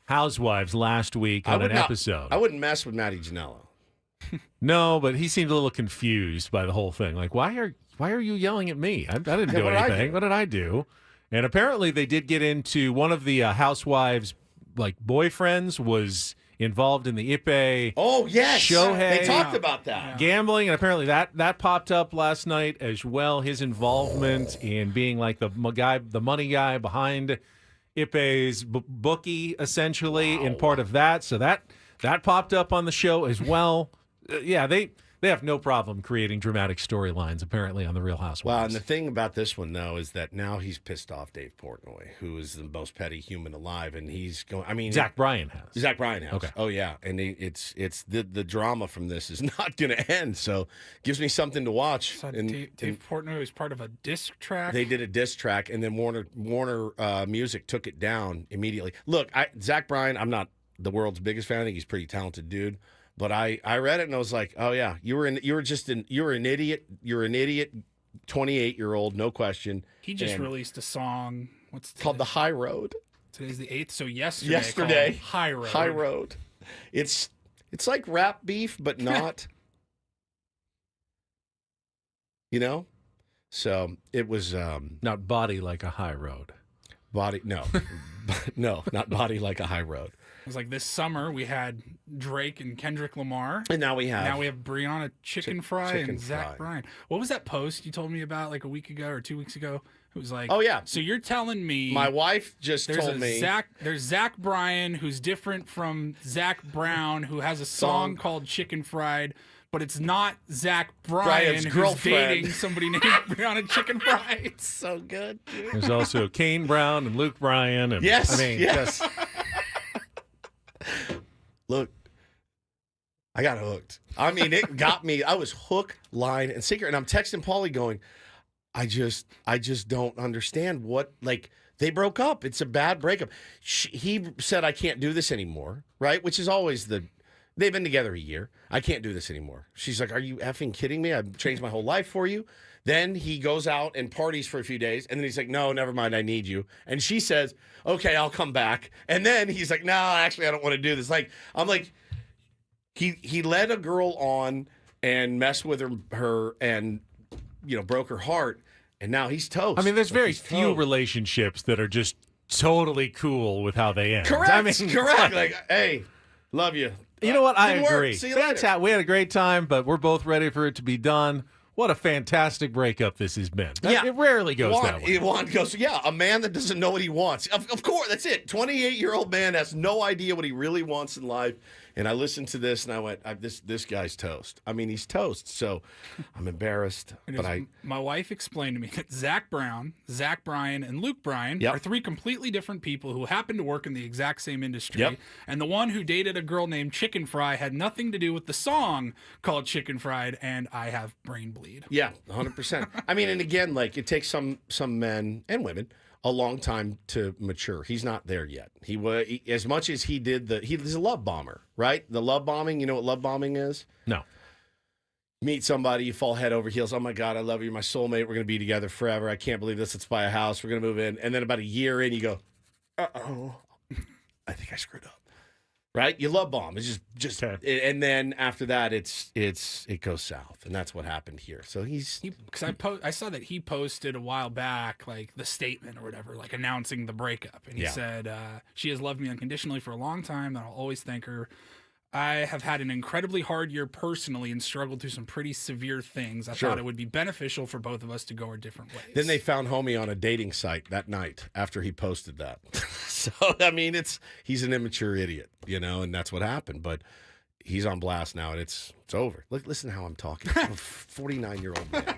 housewives last week on an episode. I wouldn't mess with Matty Janella. No, but he seemed a little confused by the whole thing. Like, why are you yelling at me? I didn't do anything. What did I do? And apparently they did get into one of the housewives' boyfriends was involved in the Ipe. Oh yes, Shohei they talked about that. Gambling, and apparently that popped up last night as well. His involvement in being like the money guy behind Ipe's bookie, essentially, in part of that. So that popped up on the show as well. Yeah, they have no problem creating dramatic storylines, apparently, on The Real Housewives. Well, and the thing about this one, though, is that now he's pissed off Dave Portnoy, who is the most petty human alive, and he's going. I mean, Zach Bryan has. Zach Bryan has. Okay. Oh yeah, and it's the drama from this is not going to end. So gives me something to watch. So Dave Portnoy was part of a disc track. They did a diss track, and then Warner Music took it down immediately. Look, Zach Bryan, I'm not the world's biggest fan. I think he's a pretty talented dude. But I read it and I was like, oh yeah, you're an idiot. You're an idiot, 28-year-old, no question. He just released a song. What's called The High Road. Today's the 8th, so yesterday. Called High Road. High Road. It's like rap beef, but not. So it was not body like a high road. Body no, no, not body like a high road. It was like this summer we had Drake and Kendrick Lamar, and now we have Brianna Chicken Fry and Zach Bryan. What was that post you told me about like a week ago or 2 weeks ago? It was like, oh yeah. So you're telling me my wife just told me there's Zach Bryan who's different from Zach Brown who has a song called Chicken Fried. But it's not Zach Bryan who's dating somebody named Brianna Chicken Fry. It's so good. Dude. There's also Kane Brown and Luke Bryan. And, yes. I mean, yes. Look, I got hooked. I mean, it got me. I was hook, line, and sinker. And I'm texting Paulie going, I just don't understand what, they broke up. It's a bad breakup. He said, I can't do this anymore, right? Which is always they've been together a year. I can't do this anymore. She's like, are you effing kidding me? I've changed my whole life for you. Then he goes out and parties for a few days. And then he's like, no, never mind. I need you. And she says, okay, I'll come back. And then he's like, no, actually, I don't want to do this. I'm like, he led a girl on and messed with her and, broke her heart. And now he's toast. I mean, there's very few relationships that are just totally cool with how they end. Correct. I mean, correct. Hey, love you. You know what? I agree. See you later. We had a great time, but we're both ready for it to be done. What a fantastic breakup this has been. Yeah. It rarely goes that way. Juan goes, a man that doesn't know what he wants. Of course, that's it. 28-year-old man has no idea what he really wants in life. And I listened to this and I went, this guy's toast. I mean, he's toast. So I'm embarrassed. My wife explained to me that Zach Brown, Zach Bryan, and Luke Bryan are three completely different people who happen to work in the exact same industry. Yep. And the one who dated a girl named Chicken Fry had nothing to do with the song called Chicken Fried, and I have brain bleed. Yeah, 100%. I mean, and again, it takes some men and women a long time to mature. He's not there yet. He as much as he did he's a love bomber, right? The love bombing, you know what love bombing is? No. Meet somebody, you fall head over heels. Oh my God, I love you, my soulmate. We're going to be together forever. I can't believe this. Let's buy a house. We're going to move in. And then about a year in, you go, uh-oh, I think I screwed up. Right? You love bomb. It's just and then after that, it goes south, and that's what happened here. So because I saw that he posted a while back, the statement or whatever, announcing the breakup, and he said, "She has loved me unconditionally for a long time, and I'll always thank her. I have had an incredibly hard year personally and struggled through some pretty severe things. I thought it would be beneficial for both of us to go our different ways." Then they found homie on a dating site that night after he posted that. So, I mean, he's an immature idiot, and that's what happened. But he's on blast now, and it's over. Listen to how I'm talking. I'm a 49-year-old man.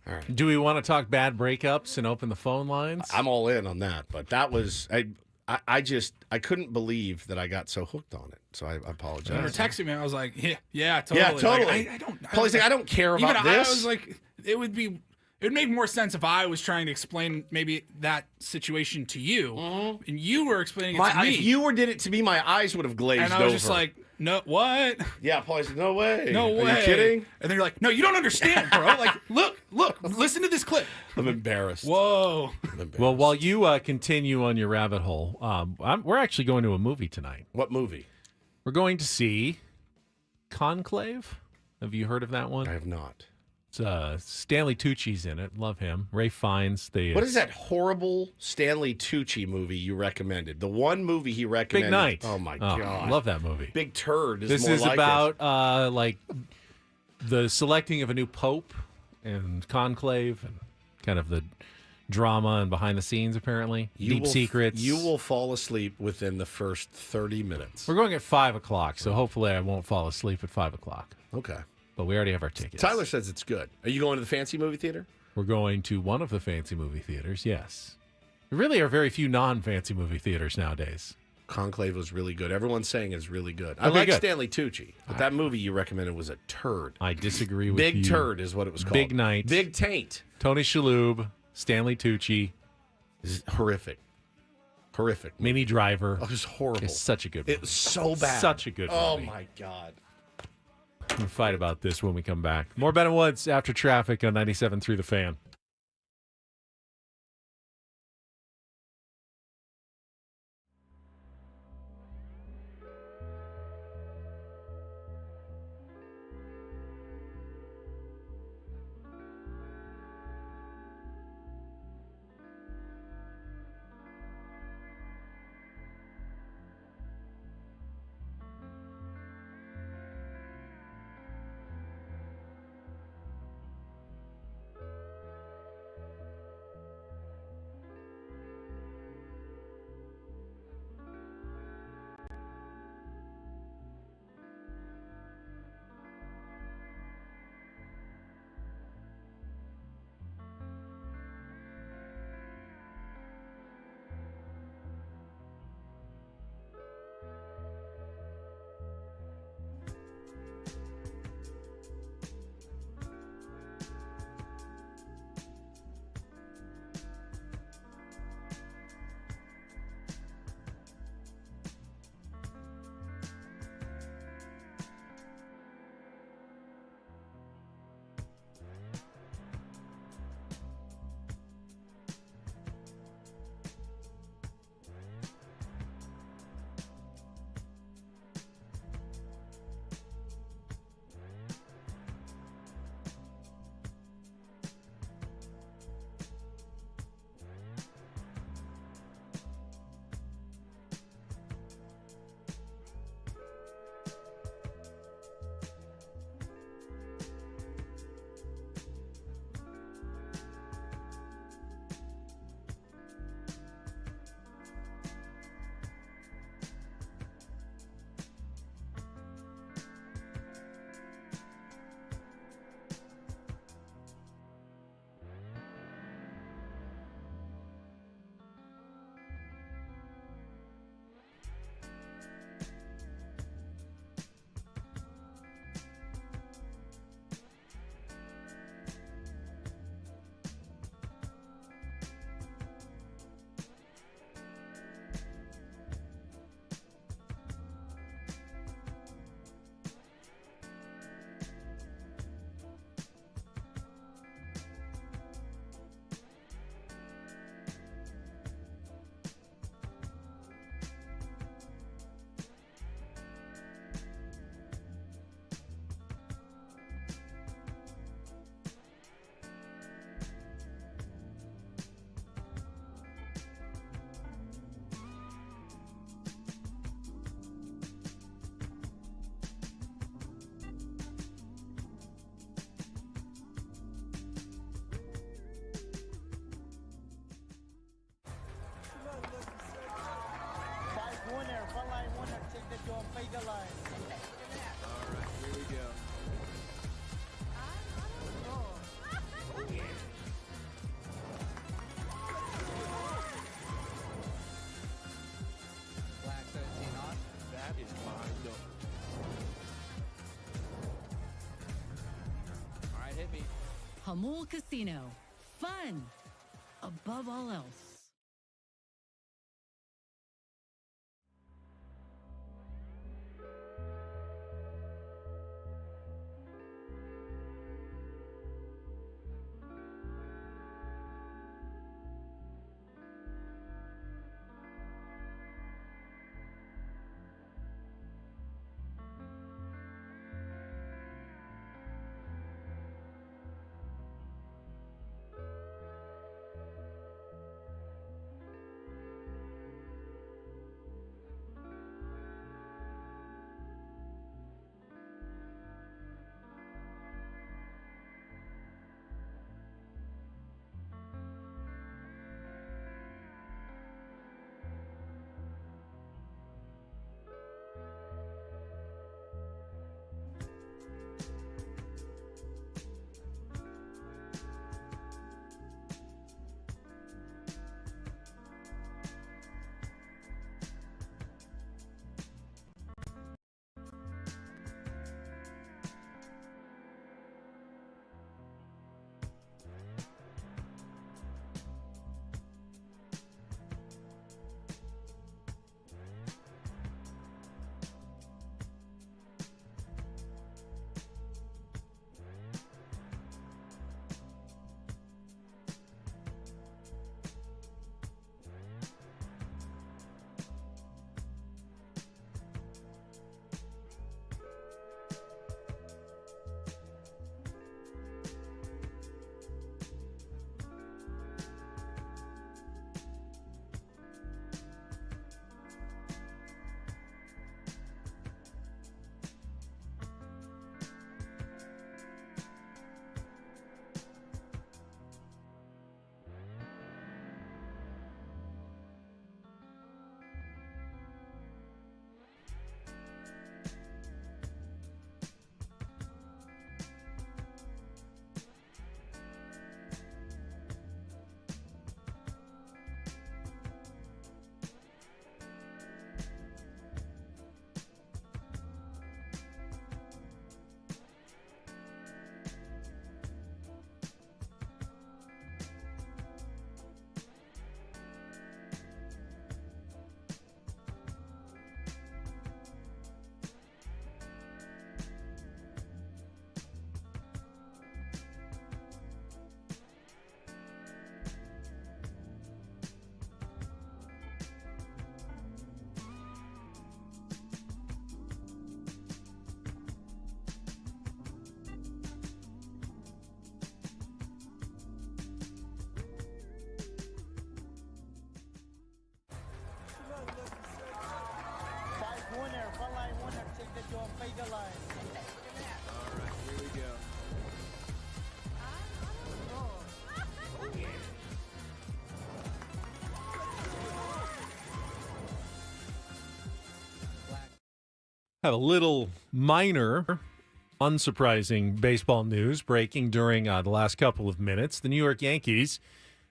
All right. Do we want to talk bad breakups and open the phone lines? I'm all in on that. But that was... I couldn't believe that I got so hooked on it. So I apologize. When you were texting me, I was like, yeah, totally. Yeah, totally. I don't. Paulie's like, I don't care about this. I was like, it would be It would make more sense if I was trying to explain maybe that situation to you, and you were explaining it to me. If you did it to me, my eyes would have glazed over. And I was just like, no, what? Yeah, Paul said, no way. No way. Are you kidding? And then you're like, no, you don't understand, bro. Like, look, listen to this clip. I'm embarrassed. Whoa. Well, while you continue on your rabbit hole, we're actually going to a movie tonight. What movie? We're going to see Conclave. Have you heard of that one? I have not. It's Stanley Tucci's in it. Love him. Ray Fiennes. What is that horrible Stanley Tucci movie you recommended? The one movie he recommended. Big Night. Oh, my God. Love that movie. Big Turd is This more is like about like the selecting of a new pope and conclave and kind of the drama and behind the scenes, apparently. Deep secrets. You will fall asleep within the first 30 minutes. We're going at 5 o'clock, so hopefully I won't fall asleep at 5 o'clock. Okay. But we already have our tickets. Tyler says it's good. Are you going to the fancy movie theater? We're going to one of the fancy movie theaters, yes. There really are very few non-fancy movie theaters nowadays. Conclave was really good. Everyone's saying it's really good. I Okay, like good. Stanley Tucci, but that movie you recommended was a turd. I disagree with Big you. Turd is what it was called. Big Night. Big Taint. Tony Shalhoub, Stanley Tucci. Is horrific. Horrific. Minnie Driver. Oh, it was horrible. It's such a good movie. It was so bad. Such a good movie. Oh, my God. We'll fight about this when we come back. More Ben and Woods after traffic on 97.3 The Fan. Hamul Casino, fun above all else. Have a little minor, unsurprising baseball news breaking during the last couple of minutes. The New York Yankees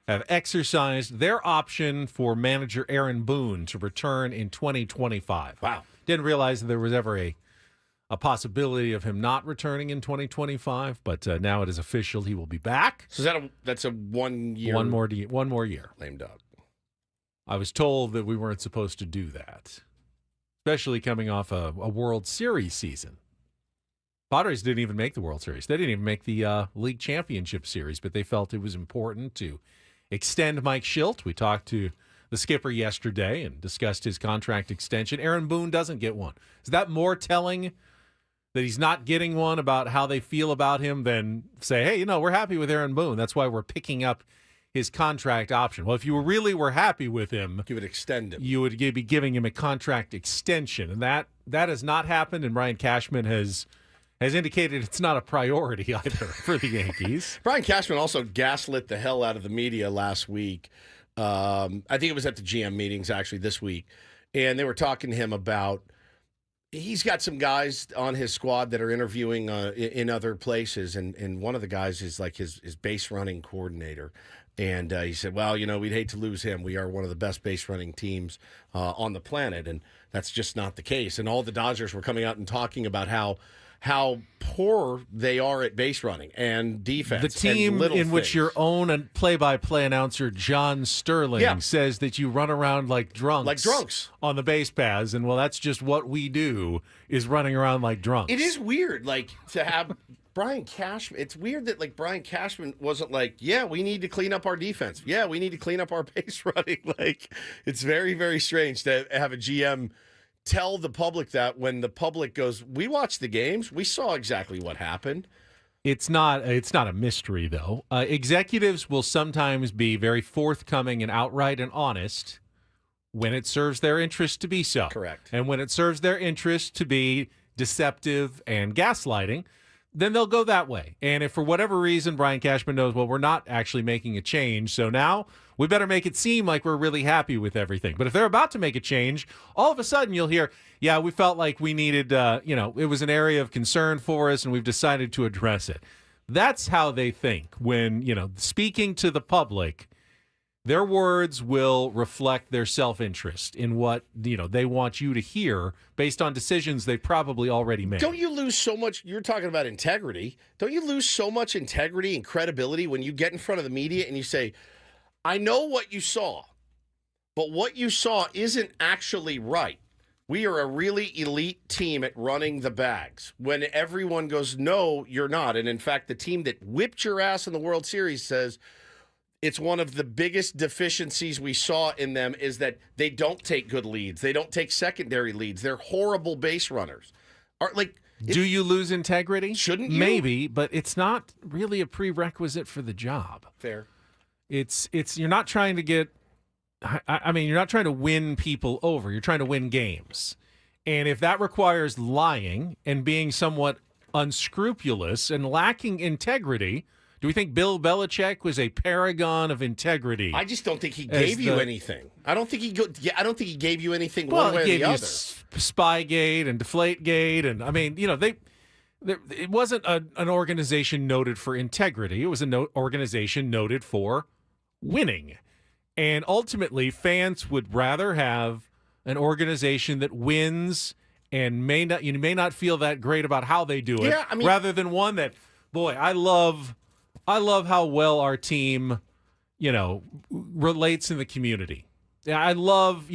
have exercised their option for manager Aaron Boone to return in 2025. Wow. Didn't realize that there was ever a possibility of him not returning in 2025, but now it is official. He will be back. So that's a 1 year? One more year. Lame dog. I was told that we weren't supposed to do that, especially coming off a World Series season. Padres didn't even make the World Series. They didn't even make the League Championship Series, but they felt it was important to extend Mike Schilt. We talked to the skipper yesterday and discussed his contract extension. Aaron Boone doesn't get one. Is that more telling that he's not getting one about how they feel about him than say, hey, we're happy with Aaron Boone. That's why we're picking up his contract option. Well, if you really were happy with him, you would extend him. You would be giving him a contract extension, and that has not happened. And Brian Cashman has indicated it's not a priority either for the Yankees. Brian Cashman also gaslit the hell out of the media last week. I think it was at the GM meetings actually this week, and they were talking to him about he's got some guys on his squad that are interviewing in other places, and one of the guys is like his base running coordinator. And he said, well, we'd hate to lose him. We are one of the best base running teams on the planet, and that's just not the case. And all the Dodgers were coming out and talking about how how poor they are at base running and defense. The team in which your own play-by-play announcer, John Sterling, says that you run around like drunks. On the base paths. And, well, that's just what we do, is running around like drunks. It is weird, like, to have Brian Cashman. It's weird that, like, Brian Cashman wasn't like, yeah, we need to clean up our defense. Yeah, we need to clean up our base running. Like, it's very, very strange to have a GM tell the public that when the public goes, we watched the games, we saw exactly what happened. It's not a mystery, though. Executives will sometimes be very forthcoming and outright and honest when it serves their interest to be so. Correct. And when it serves their interest to be deceptive and gaslighting, then they'll go that way. And if for whatever reason Brian Cashman knows, well, we're not actually making a change, so now we better make it seem like we're really happy with everything. But if they're about to make a change, all of a sudden you'll hear, yeah, we felt like we needed, it was an area of concern for us, and we've decided to address it. That's how they think when, speaking to the public. Their words will reflect their self-interest in what, they want you to hear based on decisions they probably already made. Don't you lose so much? You're talking about integrity. Don't you lose so much integrity and credibility when you get in front of the media and you say, I know what you saw, but what you saw isn't actually right. We are a really elite team at running the bags. When everyone goes, no, you're not. And in fact, the team that whipped your ass in the World Series says, it's one of the biggest deficiencies we saw in them is that they don't take good leads. They don't take secondary leads. They're horrible base runners. Do you lose integrity? Shouldn't you? Maybe, but it's not really a prerequisite for the job. Fair. It's you're not trying to get you're not trying to win people over. You're trying to win games. And if that requires lying and being somewhat unscrupulous and lacking integrity, do we think Bill Belichick was a paragon of integrity? I just don't think he gave you anything. I don't think he gave you anything one way or the other. Spygate and Deflategate, and it wasn't an organization noted for integrity. It was an organization noted for winning, and ultimately, fans would rather have an organization that wins and you may not feel that great about how they do it, rather than one that, boy, I love how well our team, relates in the community. I love,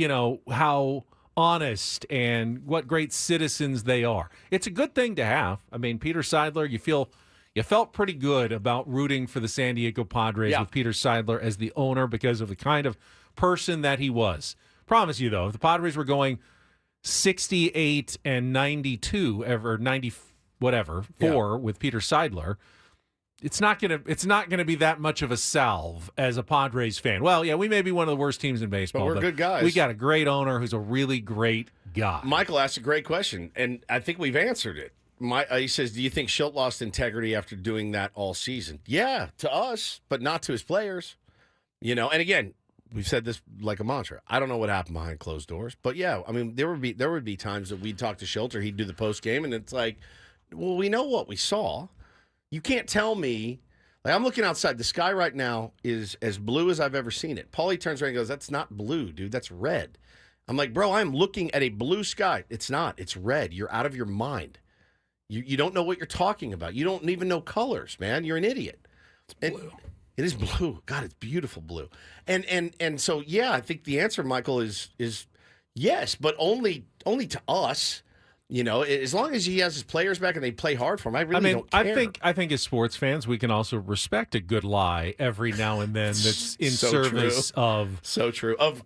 how honest and what great citizens they are. It's a good thing to have. I mean, Peter Seidler, you felt pretty good about rooting for the San Diego Padres with Peter Seidler as the owner because of the kind of person that he was. Promise you, though, if the Padres were going 68 and 92 or 90 whatever with Peter Seidler, it's not gonna be that much of a salve as a Padres fan. Well, yeah, we may be one of the worst teams in baseball, but we're good guys. We got a great owner who's a really great guy. Michael asked a great question, and I think we've answered it. He says, do you think Schilt lost integrity after doing that all season? Yeah, to us, but not to his players. And again, we've said this like a mantra. I don't know what happened behind closed doors, but yeah, I mean, there would be times that we'd talk to Schilt or he'd do the post game, and it's like, well, we know what we saw. You can't tell me. Like, I'm looking outside. The sky right now is as blue as I've ever seen it. Paulie turns around and goes, that's not blue, dude. That's red. I'm like, bro, I'm looking at a blue sky. It's not. It's red. You're out of your mind. You don't know what you're talking about. You don't even know colors, man. You're an idiot. It's blue. It is blue. God, it's beautiful blue. And so, yeah, I think the answer, Michael, is yes, but only to us. As long as he has his players back and they play hard for him, I really don't care. I think as sports fans, we can also respect a good lie every now and then that's in service of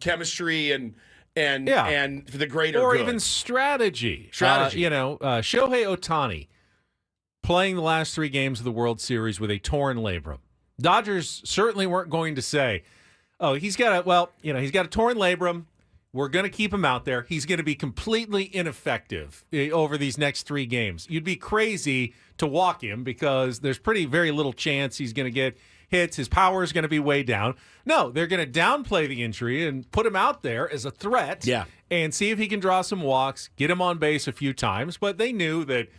chemistry and the greater or good. Even strategy. Shohei Ohtani playing the last 3 games of the World Series with a torn labrum. Dodgers certainly weren't going to say, "Oh, he's got a torn labrum. We're going to keep him out there. He's going to be completely ineffective over these next 3 games." You'd be crazy to walk him because there's very little chance he's going to get hits. His power is going to be way down. No, they're going to downplay the injury and put him out there as a threat and see if he can draw some walks, get him on base a few times. But they knew that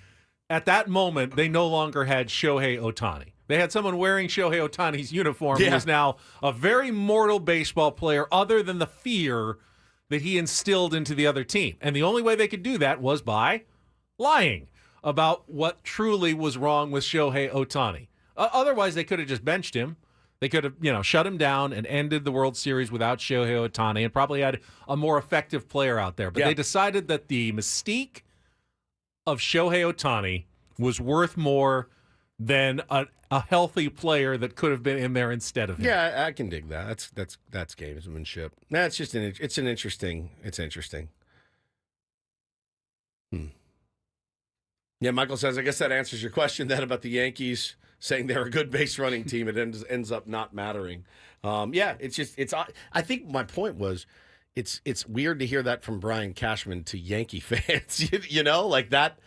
at that moment, they no longer had Shohei Ohtani. They had someone wearing Shohei Ohtani's uniform who is now a very mortal baseball player other than the fear that he instilled into the other team. And the only way they could do that was by lying. about what truly was wrong with Shohei Ohtani. Otherwise, they could have just benched him. They could have, shut him down and ended the World Series without Shohei Ohtani and probably had a more effective player out there. But they decided that the mystique of Shohei Ohtani was worth more than a healthy player that could have been in there instead of him. Yeah, I can dig that. That's gamesmanship. That's just it's interesting. Yeah, Michael says, I guess that answers your question then about the Yankees saying they're a good base running team. It ends up not mattering. I think my point was, it's weird to hear that from Brian Cashman to Yankee fans. Like that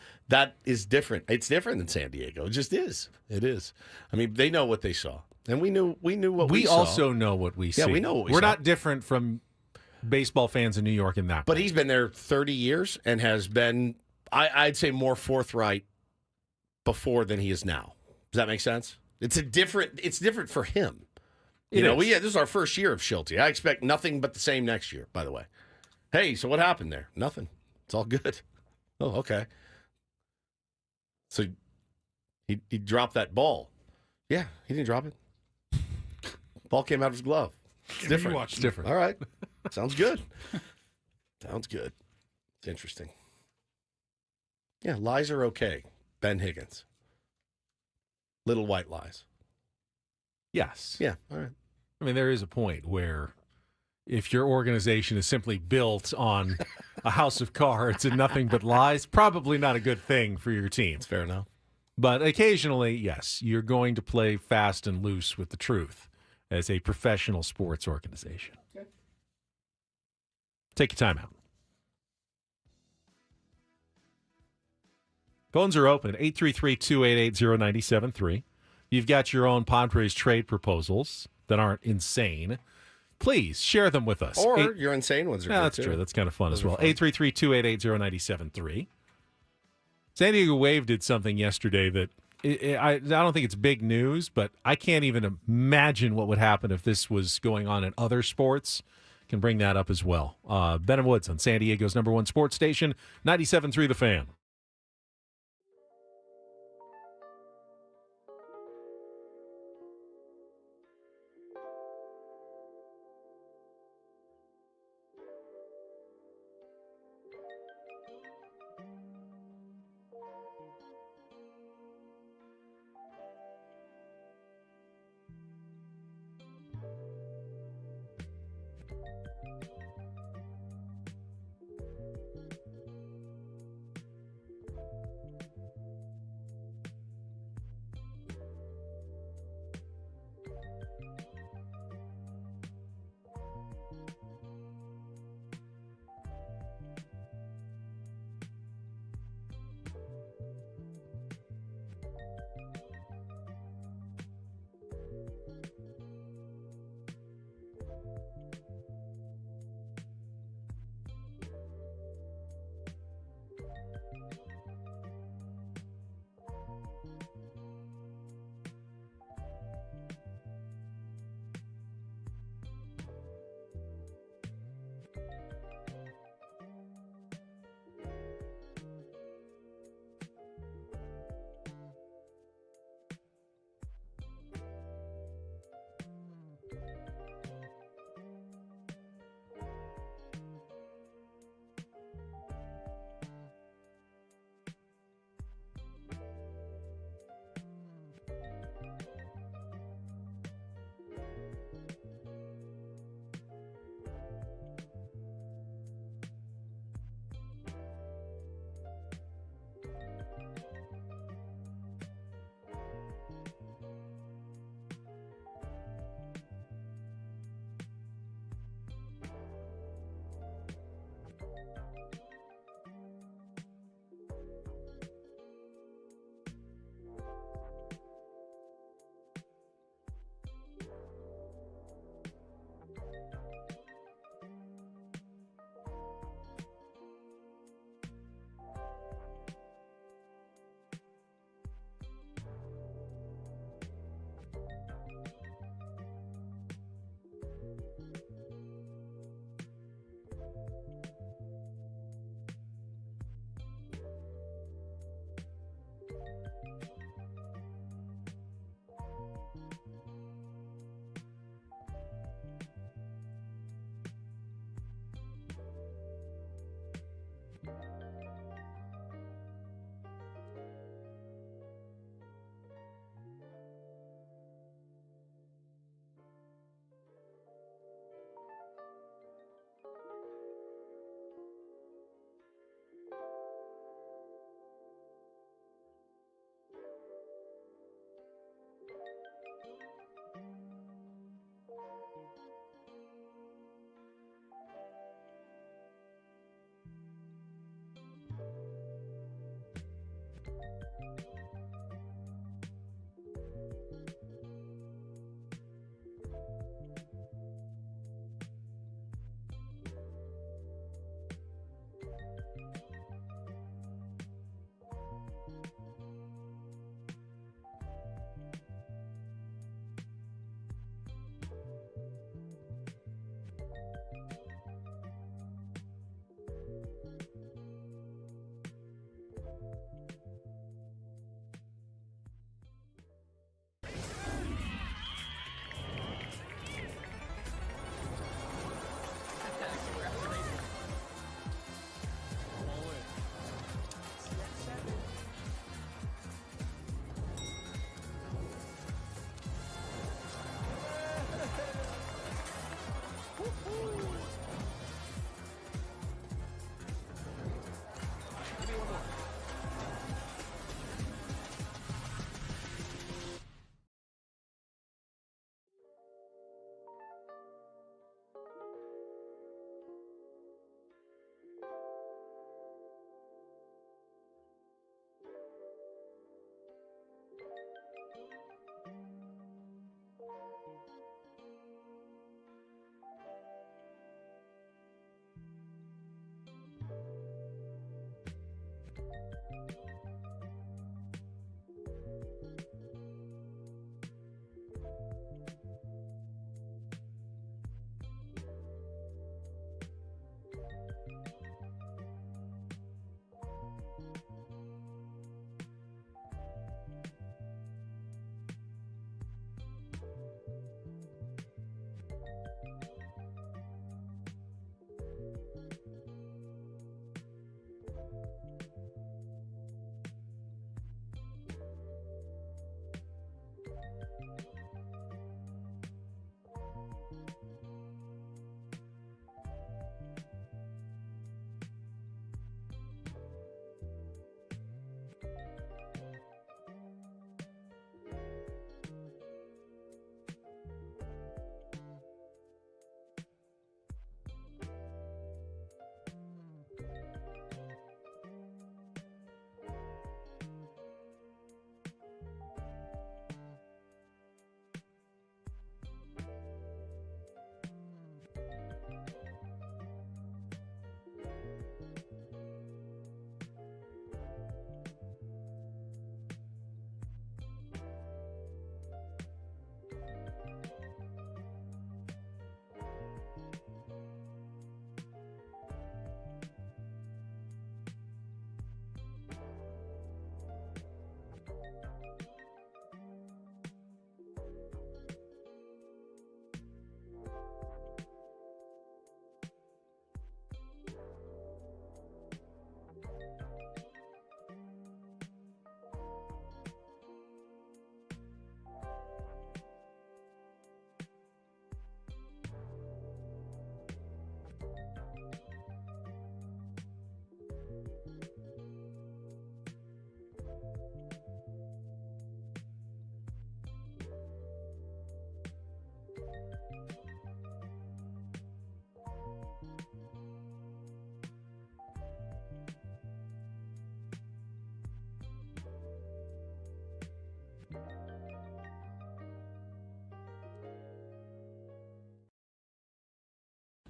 is different. It's different than San Diego. It just is. It is. I mean, they know what they saw, and we knew what we saw. We also know what we see. Yeah, we know what we saw. We're not different from baseball fans in New York in that. But he's been there 30 years and has been, I'd say, more forthright before than he is now. Does that make sense? It's different for him. This is our first year of Schulte. I expect nothing but the same next year, by the way. Hey, so what happened there? Nothing. It's all good. Oh, okay. So he dropped that ball. Yeah, he didn't drop it. Ball came out of his glove. It's different. It's different. All right. Sounds good. Sounds good. It's interesting. Yeah, lies are okay. Ben Higgins. Little white lies. Yes. Yeah, all right. I mean, there is a point where if your organization is simply built on a house of cards and nothing but lies, probably not a good thing for your team. It's fair enough. But occasionally, yes, you're going to play fast and loose with the truth as a professional sports organization. Okay. Take your time out. Phones are open, 833-288-0973. You've got your own Padres trade proposals that aren't insane. Please share them with us. Or your insane ones are good, that's too. true. That's kind of fun as well. 833-288-0973. San Diego Wave did something yesterday that I don't think it's big news, but I can't even imagine what would happen if this was going on in other sports. Can bring that up as well. Ben and Woods on San Diego's #1 sports station, 97.3 The Fan.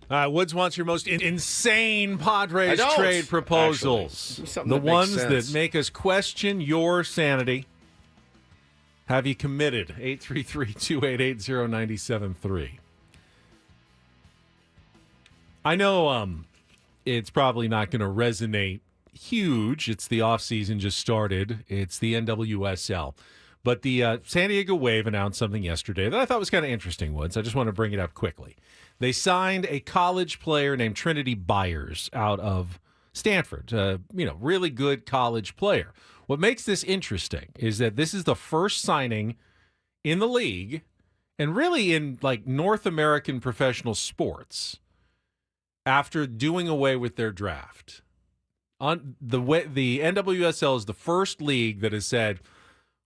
Woods wants your most insane Padres I don't, trade proposals. actually. Something The that makes ones sense. that make us question your sanity. Have you committed? 833-288-0973. I know it's probably not going to resonate huge. It's the offseason just started. It's the NWSL. But the San Diego Wave announced something yesterday that I thought was kind of interesting, Woods. I just want to bring it up quickly. They signed a college player named Trinity Byers out of Stanford. Really good college player. What makes this interesting is that this is the first signing in the league and really in like North American professional sports after doing away with their draft. On the NWSL is the first league that has said,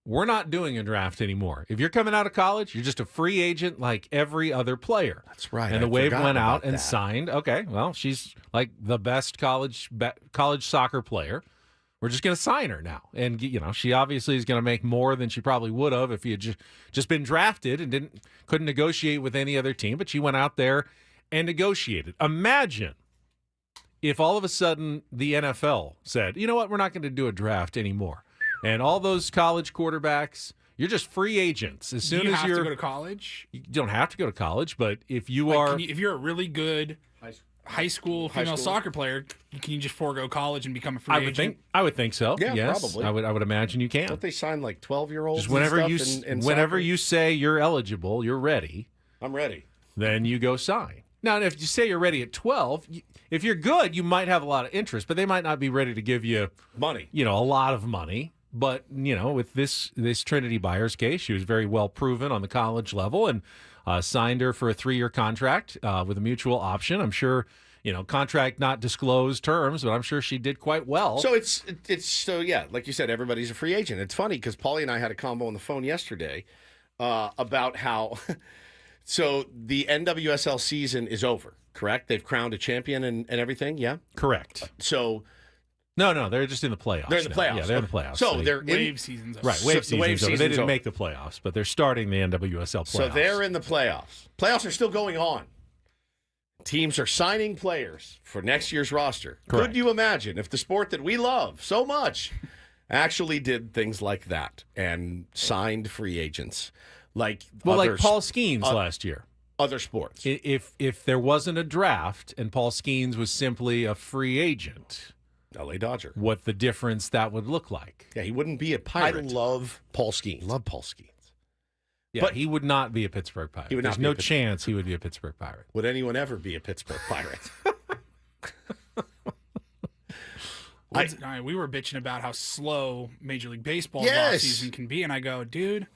we're not doing a draft anymore. If you're coming out of college, you're just a free agent like every other player. That's right. And the I'd Wave forgotten went out about and that. signed. Okay, well, she's like the best college soccer player. We're just going to sign her now. And, she obviously is going to make more than she probably would have if he had just been drafted and couldn't negotiate with any other team. But she went out there and negotiated. Imagine if all of a sudden the NFL said, you know what, we're not going to do a draft anymore. And all those college quarterbacks, you're just free agents. As soon Do you as have you're to go to college? You don't have to go to college, but if you Like, are if you're a really good high school female school. soccer player, can you just forego college and become a free agent? I would think so. Yeah, yes, probably. I would imagine you can. Don't they sign like 12-year-olds? Just whenever and you stuff in whenever soccer? you say you're eligible, you're ready, I'm ready. then you go sign. Now, if you say you're ready at 12, if you're good, you might have a lot of interest, but they might not be ready to give you Money. a lot of money. But, with this Trinity Byers case, she was very well proven on the college level and signed her for a 3-year contract with a mutual option. I'm sure, contract not disclosed terms, but I'm sure she did quite well. So it's like you said, everybody's a free agent. It's funny because Paulie and I had a combo on the phone yesterday about how so the NWSL season is over, correct? They've crowned a champion and everything, yeah? Correct. So No, they're just in the playoffs. they're in the now. playoffs. Yeah, they're in the playoffs. So they're in, Wave season's over. right. Wave So the wave season's over. They season's didn't over. make the playoffs, but they're starting the NWSL playoffs. So they're in the playoffs. Playoffs are still going on. teams are signing players for next year's roster. Correct. Could you imagine if the sport that we love so much actually did things like that and signed free agents like like Paul Skeens last year? Other sports. If there wasn't a draft and Paul Skeens was simply a free agent, LA Dodger. what the difference that would look like. Yeah, he wouldn't be a Pirate. I love Paul Skeens. Love Paul Skeens. Yeah, But he would not be a Pittsburgh Pirate. He would not There's be a no Pittsburgh- chance he would be a Pittsburgh Pirate. Would anyone ever be a Pittsburgh Pirate? We were bitching about how slow Major League Baseball's Yes. offseason can be, and I go, dude, I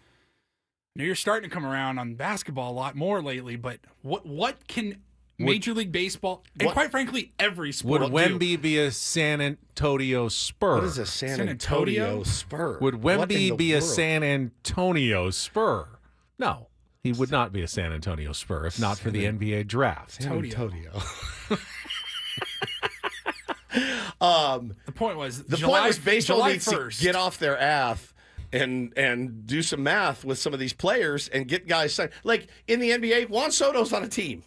know you're starting to come around on basketball a lot more lately, but what can Major League Baseball, and quite frankly, every sport Would Wemby be a San Antonio Spur? What is a San Antonio Spur? Would What in Wemby the be a world? San Antonio Spur? No, he would not be a San Antonio Spur if not for the NBA draft. San Antonio. The point was baseball July needs 1st. to get off their ass and do some math with some of these players and get guys signed. Like in the NBA, Juan Soto's on a team.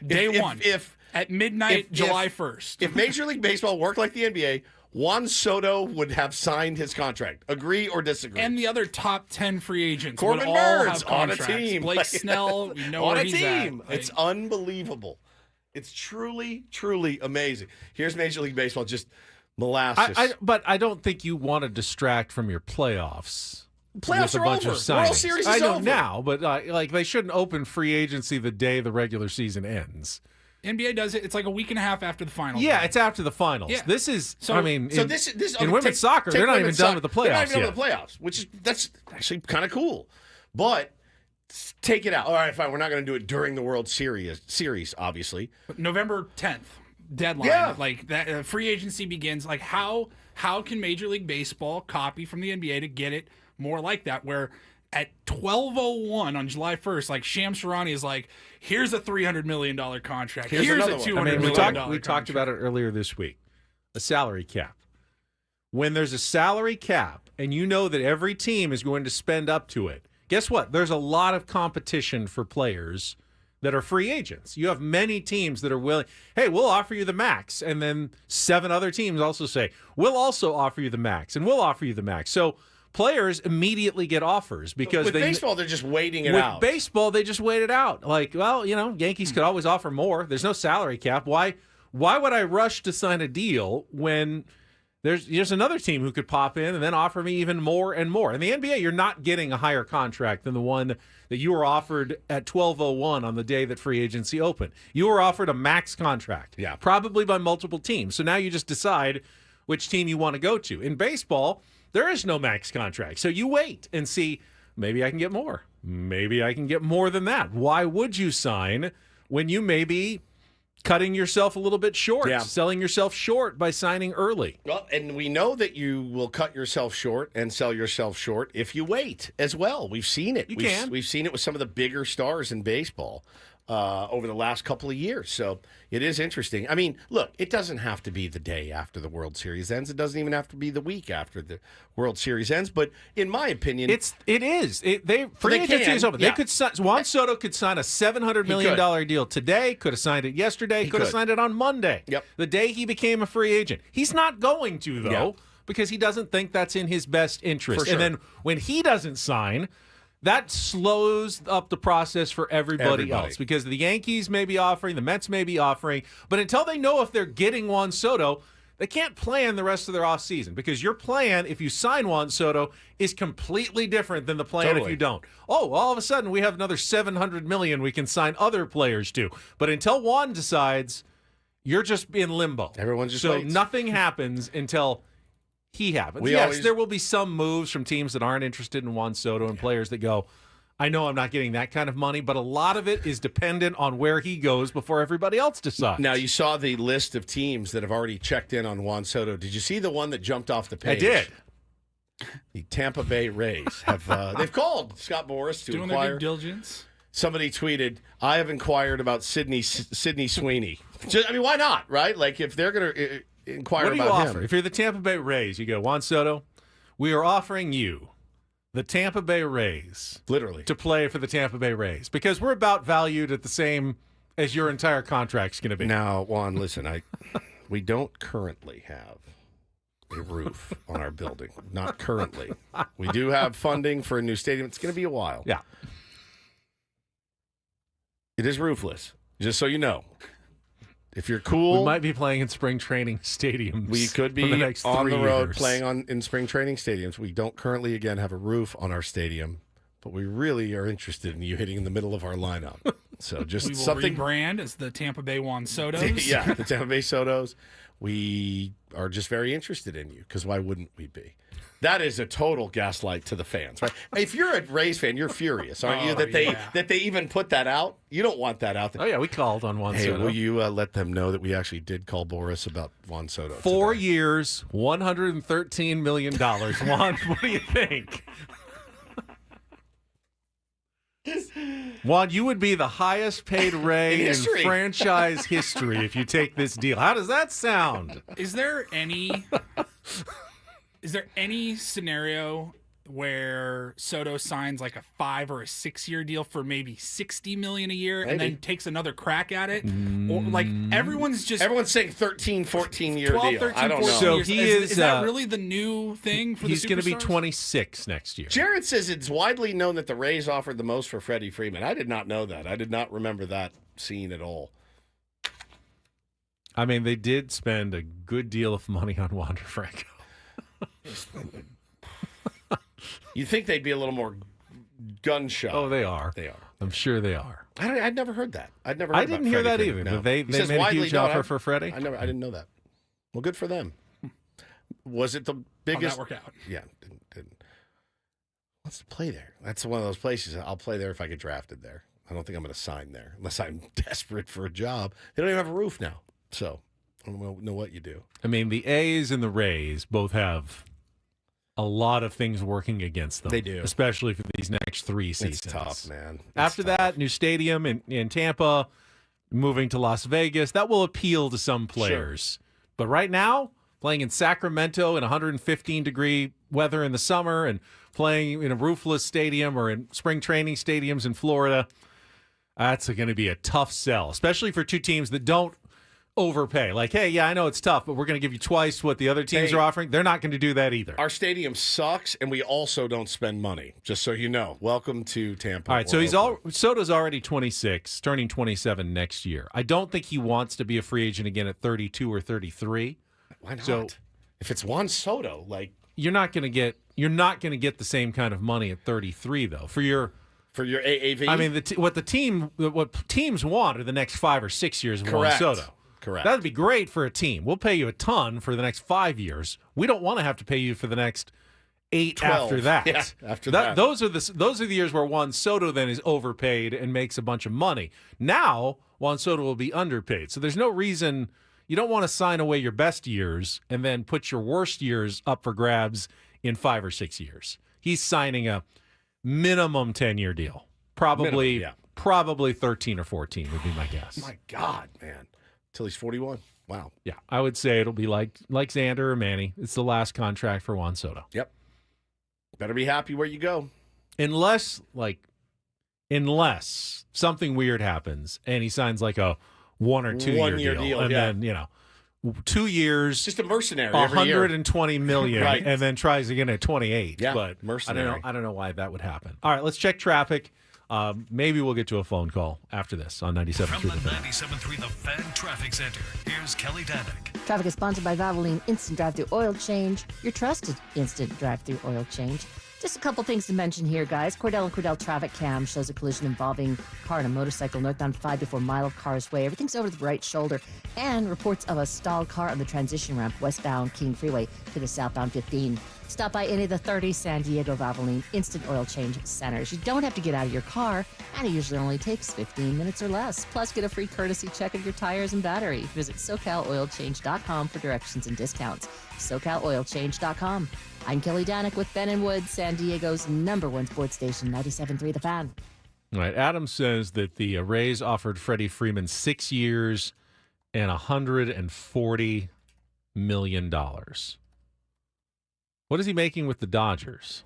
Day one. If At midnight, July 1st. If Major League Baseball worked like the NBA, Juan Soto would have signed his contract. Agree or disagree? And the other top 10 free agents Corbin would all Burns have on a contracts. team. Blake Snell, we know on where a he's team. at. Like, It's unbelievable. It's truly, truly amazing. Here's Major League Baseball, just molasses. But I don't think you want to distract from your playoffs. Playoffs with a are bunch over. of signings. World Series is I know over. now, but like they shouldn't open free agency the day the regular season ends. NBA does it. It's like a week and a half after the finals. Yeah, it's after the finals. Yeah. This is, So- I mean, So in, this in okay, women's soccer, they're not even women's done soccer. with the They're not playoffs even yet. done with the playoffs, that's actually kind of cool. But take it out. All right, fine. We're not going to do it during the World Series, obviously. November 10th deadline. Yeah. Like that free agency begins. Like how can Major League Baseball copy from the NBA to get it more like that, where at 12:01 on July 1st, like Shams Charania is like, here's a $300 million contract. Here's Here's a another one. $200 I mean, million we talked about it earlier this week. A salary cap. When there's a salary cap and you know that every team is going to spend up to it, guess what? There's a lot of competition for players that are free agents. You have many teams that are willing, hey, we'll offer you the max. And then 7 other teams also say, we'll also offer you the max, and we'll offer you the max. So players immedight get offers because With baseball, they're just waiting it with out. baseball, they just wait it out. Like, well, Yankees could always offer more. There's no salary cap. Why would I rush to sign a deal when there's another team who could pop in and then offer me even more and more? In the NBA, you're not getting a higher contract than the one that you were offered at 12:01 on the day that free agency opened. You were offered a max contract, Yeah. probably by multiple teams. So now you just decide which team you want to go to. In baseball, there is no max contract. So you wait and see, maybe I can get more. Maybe I can get more than that. Why would you sign when you may be cutting yourself a little bit short, Yeah. selling yourself short by signing early? Well, and we know that you will cut yourself short and sell yourself short if you wait as well. We've seen it. We've seen it with some of the bigger stars in baseball over the last couple of years. So it is interesting. I mean, look, it doesn't have to be the day after the World Series ends. It doesn't even have to be the week after the World Series ends. But in my opinion, It is. Free They agency can, is open. yeah. They could sign, Juan Soto could sign a $700 million deal today. Could have signed it yesterday. Could have could. signed it on Monday. Yep. The day he became a free agent. He's not going to though, Yeah. because he doesn't think that's in his best interest. For sure. And then when he doesn't sign, that slows up the process for everybody else, because the Yankees may be offering, the Mets may be offering, but until they know if they're getting Juan Soto, they can't plan the rest of their offseason, because your plan, if you sign Juan Soto, is completely different than the plan if you don't. Oh, all of a sudden we have another $700 million we can sign other players to. But until Juan decides, you're just in limbo. Everyone just so waits. nothing happens until he happens. We Yes, always- there will be some moves from teams that aren't interested in Juan Soto and players that go, I know I'm not getting that kind of money, but a lot of it is dependent on where he goes before everybody else decides. now you saw the list of teams that have already checked in on Juan Soto. Did you see the one that jumped off the I page? did. The Tampa Bay Rays have they've called Scott Boras to doing their inquire. due diligence. Somebody tweeted, "I have inquired about Sydney Sweeney." I mean, why not, right? Like if they're going to inquire What do you about offer? him. If you're the Tampa Bay Rays, you go, Juan Soto, we are offering you, the Tampa Bay Rays, Literally. to play for the Tampa Bay Rays, because we're about valued at the same as your entire contract's going to be. Now, Juan, listen, we don't currently have a roof on our building. Not currently. We do have funding for a new stadium. It's going to be a while. Yeah. It is roofless, just so you know. If you're cool, We might be playing in spring training stadiums. we could for be the next on 3 the road years. playing in spring training stadiums. We don't currently, again, have a roof on our stadium, but we really are interested in you hitting in the middle of our lineup. So just We will something. rebrand as the Tampa Bay Juan Sotos. Yeah, the Tampa Bay Sotos. We are just very interested in you because why wouldn't we be? That is a total gaslight to the fans, right? If you're a Rays fan, you're furious, aren't you? That they even put that out. You don't want that out there. Oh, yeah, we called on Juan Hey, Soto. will you let them know that we actually did call Boris about Juan Soto? 4 today? years, $113 million. Juan, what do you think? Juan, you would be the highest paid Ray In in history. franchise history if you take this deal. How does that sound? Is there any scenario where Soto signs like a 5 or a 6 year deal for maybe $60 million a year and Maybe. then takes another crack at it? Or like everyone's saying 13, 14-year 12, deal. 13, I don't 14 know. So years. he is is, that really the new thing for He's the going to be superstars? 26 next year. Jared says it's widely known that the Rays offered the most for Freddie Freeman. I did not know that. I did not remember that scene at all. I mean, they did spend a good deal of money on Wander Franco. You'd think they'd be a little more gun shy. Oh, they are. They are. I'm sure they are. I'd never heard that. I'd never. Heard I didn't about hear Freddie that Freeman. either. No. They He made says a widely huge known. offer for Freddie. I didn't know that. Well, good for them. Was it the How'd biggest? that work out? Yeah, didn't. Let's play there. That's one of those places. I'll play there if I get drafted there. I don't think I'm going to sign there unless I'm desperate for a job. They don't even have a roof now, so I don't know what you do. I mean, the A's and the Rays both have a lot of things working against them. They do. Especially for these next 3 seasons. It's tough, man. After that, new stadium in Tampa, moving to Las Vegas, that will appeal to some players. But right now, playing in Sacramento in 115-degree weather in the summer and playing in a roofless stadium or in spring training stadiums in Florida, that's going to be a tough sell, especially for two teams that don't overpay. Like, hey, yeah, I know it's tough, but we're going to give you twice what the other teams are offering. They're not going to do that either. Our stadium sucks, and we also don't spend money. Just so you know. Welcome to Tampa. All right, so Soto's already 26, turning 27 next year. I don't think he wants to be a free agent again at 32 or 33. Why not? So if it's Juan Soto, like you're not going to get the same kind of money at 33 though for your AAV. I mean, what teams want are the next 5 or 6 years of Juan Correct. Soto. Correct. That'd be great for a team. We'll pay you a ton for the next 5 years. We don't want to have to pay you for the next 8 12. after that. Yeah, after that. Those are the years where Juan Soto then is overpaid and makes a bunch of money. Now Juan Soto will be underpaid. So there's no reason you don't want to sign away your best years and then put your worst years up for grabs in 5 or 6 years. He's signing a minimum 10-year deal. Probably 13 or 14 would be my guess. My God, man. Till he's 41. Wow. Yeah, I would say it'll be like Xander or Manny. It's the last contract for Juan Soto. Yep. Better be happy where you go. Unless something weird happens and he signs like a 1 or 2 year deal. And then, 2 years, Just a mercenary every year. $120 million, Right. and then tries again at 28. Yeah, But mercenary. I don't know why that would happen. All right, let's check traffic. Maybe we'll get to a phone call after this on 97.3 From the The Fan. 97.3 The Fan Traffic Center, here's Kelly Danick. Traffic is sponsored by Valvoline Instant Drive-Thru Oil Change, your trusted instant drive-thru oil change. Just a couple things to mention here, guys. Cordell and Cordell traffic cam shows a collision involving car and a motorcycle northbound 5 before Mile of Cars Way. Everything's over the right shoulder. And reports of a stalled car on the transition ramp westbound King Freeway to the southbound 15. Stop by any of the 30 San Diego Valvoline Instant Oil Change centers. You don't have to get out of your car, and it usually only takes 15 minutes or less. Plus, get a free courtesy check of your tires and battery. Visit SoCalOilChange.com for directions and discounts. SoCalOilChange.com. I'm Kelly Danick with Ben and Wood, San Diego's #1 sports station, 97.3 The Fan. All right, Adam says that the Rays offered Freddie Freeman 6 years and $140 million. What is he making with the Dodgers?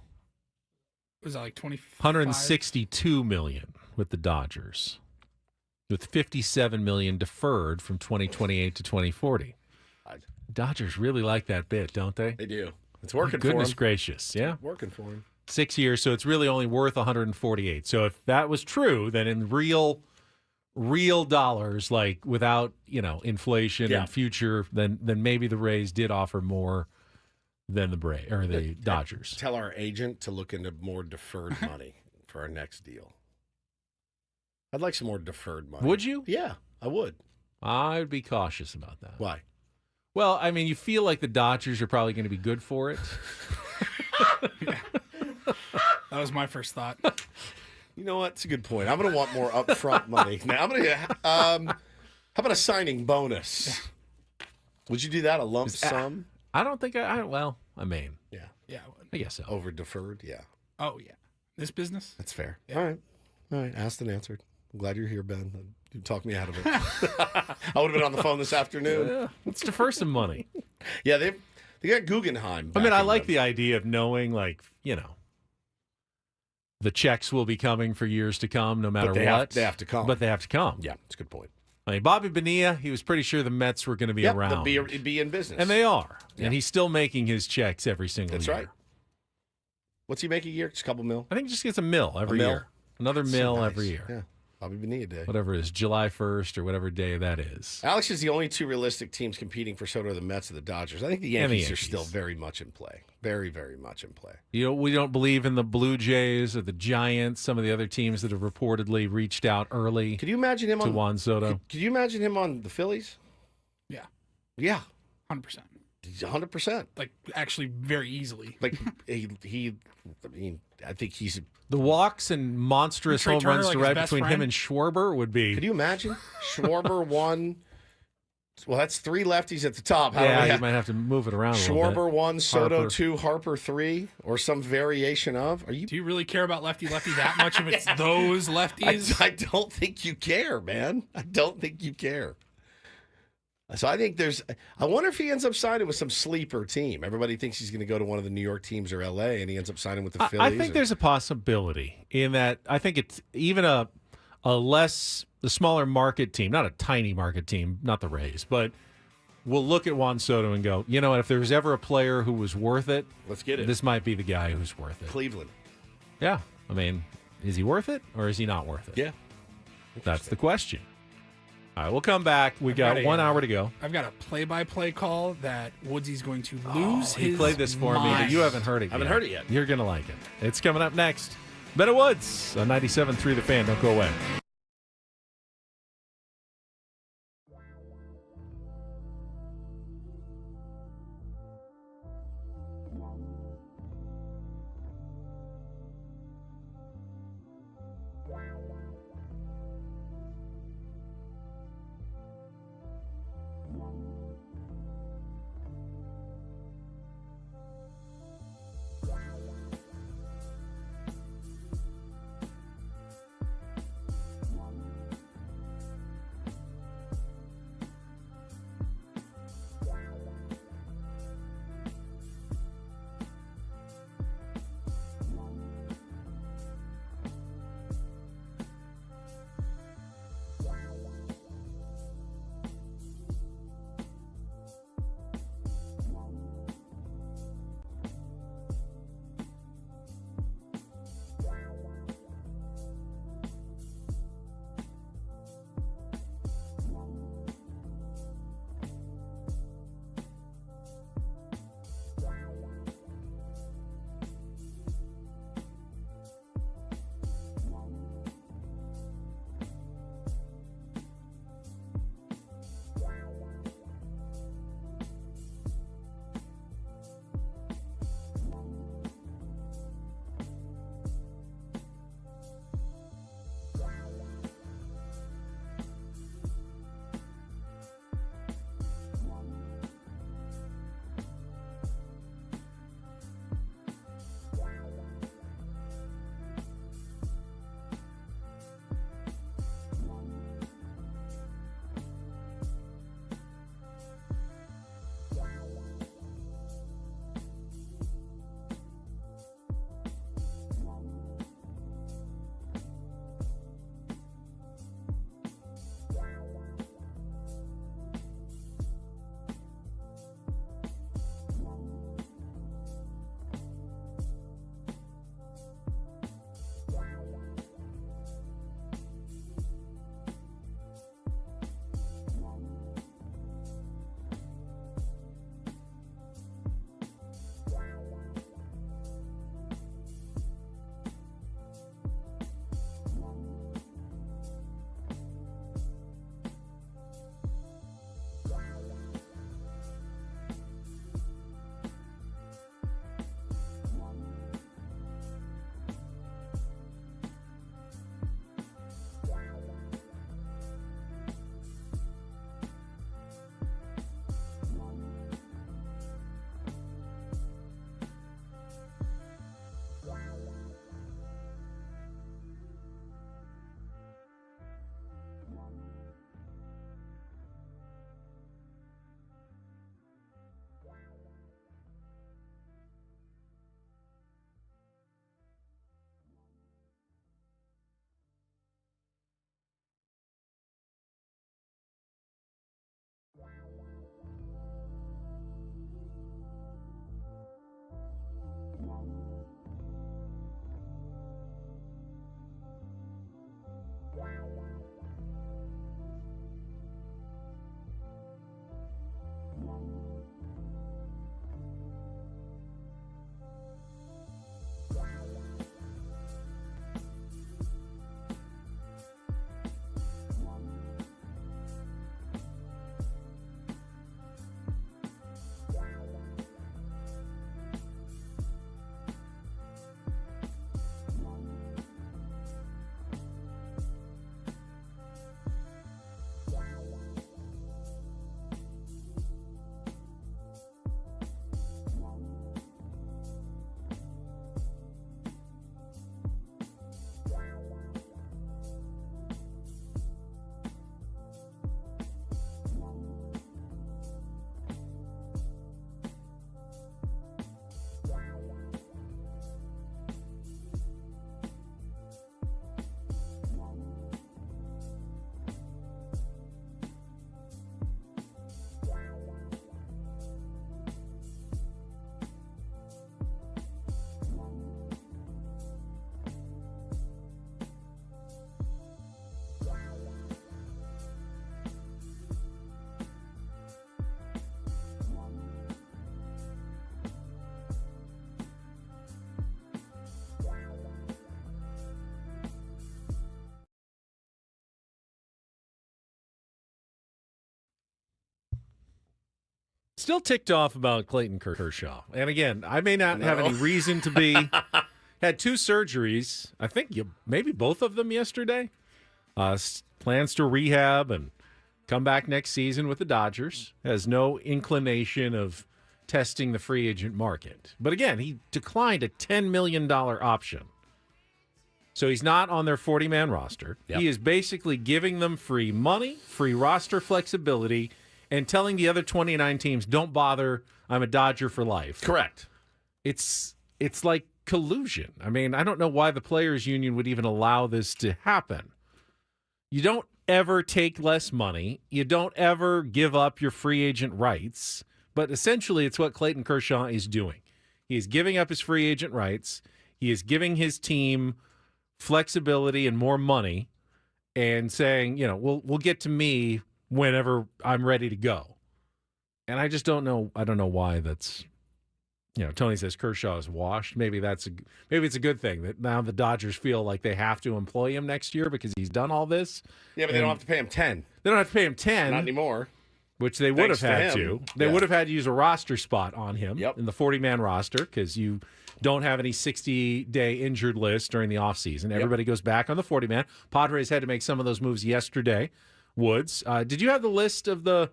Was that like 25? 162 million with the Dodgers. with $57 million deferred from 2028 to 2040. Dodgers really like that bit, don't they? They do. It's working for Goodness them. gracious, yeah. Working for them. 6 years, so it's really only worth 148. So if that was true, then in real dollars, like without inflation and future, then maybe the Rays did offer more than the Dodgers. Tell our agent to look into more deferred money for our next deal. I'd like some more deferred money. Would you? Yeah, I would. I'd be cautious about that. Why? Well, I mean, you feel like the Dodgers are probably going to be good for it. Yeah. That was my first thought. You know what? It's a good point. I'm going to want more upfront money. Now, I'm going to. How about a signing bonus? Would you do that? A lump sum? I don't think I mean, Yeah. Yeah, I would. I guess so. Over deferred? Yeah. Oh, yeah. This business? That's fair. Yeah. All right. Asked and answered. I'm glad you're here, Ben. You talked me out of it. I would have been on the phone this afternoon. Yeah, let's defer some money. Yeah, they got Guggenheim. I mean, I backing like them. the idea of knowing, the checks will be coming for years to come, no matter what. They have to come. But they have to come. Yeah, that's a good point. I mean, Bobby Bonilla, he was pretty sure the Mets were going to be around. Be in business. And they are. Yeah. And he's still making his checks every single That's year. right. What's he make a year? Just a couple mil? I think he just gets a mill every mil? year. Another That's mill so nice. every year. Yeah. Bobby Bonilla Day. Whatever it is, July 1st or whatever day that is. Alex is the only two realistic teams competing for Soto, the Mets or the Dodgers. I think the Yankees, are Yankees. still very much in play. Very, very much in play. We don't believe in the Blue Jays or the Giants, some of the other teams that have reportedly reached out early Could you imagine him to on Juan Soto. Could you imagine him on the Phillies? Yeah, Yeah, 100%. 100%. Like, actually, very easily. Like I think he's. The walks and monstrous Trey home Turner, runs like to his right best between him friend? and Schwarber would be. Could you imagine Schwarber one? Well, that's three lefties at the top. How do Yeah, we you have- might have to move it around a little Schwarber bit. one, Soto Harper. 2, Harper 3, or some variation of. Are you? Do you really care about lefty that much if it's those lefties? I don't think you care, man. I don't think you care. So I think I wonder if he ends up signing with some sleeper team. Everybody thinks he's going to go to one of the New York teams or L.A., and he ends up signing with the Phillies. I think there's a possibility in that. I think it's even a smaller market team, not a tiny market team, not the Rays, but we'll look at Juan Soto and go, you know what, if there was ever a player who was worth it, Let's get it. this might be the guy who's worth it. Cleveland. Yeah. I mean, is he worth it or is he not worth it? Yeah. That's the question. All right, we'll come back. We got 1 hour to go. I've got a play-by-play call that Woodsy's going to lose his He played this for me, but mind. you haven't heard it yet. Haven't heard it yet. You're going to like it. It's coming up next. Ben Woods on 97.3 The Fan. Don't go away. Still ticked off about Clayton Kershaw. And again, I may not have any reason to be. Had 2 surgeries. I think maybe both of them yesterday. Plans to rehab and come back next season with the Dodgers. Has no inclination of testing the free agent market. But again, he declined a $10 million option. So he's not on their 40-man roster. Yep. He is basically giving them free money, free roster flexibility, and telling the other 29 teams, don't bother, I'm a Dodger for life. Correct. It's like collusion. I mean, I don't know why the players' union would even allow this to happen. You don't ever take less money. You don't ever give up your free agent rights. But essentially, it's what Clayton Kershaw is doing. He is giving up his free agent rights. He is giving his team flexibility and more money and saying, we'll get to me whenever I'm ready to go. And I just don't know. I don't know why that's, Tony says Kershaw is washed. Maybe it's a good thing that now the Dodgers feel like they have to employ him next year because he's done all this. Yeah, but they don't have to pay him 10. They don't have to pay him 10. Not anymore. Which they would have had to. They would have had to use a roster spot on him in the 40-man roster because you don't have any 60-day injured list during the offseason. Everybody goes back on the 40-man. Padres had to make some of those moves yesterday. Woods. Did you have the list of the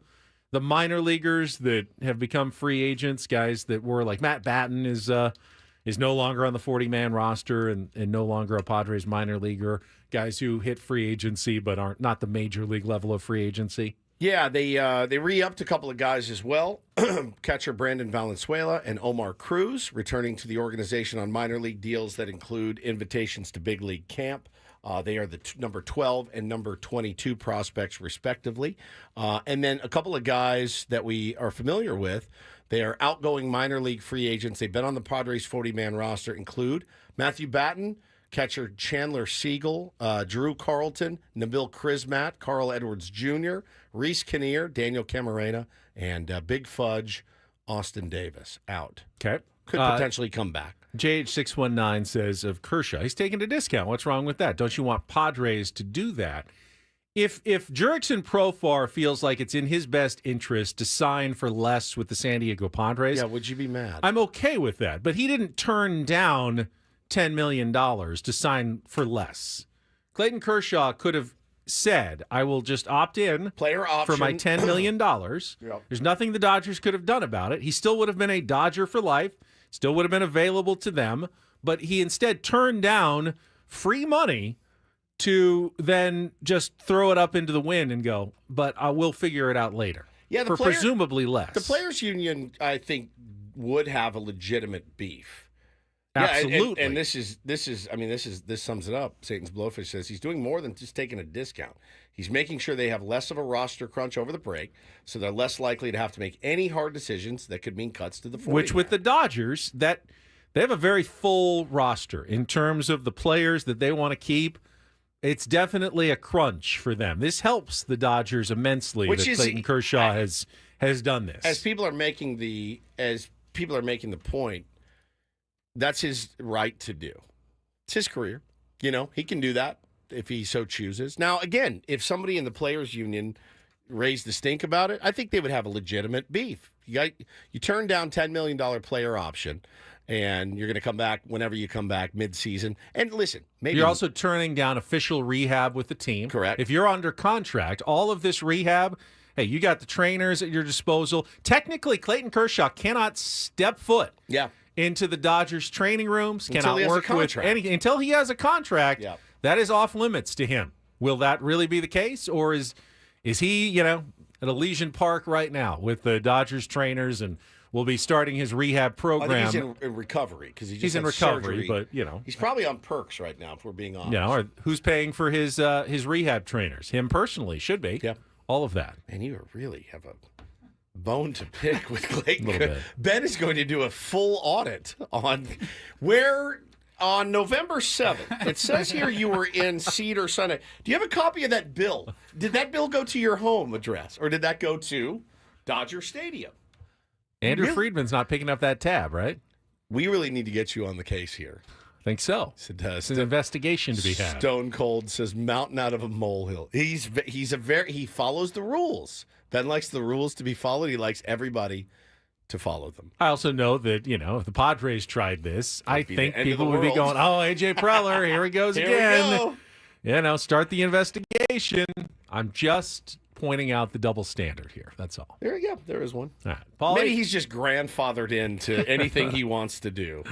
minor leaguers that have become free agents, guys that were like Matt Batten is no longer on the 40-man roster and no longer a Padres minor leaguer, guys who hit free agency but aren't not the major league level of free agency? Yeah, they re-upped a couple of guys as well. Catcher Brandon Valenzuela and Omar Cruz returning to the organization on minor league deals that include invitations to big league camp. They are the number 12 and number 22 prospects, respectively. And then a couple of guys that we are familiar with. They are outgoing minor league free agents. They've been on the Padres 40-man roster, include Matthew Batten, catcher Chandler Siegel, Drew Carlton, Nabil Krismat, Carl Edwards Jr., Reese Kinnear, Daniel Camarena, and Big Fudge, Austin Davis out. Okay. Could potentially come back. JH619 says of Kershaw, he's taking a discount. What's wrong with that? Don't you want Padres to do that? If Jurickson Profar feels like it's in his best interest to sign for less with the San Diego Padres, would you be mad? I'm okay with that. But he didn't turn down $10 million to sign for less. Clayton Kershaw could have said, I will just opt in player option for my $10 million. There's nothing the Dodgers could have done about it. He still would have been a Dodger for life, still would have been available to them, but he instead turned down free money to then just throw it up into the wind and go, but I will figure it out later. Yeah, for presumably less. The players' union, I think, would have a legitimate beef. Absolutely. Yeah, and this sums it up. Satan's Blowfish says he's doing more than just taking a discount. He's making sure they have less of a roster crunch over the break, so they're less likely to have to make any hard decisions that could mean cuts to the 40. Which with the Dodgers, that they have a very full roster in terms of the players that they want to keep. It's definitely a crunch for them. This helps the Dodgers immensely that Clayton Kershaw has done this. As people are making the point, that's his right to do. It's his career. He can do that if he so chooses. Now, again, if somebody in the players' union raised the stink about it, I think they would have a legitimate beef. You turn down $10 million player option, and you're going to come back whenever you come back mid-season. And listen, maybe you're also turning down official rehab with the team. Correct. If you're under contract, all of this rehab, hey, you got the trainers at your disposal. Technically, Clayton Kershaw cannot step foot into the Dodgers training rooms, cannot work with anything until he has a contract. Yeah. That is off limits to him. Will that really be the case, or is he, at Elysian Park right now with the Dodgers trainers and will be starting his rehab program? I think he's in recovery because he's in recovery, surgery. But he's probably on perks right now. If we're being honest, or who's paying for his rehab trainers? Him personally should be. Yeah, all of that. And you really have a bone to pick with Clayton. Ben is going to do a full audit on where. On November 7th, it says here you were in Cedar Sinai. Do you have a copy of that bill? Did that bill go to your home address, or did that go to Dodger Stadium? Andrew Friedman's not picking up that tab, right? We really need to get you on the case here. I think so. It's an investigation to be had. Stone Cold says mountain out of a molehill. He follows the rules. Ben likes the rules to be followed. He likes everybody to follow them. I also know that, if the Padres tried this, I be think the end of people the would be world. going, oh, A.J. Preller, here he goes Here again. we go. Start the investigation. I'm just pointing out the double standard here. That's all. There you go. There is one. All right. Paulie, Maybe he's just grandfathered into anything he wants to do.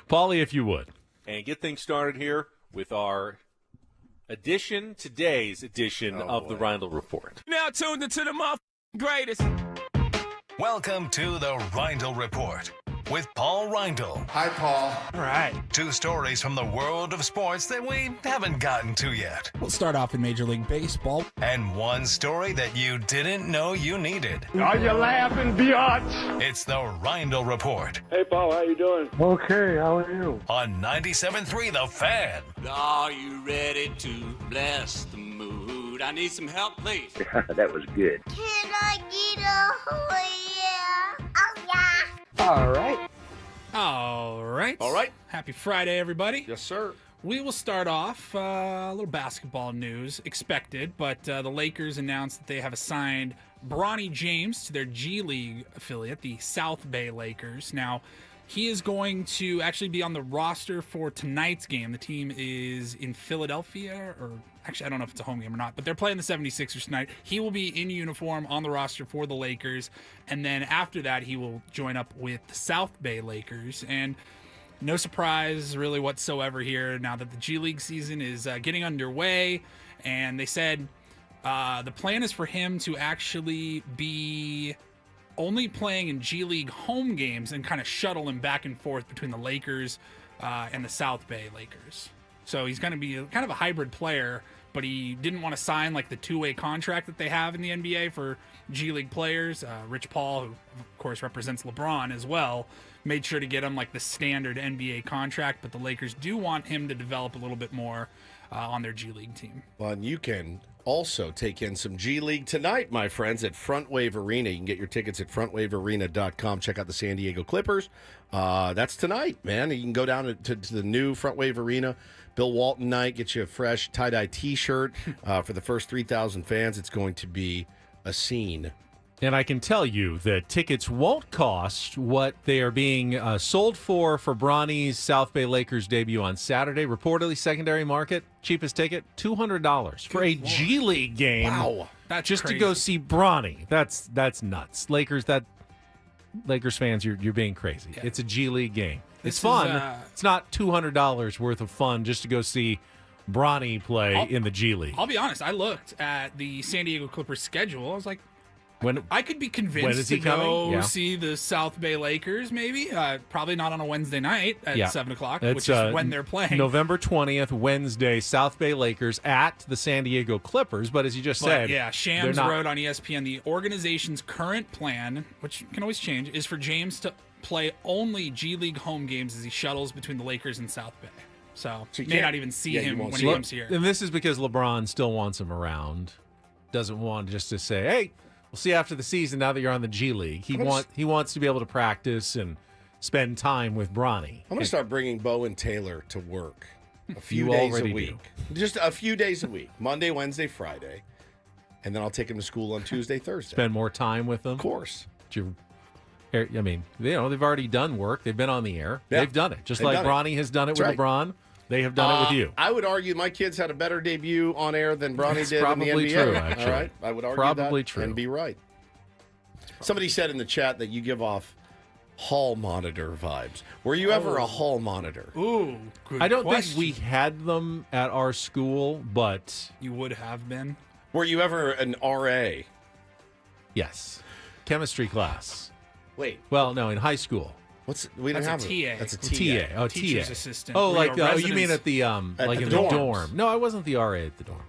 Paulie, if you would. And get things started here with our today's edition of the Ryle Report. Now tuned into the greatest. Welcome to the Ryle Report with Paul Ryle. Hi, Paul. All right. 2 stories from the world of sports that we haven't gotten to yet. We'll start off in Major League Baseball. And 1 story that you didn't know you needed. Are you laughing, biatch? It's the Ryle Report Hey, Paul, how you doing? Okay, how are you? on 97.3 The Fan. Are you ready to bless the mood? I need some help, please. That was good. Can I get a yeah? Oh, yeah. All right. All right. All right. Happy Friday, everybody. Yes, sir. We will start off a little basketball news, expected, but the Lakers announced that they have assigned Bronny James to their G League affiliate, the South Bay Lakers. Now, he is going to actually be on the roster for tonight's game. The team is in Philadelphia, or actually, I don't know if it's a home game or not, but they're playing the 76ers tonight. He will be in uniform on the roster for the Lakers, and then after that, he will join up with the South Bay Lakers. And no surprise really whatsoever here now that the G League season is getting underway, and they said the plan is for him to actually be only playing in G League home games and kind of shuttle him back and forth between the Lakers and the South Bay Lakers. So he's going to be kind of a hybrid player, but he didn't want to sign like the 2-way contract that they have in the NBA for G League players. Rich Paul, who of course represents LeBron as well, made sure to get him like the standard NBA contract, but the Lakers do want him to develop a little bit more on their G League team. Well, and you can also take in some G League tonight, my friends, at Front Wave Arena. You can get your tickets at frontwavearena.com. Check out the San Diego Clippers. That's tonight, man. You can go down to the new Front Wave Arena. Bill Walton night, get you a fresh tie-dye T-shirt for the first 3,000 fans. It's going to be a scene. And I can tell you that tickets won't cost what they are being sold for Bronny's South Bay Lakers debut on Saturday. Reportedly, secondary market, cheapest ticket, $200 for a G League game. Wow. That's just crazy. to go see Bronny. That's nuts. Lakers fans, you're being crazy. Yeah. It's a G League game. This It's fun. is, It's not $200 worth of fun just to go see Bronny play in the G League. I'll be honest, I looked at the San Diego Clippers schedule. I was like, When I could be When convinced is to he coming? go Yeah. see the South Bay Lakers, maybe. Probably not on a Wednesday night at 7 o'clock, It's, which is when they're playing. November 20th, Wednesday, South Bay Lakers at the San Diego Clippers. But as you just But, said, yeah, Shams they're not- wrote on ESPN, the organization's current plan, which can always change, is for James to play only G League home games as he shuttles between the Lakers and South Bay. So So you may can't- not even see yeah, you him won't when see he him. comes here. And this is because LeBron still wants him around. Doesn't want just to say, hey, we'll see you after the season now that you're on the G League. He wants to be able to practice and spend time with Bronny. I'm going to start bringing Bo and Taylor to work a few You days already a week. Just a few days a week. Monday, Wednesday, Friday. And then I'll take him to school on Tuesday, Thursday. Spend more time with them. Of course. I mean, they've already done work. They've been on the air. Yeah. They've done it. Just They've like done it. Bronny has done it That's with LeBron. They have done it with you. I would argue my kids had a better debut on air than Bronny That's did in the probably NBA. true, actually. All right? I would argue Probably that true. and be right. Somebody said in the chat that you give off hall monitor vibes. Were you ever a hall monitor? Ooh, good I don't question. think we had them at our school, but You would have been. Were you ever an RA? yes. Chemistry class. Wait, Well, no, in high school. we didn't That's have a TA. That's a TA. TA. Oh, Teacher's TA. assistant. Oh, Were you like a you mean residence- at the like the in the dorms. dorm? No, I wasn't the RA at the dorm.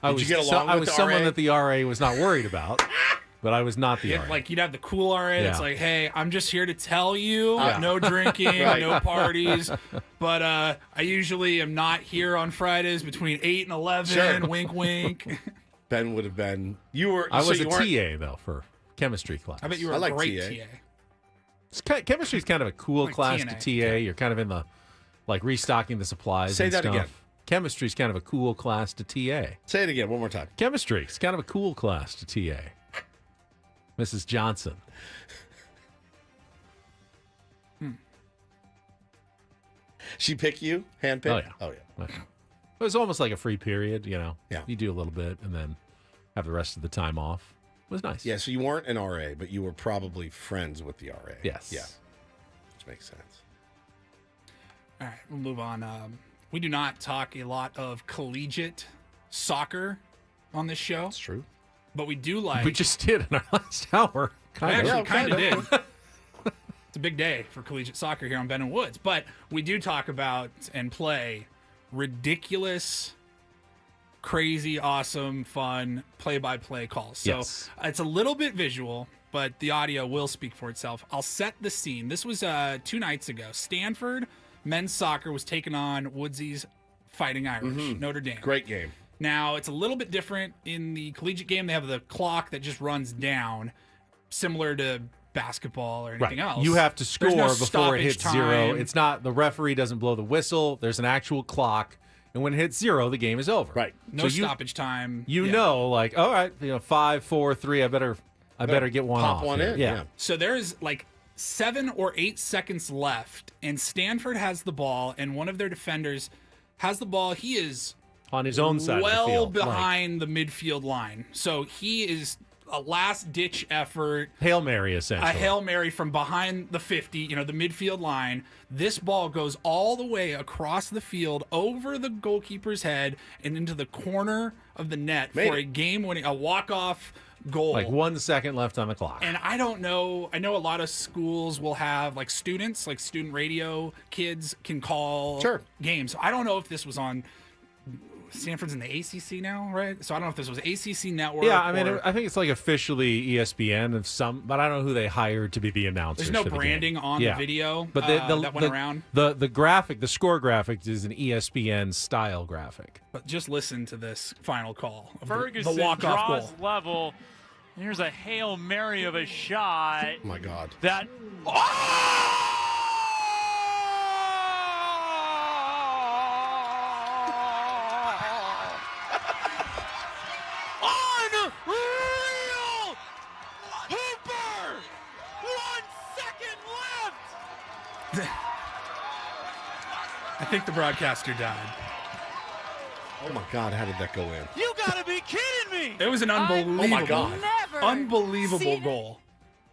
Did you get along I with was the someone RA? that the RA was not worried about, but I was not the RA. Like you'd have the cool RA that's Yeah. like, hey, I'm just here to tell you, Yeah. no drinking, Right. no parties, but I usually am not here on Fridays between 8 and 11. Sure. Wink, wink. Ben would have been. You were. I so was you a weren't- TA though for chemistry class. I bet you were I a like great TA. TA. Chemistry is kind of a cool Like class TNA. to TA. You're kind of in the like restocking the supplies. Say and that stuff. again. Chemistry's kind of a cool class to TA. Say it again one more time. Chemistry's kind of a cool class to TA. Mrs. Johnson. She pick you? Hand pick? Oh, yeah. Oh, yeah. It was almost like a free period, you know. Yeah. You do a little bit and then have the rest of the time off. It was nice. Yeah, so you weren't an RA, but you were probably friends with the RA. Yes. Yeah. Which makes sense. All right, we'll move on. We do not talk a lot of collegiate soccer on this show. That's true. But we do like... We just did in our last hour. We actually kind of did. It's a big day for collegiate soccer here on Ben and Woods. But we do talk about and play ridiculous, crazy, awesome, fun play-by-play calls. So it's a little bit visual, but the audio will speak for itself. I'll set the scene. This was 2 nights ago. Stanford men's soccer was taking on Woodsy's Fighting Irish, Notre Dame. Great game. Now, it's a little bit different in the collegiate game. They have the clock that just runs down, similar to basketball or anything else. You have to score There's no before it stoppage hits 0. time. It's not, the referee doesn't blow the whistle. There's an actual clock. And when it hits 0, the game is over. Right. No stoppage time. You know, like, all right, 5, 4, 3, I better get one pop off. one in. Yeah. So there's like 7 or 8 seconds left, and Stanford has the ball, and one of their defenders has the ball. He is on his own side of the well field, behind the midfield line. So he is a last-ditch effort. Hail Mary, essentially. A Hail Mary from behind the 50, the midfield line. This ball goes all the way across the field, over the goalkeeper's head, and into the corner of the net for a game-winning, a walk-off goal. Like 1 second left on the clock. And I don't know. I know a lot of schools will have like students, like student radio kids can call games. I don't know if this was on. Stanford's in the ACC now, right? So I don't know if this was ACC Network. Yeah, I mean, I think it's like officially ESPN of some, but I don't know who they hired to be the announcers. There's no for the branding game. on the video, but that went around. The graphic, the score graphic, is an ESPN style graphic. But just listen to this final call. Of Ferguson the walk-off draws goal. level. Here's a Hail Mary of a shot. Oh, my God. That... Unreal! Hooper! 1 second left! I think the broadcaster died. Oh, my God. How did that go in? You gotta be kidding me! It was an unbelievable, Oh, my God. unbelievable goal.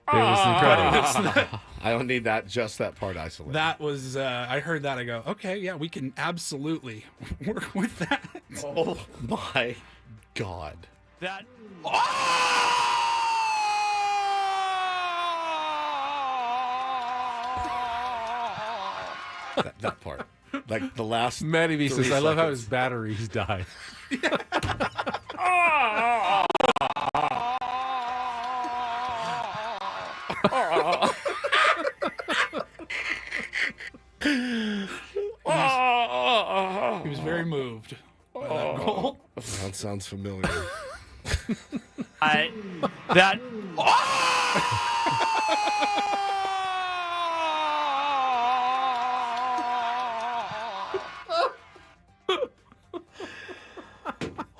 It was incredible. I don't need just that part isolated. That was, I heard that. I go, okay, yeah, we can absolutely work with that. Oh, my God. That... that part. Like the last Manny 3 says, I love how seconds. his batteries died. He was very moved by that goal. That sounds familiar. that...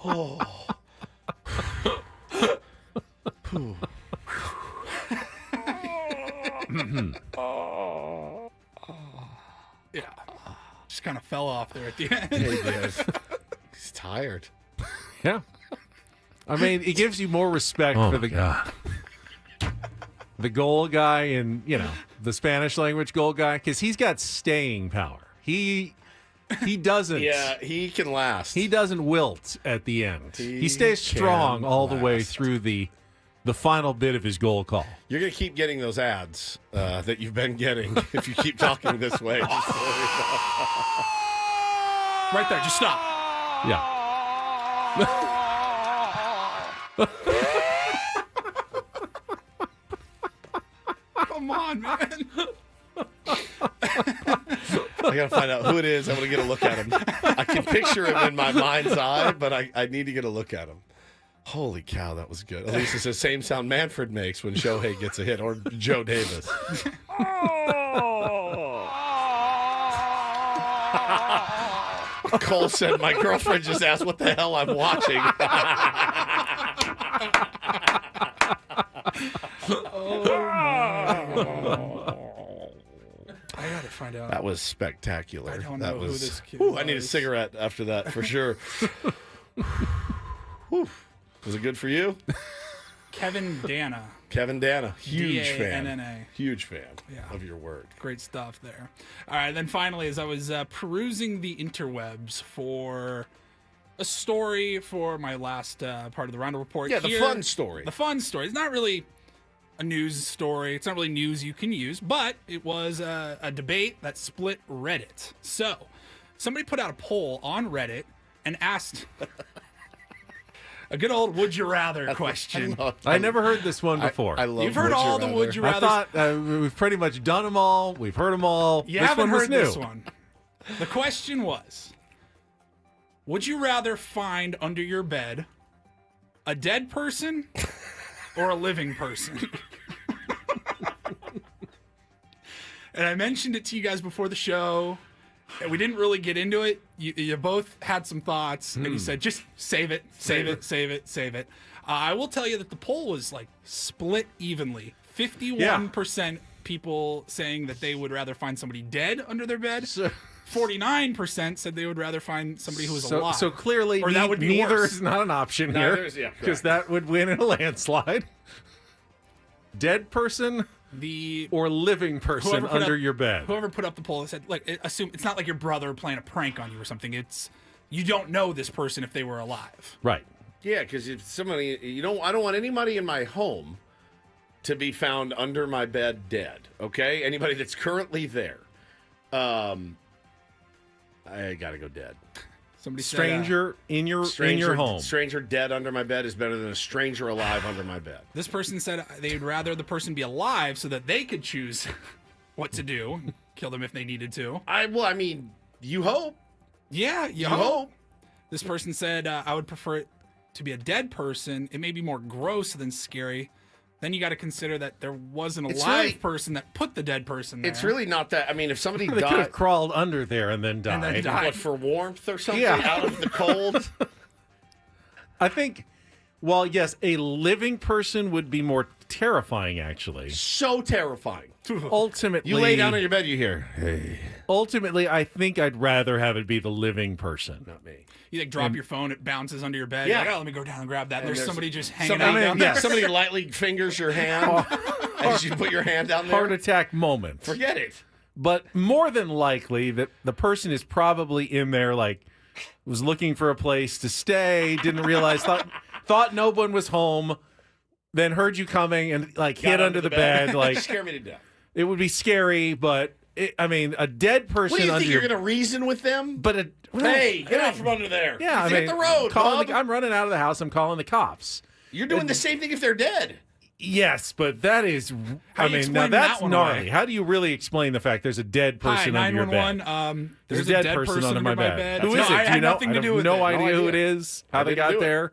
Oh. Yeah. Just kind of fell off there at the end. He did. He's tired. Yeah. I mean, it gives you more respect for the goal guy and, the Spanish language goal guy, because he's got staying power. He doesn't. Yeah, he can last. He doesn't wilt at the end. He He stays strong can all the way last. through the final bit of his goal call. You're going to keep getting those ads that you've been getting if you keep talking this way. Just so you know. Right there, just stop. Yeah. Come on, man. I got to find out who it is. I'm going to get a look at him. I can picture him in my mind's eye, but I need to get a look at him. Holy cow, that was good. At least it's the same sound Manfred makes when Shohei gets a hit, or Joe Davis. Cole said, my girlfriend just asked what the hell I'm watching. I gotta find out. That was spectacular. I don't that know was, who this kid I need a was. cigarette after that for sure. Whew. Was it good for you? Kevin Dana. Kevin Dana, huge fan. D-A-N-N-A. Huge fan of your work. Great stuff there. All right, then finally, as I was perusing the interwebs for a story for my last part of the Roundup Report. Yeah, the fun story. The fun story. It's not really a news story. It's not really news you can use, but it was a debate that split Reddit. So somebody put out a poll on Reddit and asked a good old would you rather question. I never heard this one before. I love You've heard all the would you rather. I thought we've pretty much done them all. We've heard them all. You this haven't one was heard new. this one. The question was, would you rather find under your bed a dead person or a living person? And I mentioned it to you guys before the show. And we didn't really get into it. You both had some thoughts, and you said, just save it, save it, save it, save it. I will tell you that the poll was like split evenly. 51% people saying that they would rather find somebody dead under their bed. 49% said they would rather find somebody who was alive. So clearly, or that would be neither worse. is not an option Neither here. is, yeah, Because correct. that would win in a landslide. Dead person or living person Whoever put under up- your bed. Whoever put up the poll said, like, assume it's not like your brother playing a prank on you or something. It's you don't know this person if they were alive. Right. Yeah, because if somebody, I don't want anybody in my home to be found under my bed dead. Okay, anybody that's currently there, I gotta go dead. Somebody Stranger in your home. Stranger dead under my bed is better than a stranger alive under my bed. This person said they'd rather the person be alive so that they could choose what to do, kill them if they needed to. I mean, you hope. Yeah, you hope. This person said, I would prefer it to be a dead person. It may be more gross than scary. Then you got to consider that there was an alive person that put the dead person there. It's really not that. I mean, if somebody They could died, have crawled under there and then died. what, for warmth or something, Yeah. out of the cold. I think, well, yes, a living person would be more terrifying, actually. So terrifying. Ultimately, You lay down on your bed, you hear, hey. Ultimately, I think I'd rather have it be the living person. Not me. You like drop your phone, it bounces under your bed. Yeah. You're like, oh, let me go down and grab that. And There's somebody just hanging somebody, out down there. Somebody lightly fingers your hand as you put your hand down there. Heart attack moment. Forget it. But more than likely that the person is probably in there, like, was looking for a place to stay, didn't realize, thought no one was home, then heard you coming and, like, hid under the bed. Like, Scare me to death. It would be scary, but, a dead person What do you under think, you're going to reason with them? But hey, get out from under there. Yeah, Hit the road, Bob. I'm running out of the house. I'm calling the cops. You're doing the same thing if they're dead. Yes, but that is. How do you now explain that's that one gnarly. away? How do you really explain the fact there's a dead person Hi, under your bed? 911. There's a dead person under my bed. Who No, is it? I Do had you know? nothing I to do have with no it. idea who it is. How they got there.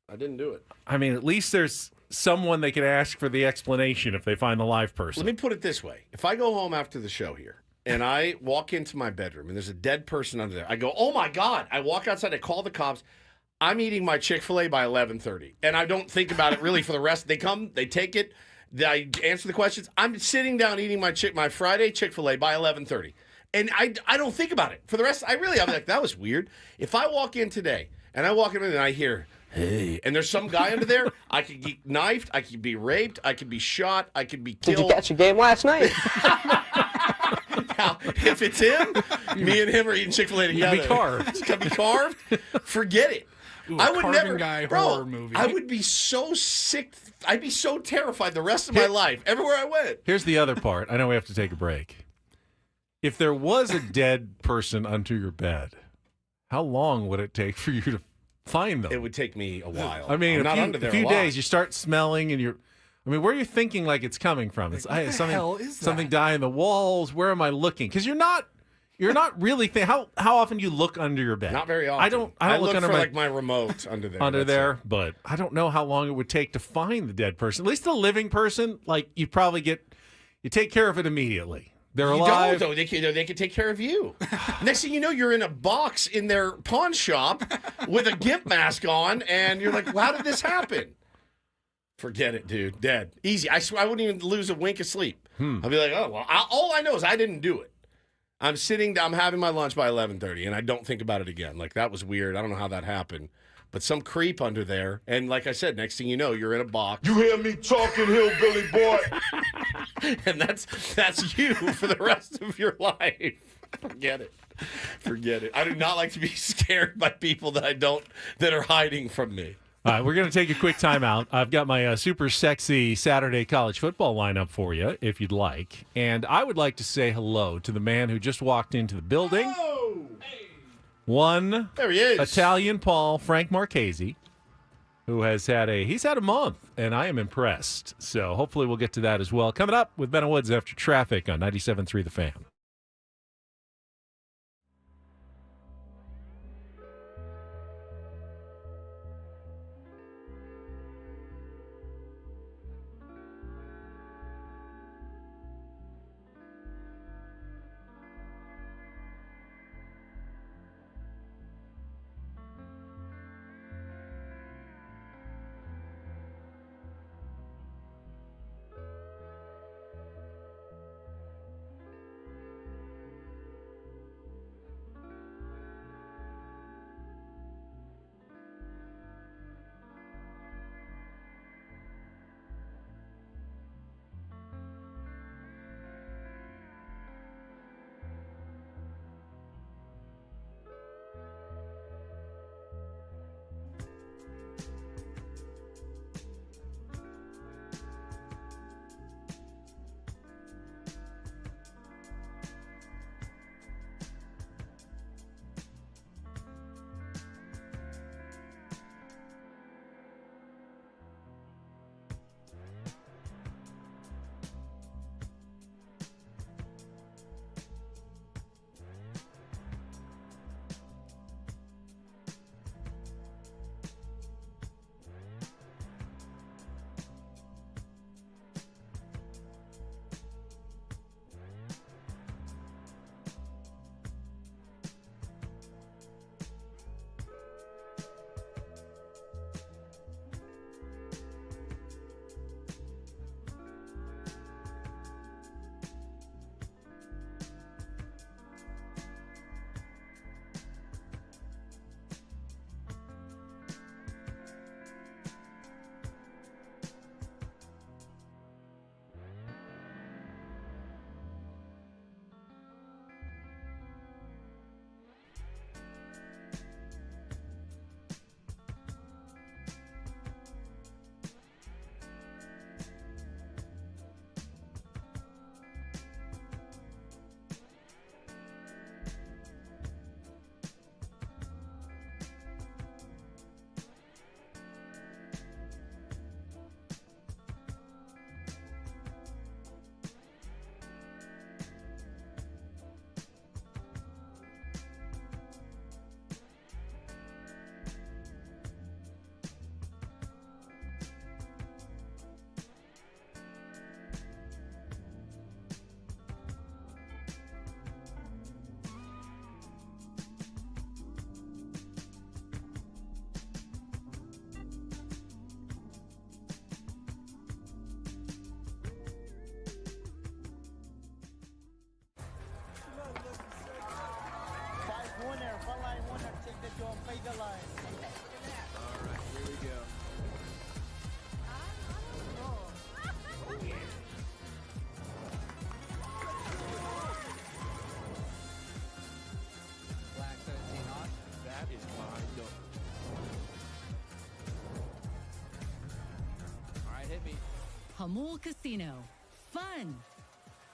I didn't do it. I mean, at least there's someone they could ask for the explanation if they find the live person. Let me put it this way. If I go home after the show here and I walk into my bedroom and there's a dead person under there, I go, oh my God. I walk outside, I call the cops. I'm eating my Chick-fil-A by 11:30. And I don't think about it really for the rest. They come, they take it, I answer the questions. I'm sitting down eating my Friday Chick-fil-A by 11:30. And I don't think about it. For the rest, I'm like, that was weird. If I walk in today and I walk in and I hear, hey, and there's some guy under there, I could get knifed, I could be raped, I could be shot, I could be killed. Did you catch a game last night? Now, if it's him, me and him are eating Chick-fil-A together. Be carved. It's gonna be carved. Forget it. Ooh, I would Carving never, Guy bro. horror movie. I would be so sick. I'd be so terrified the rest of my life, everywhere I went. Here's the other part. I know we have to take a break. If there was a dead person under your bed, how long would it take for you to find them? It would take me a while. I mean, I'm not under a there few a lot. days, you start smelling, and where are you thinking like it's coming from? It's What the something, hell is that? something dying in the walls. Where am I looking? Because you're not really how often you look under your bed? Not very often. I don't I look look under for my like my remote under there. under That's there, it. but I don't know how long it would take to find the dead person. At least the living person, like you take care of it immediately. They're You alive. don't, though. They can take care of you. Next thing you know, you're in a box in their pawn shop with a gimp mask on, and you're like, well, how did this happen? Forget it, dude. Dead. Easy. I swear I wouldn't even lose a wink of sleep. I'll be like, oh, well, all I know is I didn't do it. I'm having my lunch by 11:30, and I don't think about it again. Like, that was weird. I don't know how that happened. But some creep under there, and like I said, next thing you know, you're in a box. You hear me talking, hillbilly boy? And that's you for the rest of your life. Forget it. Forget it. I do not like to be scared by people that are hiding from me. All right, we're going to take a quick timeout. I've got my super sexy Saturday college football lineup for you, if you'd like. And I would like to say hello to the man who just walked into the building. One, there he is, Italian Paul, Frank Marchese, who has had a month, and I am impressed. So hopefully we'll get to that as well. Coming up with Ben and Woods after traffic on 97.3 The Fan. Hamul Casino. Fun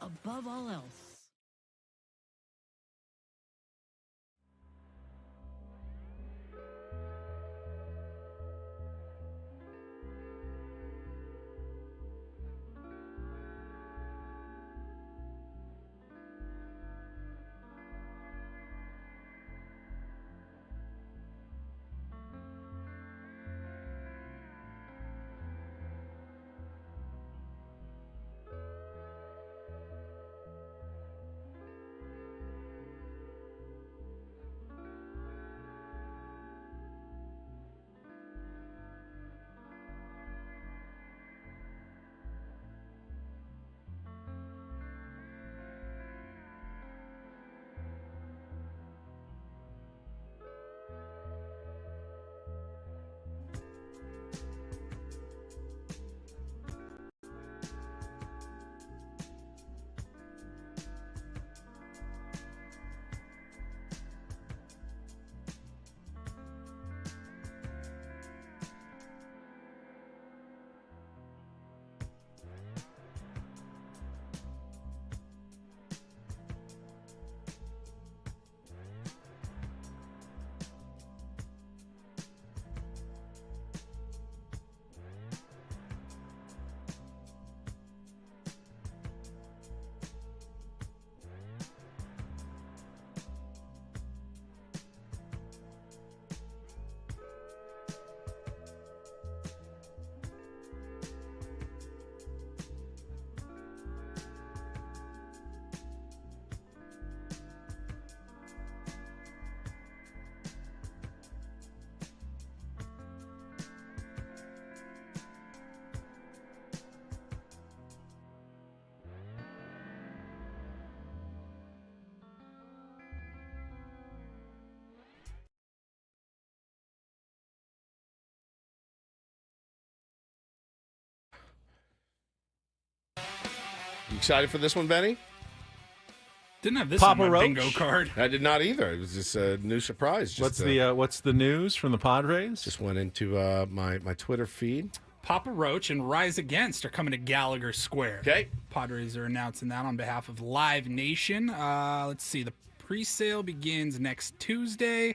above all else. You excited for this one, Benny? Didn't have this Papa on my Roach? bingo card. I did not either. It was just a new surprise. Just, What's the news from the Padres? Just went into my Twitter feed. Papa Roach and Rise Against are coming to Gallagher Square. Okay. Padres are announcing that on behalf of Live Nation. Let's see. The pre-sale begins next Tuesday.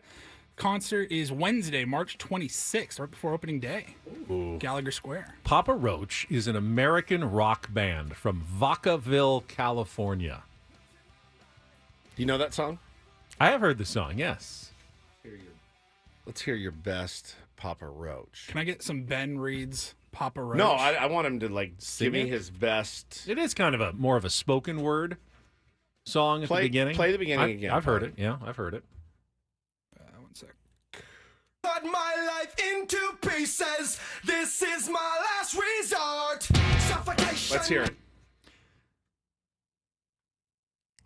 Concert is Wednesday, March 26th, right before opening day. Ooh. Gallagher Square. Papa Roach is an American rock band from Vacaville, California. Do you know that song? I have heard the song, yes. Let's hear your best Papa Roach. Can I get some Ben Reed's Papa Roach? No, I want him to give me it? his best. It is kind of more of a spoken word song at the beginning. Play the beginning again. I've heard it. Yeah, I've heard it. One sec. Cut my life into pieces. This is my last resort. Suffocation. Let's hear it.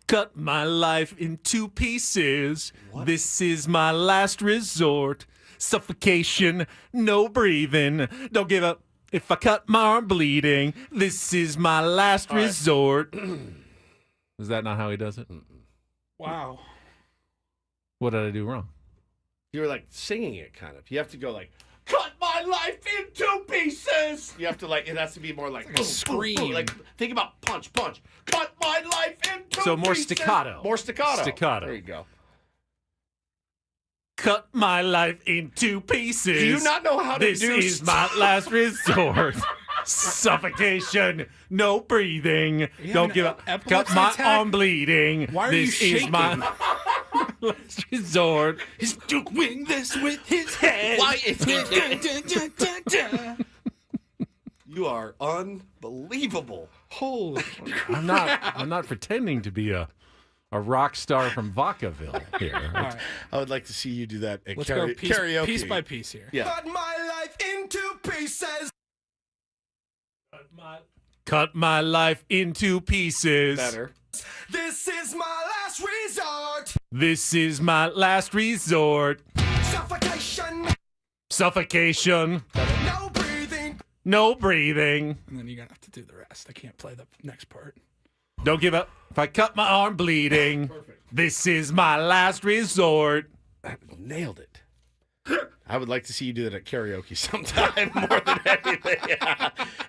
Cut my life into pieces. What? This is my last resort. Suffocation, no breathing. Don't give up. If I cut my arm bleeding, this is my last resort. Is that not how he does it? Wow. What did I do wrong? You were singing it kind of. You have to go cut my life into pieces. You have to it has to be more like a scream. Think about punch. Cut my life into pieces. So more staccato. More staccato. Staccato. There you go. Cut my life into pieces. Do you not know how to this do is my last resort. Suffocation, no breathing. Don't give up. Cut my arm bleeding. Why are this you is shaking? my last resort. He's doing this with his head. Why You are unbelievable. Holy. I'm not pretending to be a rock star from Vacaville here. Right. I would like to see you do that at Let's go karaoke. piece by piece here. Yeah. Cut my life into pieces. Cut my life into pieces. Better. This is my last resort. This is my last resort. Suffocation. Suffocation. No breathing. No breathing. And then you're going to have to do the rest. I can't play the next part. Don't give up. If I cut my arm bleeding, this is my last resort. Nailed it. I would like to see you do that at karaoke sometime more than anything.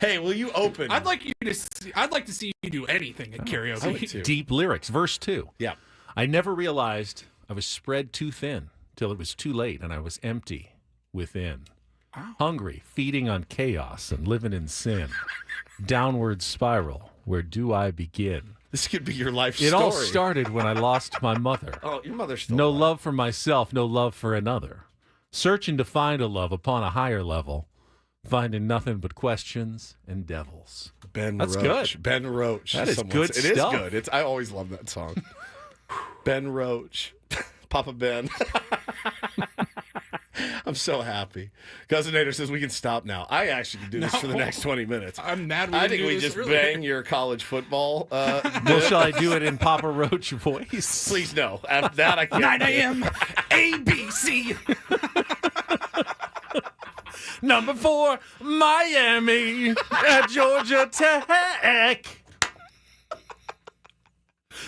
Hey, will you open? I'd like to see you do anything at karaoke. I would too. Deep lyrics. Verse 2. Yeah. I never realized I was spread too thin till it was too late and I was empty within. Wow. Hungry, feeding on chaos and living in sin. Downward spiral. Where do I begin? This could be your life story. It all started when I lost my mother. Oh, your mother's still No alive. love for myself, no love for another. Searching to find a love upon a higher level, finding nothing but questions and devils. That's Roach. good. Ben Roach. That is someone good said. It stuff. is good. I always love that song. Ben Roach. Papa Ben. I'm so happy. Cousin Nader says we can stop now. I actually can do this for the next 20 minutes. I'm mad. I think we just bang your college football. Well, shall I do it in Papa Roach voice? Please no. After that, I can't. 9 a.m. ABC. Number 4, Miami at Georgia Tech.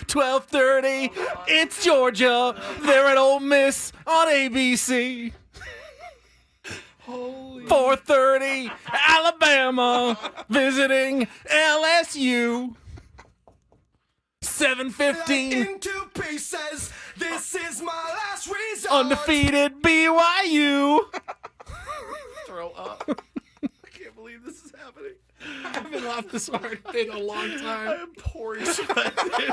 12:30, it's Georgia. They're at Ole Miss on ABC. 4:30, Alabama visiting LSU. 7:15, Into pieces. This is my last resort. undefeated BYU. Throw up. I can't believe this is happening. I haven't laughed this hard in a long time. I am pouring sweat, dude.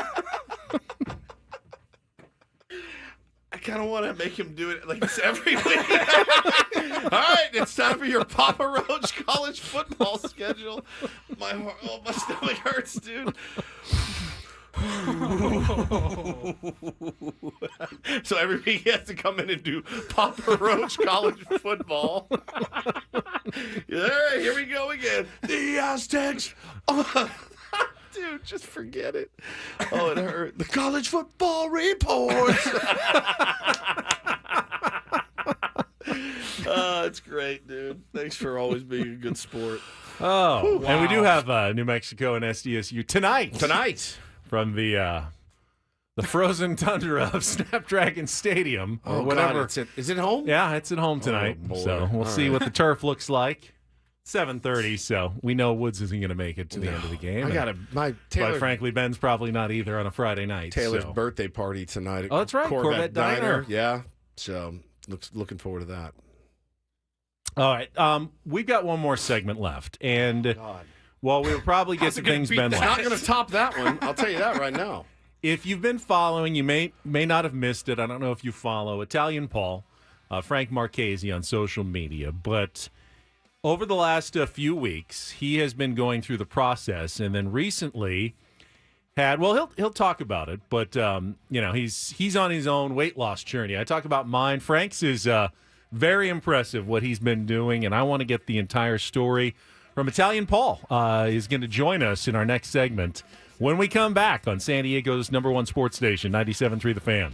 I kind of want to make him do it like this every week. All right, it's time for your Papa Roach college football schedule. My stomach hurts, dude. So every week he has to come in and do Papa Roach college football. All right, here we go again. The Aztecs. Dude, just forget it. Oh, it hurt. The college football report. It's great, dude. Thanks for always being a good sport. Oh, Wow. and we do have New Mexico and SDSU tonight. Tonight. From the frozen tundra of Snapdragon Stadium or whatever. God, is it home? Yeah, it's at home tonight. Oh, boy. So we'll see what the turf looks like. 7:30, so we know Woods isn't going to make it to the end of the game. Taylor, Quite frankly, Ben's probably not either on a Friday night. Taylor's so. birthday party tonight at Oh, that's right, Corvette Diner. Yeah, so looking forward to that. All right, we've got one more segment left, and while we'll probably get to things Ben It's likes, not going to top that one. I'll tell you that right now. If you've been following, you may not have missed it. I don't know if you follow Italian Paul, Frank Marchese on social media, but over the last few weeks, he has been going through the process, and then recently had he'll talk about it, but he's on his own weight loss journey. I talk about mine. Frank's is very impressive what he's been doing, and I want to get the entire story from Italian Paul. Is going to join us in our next segment when we come back on San Diego's #1 sports station, 97.3 The Fan.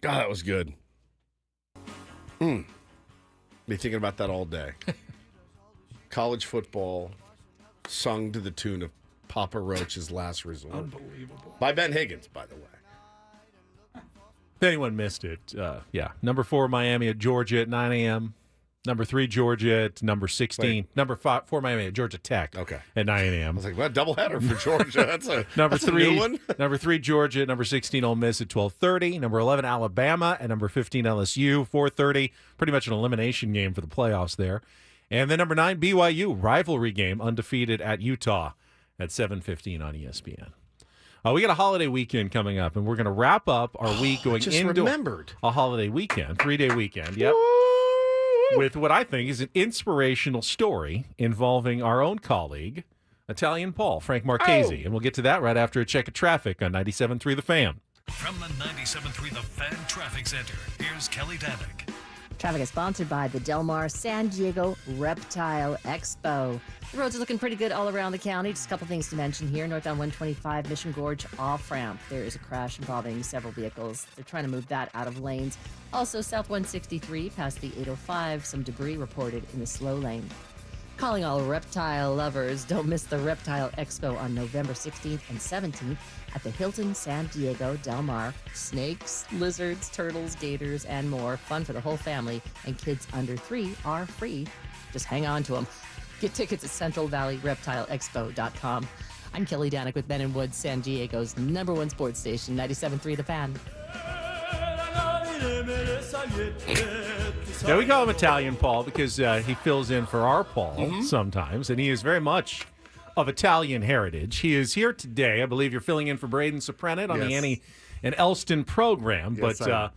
God, that was good. Be thinking about that all day. College football sung to the tune of Papa Roach's Last Resort. Unbelievable. By Ben Higgins, by the way. If anyone missed it, yeah. Number 4, Miami at Georgia at 9 a.m. Number 3, Georgia at number 16. Wait. Number 4, Miami at Georgia Tech at 9 a.m. I was like, what? Doubleheader for Georgia. That's a Number that's a 3, new one. Number 3, Georgia. Number 16, Ole Miss at 12:30. Number 11, Alabama, and number 15, LSU, 4:30. Pretty much an elimination game for the playoffs there. And then number 9, BYU, rivalry game, undefeated at Utah at 7:15 on ESPN. We got a holiday weekend coming up, and we're going to wrap up our week going into a holiday weekend, 3-day weekend. Yep. With what I think is an inspirational story involving our own colleague, Italian Paul, Frank Marchese. And we'll get to that right after a check of traffic on 97.3 The Fan. From the 97.3 The Fan Traffic Center, here's Kelly Danick. Traffic is sponsored by the Del Mar San Diego Reptile Expo. The roads are looking pretty good all around the county. Just a couple things to mention here. Northbound 125 Mission Gorge off-ramp. There is a crash involving several vehicles. They're trying to move that out of lanes. Also, South 163 past the 805. Some debris reported in the slow lane. Calling all reptile lovers, don't miss the Reptile Expo on November 16th and 17th at the Hilton San Diego Del Mar. Snakes, lizards, turtles, gators, and more. Fun for the whole family, and kids under 3 are free. Just hang on to them. Get tickets at CentralValleyReptileExpo.com. I'm Kelly Danick with Ben and Woods, San Diego's #1 sports station, 97.3 The Fan. Yeah, we call him Italian Paul because he fills in for our Paul sometimes, and he is very much of Italian heritage. He is here today. I believe you're filling in for Braden Sopranet on the Annie and Elston program. Yes, but,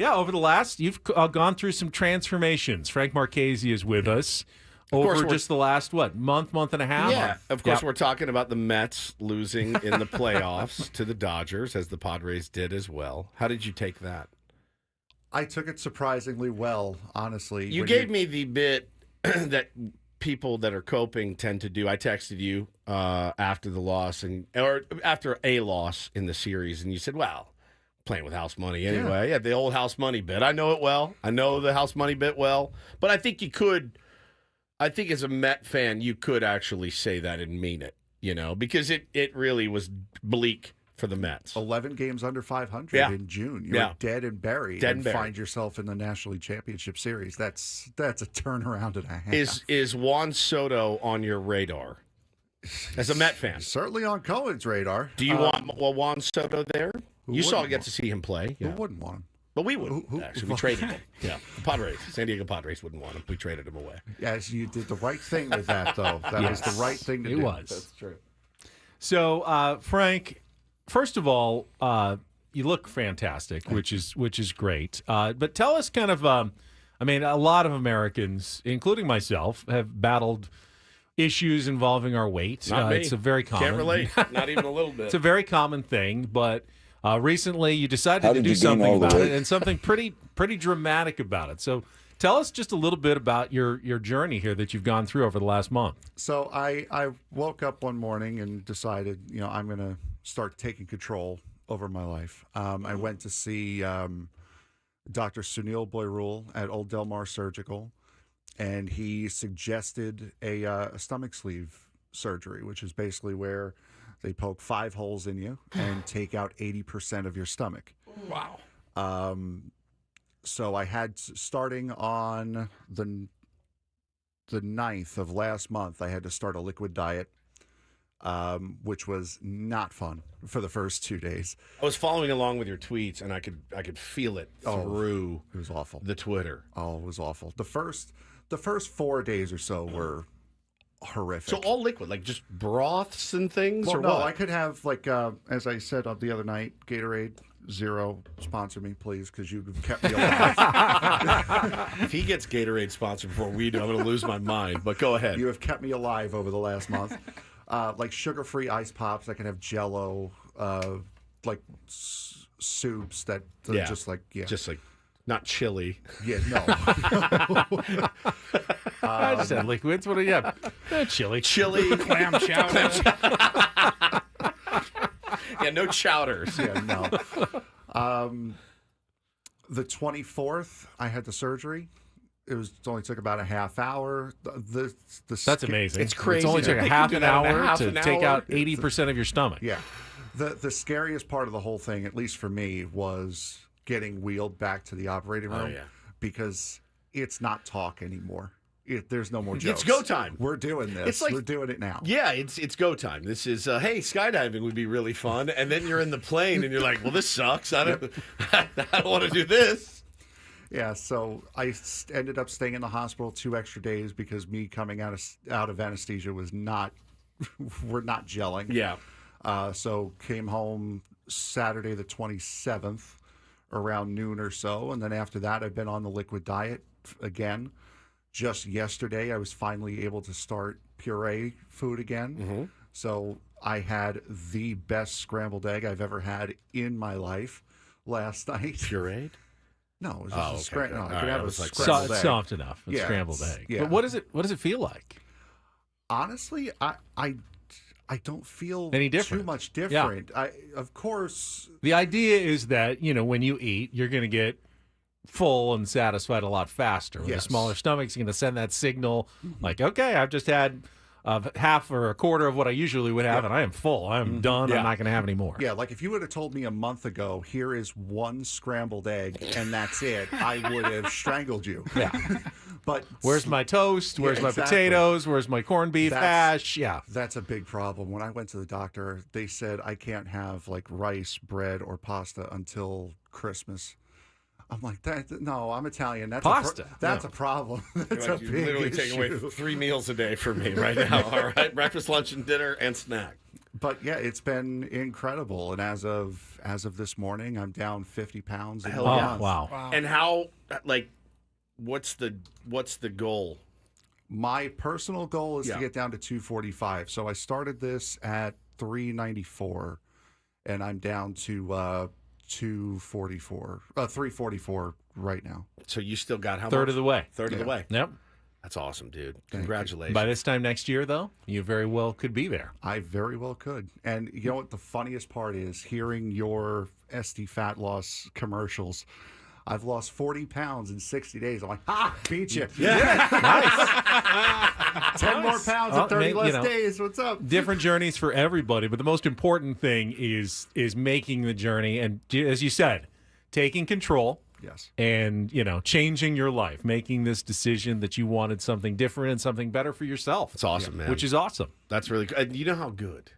over the last, you've gone through some transformations. Frank Marchese is with us over just the last, month and a half? Yeah, of course, we're talking about the Mets losing in the playoffs to the Dodgers, as the Padres did as well. How did you take that? I took it surprisingly well, honestly. You gave me the bit that people that are coping tend to do. I texted you after the loss or after a loss in the series, and you said, well, playing with house money anyway. Yeah, the old house money bit. I know it well. I know the house money bit well. But I think you could, as a Met fan, you could actually say that and mean it, because it really was bleak for the Mets. 11 games under 500 in June. You're dead and buried. Find yourself in the National League Championship Series. That's a turnaround and a half. Is Juan Soto on your radar as a Met fan? Certainly on Cohen's radar. Do you want Juan Soto there? You get to see him play. Who wouldn't want him? But we would, actually. We traded him. Yeah, the Padres, San Diego Padres wouldn't want him. We traded him away. Yes, you did the right thing with that, though. That was the right thing to do. It was. That's true. So, Frank, first of all, you look fantastic, which is great. But tell us kind of, a lot of Americans, including myself, have battled issues involving our weight. Not me. It's a very common. Can't relate. Not even a little bit. It's a very common thing, but recently you decided to do something about it, and something pretty dramatic about it. So tell us just a little bit about your journey here that you've gone through over the last month. So I woke up one morning and decided, I'm going to start taking control over my life. I went to see Dr. Sunil Boyrul at Old Del Mar Surgical, and he suggested a stomach sleeve surgery, which is basically where they poke 5 holes in you and take out 80% of your stomach. Wow. So I had, starting on the 9th of last month, I had to start a liquid diet, which was not fun for the first 2 days. I was following along with your tweets, and I could feel it through. It was awful. The Twitter. Oh, it was awful. The first 4 days or so were horrific. So all liquid, like just broths and things, Well, or no, what? I could have like as I said the other night, Gatorade Zero, sponsor me, please, because you kept me alive. If he gets Gatorade sponsored before we do, I'm going to lose my mind. But go ahead. You have kept me alive over the last month. Like sugar-free ice pops. I can have Jello, like soups that are just like not chili. Yeah, no. I just had liquids. What do you have? Chili. Clam chowder. Yeah, no chowders. Yeah, no. The 24th, I had the surgery. It only took about a half hour. That's amazing. It's crazy. It only took a half an hour to take out 80% of your stomach. Yeah. The scariest part of the whole thing, at least for me, was getting wheeled back to the operating room. Oh, yeah. Because it's not talk anymore. There's no more jokes. It's go time. We're doing this. It's like, we're doing it now. Yeah, it's go time. This is hey, skydiving would be really fun, and then you're in the plane and you're like, well, this sucks. I don't want to do this. Yeah, so I ended up staying in the hospital 2 extra days because me coming out of anesthesia was not we're not gelling. Yeah. So came home Saturday the 27th around noon or so, and then after that I've been on the liquid diet again. Just yesterday, I was finally able to start puree food again. Mm-hmm. So I had the best scrambled egg I've ever had in my life last night. Pureed? No, it was just a scrambled. No, I All could right, have I a was like, scrambled egg. Soft enough. It's Yeah, scrambled egg. yeah. But what does it feel like? Honestly, I don't feel Any different? too much different. Of course. The idea is that, when you eat, you're going to get full and satisfied a lot faster. With a Yes. smaller stomach, it's going to send that signal like, okay, I've just had half or a quarter of what I usually would have, and I am full. I'm done. Yeah. I'm not going to have any more. Yeah, like if you would have told me a month ago, here is one scrambled egg and that's it, I would have strangled you. Yeah. But Where's my toast? Where's my exactly. potatoes? Where's my corned beef hash? Yeah. That's a big problem. When I went to the doctor, they said I can't have like rice, bread, or pasta until Christmas. I'm like, no, I'm Italian. That's Pasta. That's a problem. That's a You're big literally issue. taking away 3 meals a day from me right now. All right, breakfast, lunch, and dinner, and snack. But yeah, it's been incredible. And as of this morning, I'm down 50 pounds. Hell yeah. Wow. And how, like, what's the goal? My personal goal is Yeah. to get down to 245. So I started this at 394, and I'm down to 344 right now. So you still got how Third much? of the way. Third of the way. Yep. That's awesome, dude. you. Congratulations. By this time next year, though, you very well could be there. I very well could. And you know what the funniest part is? Hearing your SD fat loss commercials. I've lost 40 pounds in 60 days. I'm like, beat you. Yeah. Nice. 10 more pounds in 30 less days. What's up? Different journeys for everybody, but the most important thing is making the journey and, as you said, taking control. Yes. And, changing your life, making this decision that you wanted something different and something better for yourself. It's awesome, man. Which is awesome. That's really good. And you know how good?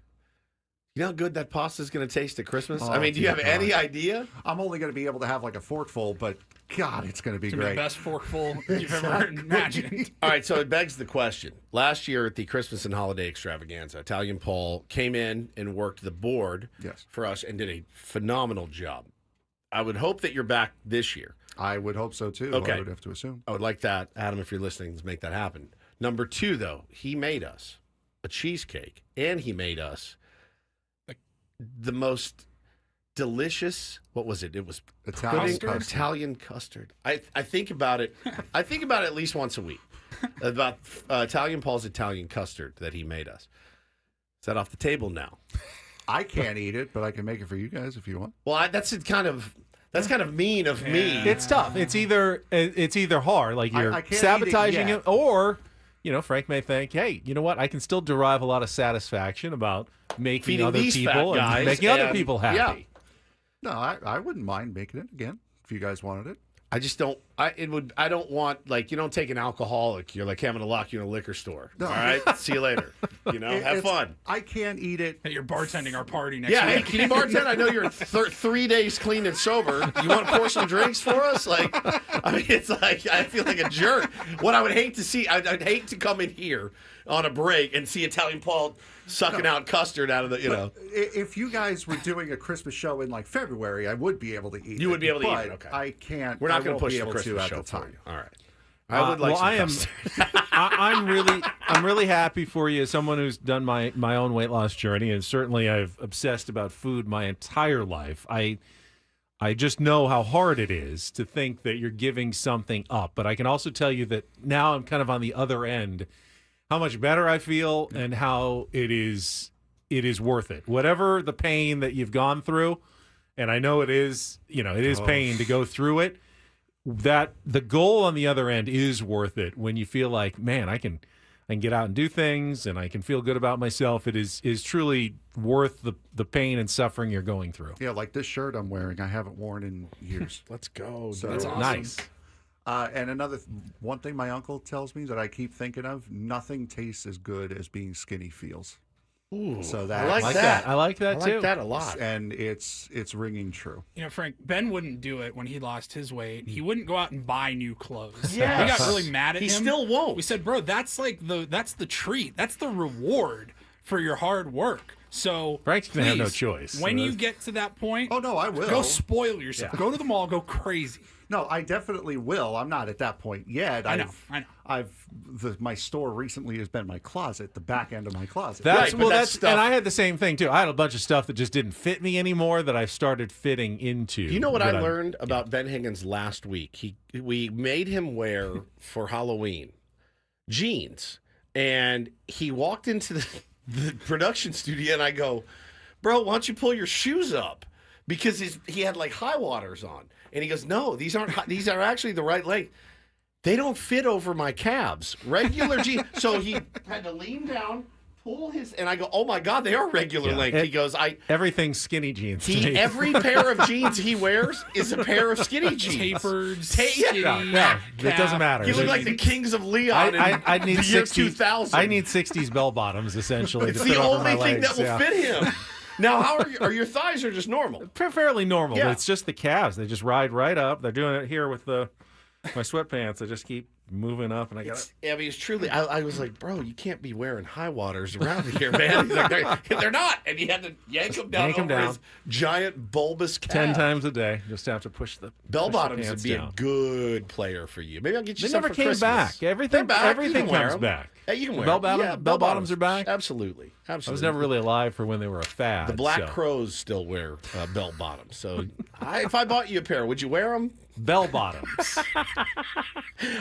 You know how good that pasta is going to taste at Christmas? Oh, I mean, do you have dear any God. idea? I'm only going to be able to have like a forkful, but God, it's going to be It's gonna be great. the best forkful you've ever imagined. All right, so it begs the question. Last year at the Christmas and Holiday Extravaganza, Italian Paul came in and worked the board for us and did a phenomenal job. I would hope that you're back this year. I would hope so, too. Okay. I would have to assume. I would like that, Adam, if you're listening, to make that happen. Number 2, though, he made us a cheesecake, and he made us the most delicious, what was it? It was Italian pudding, custard. Italian custard. I think about it. I think about it at least once a week. About Italian Paul's Italian custard that he made us. Is that off the table now? I can't eat it, but I can make it for you guys if you want. Well, that's kind of mean of me. It's tough. It's either hard, like you're I can't eat it sabotaging yet. it, or Frank may think, hey, you know what? I can still derive a lot of satisfaction about making Feeding other these people fat guys and making other and- people happy. yeah. No, I wouldn't mind making it again if you guys wanted it. I just don't. I don't want, like, you don't take an alcoholic. You're like, hey, I'm going to lock you in a liquor store. No. All right? See you later. Have fun. I can't eat it. Hey, you're bartending our party next Yeah, hey, week. can you bartend? I know you're 3 days clean and sober. You want to pour some drinks for us? Like, I mean, it's like, I feel like a jerk. What I would hate to see, I'd hate to come in here on a break and see Italian Paul sucking out custard out of the, If you guys were doing a Christmas show in like February, I would be able to eat. You would be able to eat but it, okay. I can't. We're not going to push be the able Christmas to show at the for time. you. All right. I would like some custard. I'm really happy for you as someone who's done my own weight loss journey, and certainly I've obsessed about food my entire life. I just know how hard it is to think that you're giving something up, but I can also tell you that now I'm kind of on the other end, how much better I feel and how it is worth it. Whatever the pain that you've gone through, and I know it is pain to go through it, that the goal on the other end is worth it when you feel like, man, I can get out and do things and I can feel good about myself. It is truly worth the pain and suffering you're going through. Yeah, like this shirt I'm wearing, I haven't worn in years. Let's go. So, That's awesome. Nice. And one thing my uncle tells me that I keep thinking of: nothing tastes as good as being skinny feels. Ooh, so I like that. I like that too. I like that a lot. And it's ringing true. Frank, Ben wouldn't do it when he lost his weight. He wouldn't go out and buy new clothes. Yes. We got really mad at him. He still won't. We said, bro, that's the treat. That's the reward for your hard work. So Frank's gonna have no please, choice. When you get to that point, oh no, I will. Go spoil yourself. Yeah. Go to the mall. Go crazy. No, I definitely will. I'm not at that point yet. I know. My store recently has been my closet, the back end of my closet. That's stuff. And I had the same thing too. I had a bunch of stuff that just didn't fit me anymore that I've started fitting into. You know what I learned about Ben Higgins last week? We made him wear for Halloween jeans, and he walked into the production studio, and I go, bro, why don't you pull your shoes up? Because he had like high waters on. And he goes, no, these are actually the right length. They don't fit over my calves. Regular jeans. So he had to lean down, pull his, and I go, oh my God, they are regular length. He goes, everything's skinny jeans. To me. Every pair of jeans he wears is a pair of skinny jeans. Tapered, skinny. Yeah, it doesn't matter. You look like the Kings of Leon I need the year 60s, 2000. I need 60s bell bottoms, essentially. It's to fit the over my only thing legs. that will fit him. Now, how are your thighs are just normal? Fairly normal. Yeah. But it's just the calves. They just ride right up. They're doing it here with my sweatpants. I just keep moving up, and I got. I mean, it's truly. I was like, bro, you can't be wearing high waters around here, man. He's like, they're not, and you had to yank them down over his giant bulbous calf. 10 times a day. Just have to push the bell bottoms the would be down. a good player for you. Maybe I'll get you They some never for came Christmas. back. Everything comes them. back. Yeah, you can wear bell them. bottoms. Bell bottoms are back. Absolutely. I was never really alive for when they were a fad. The Black so. Crows still wear bell bottoms. So if I bought you a pair, would you wear them? Bell bottoms.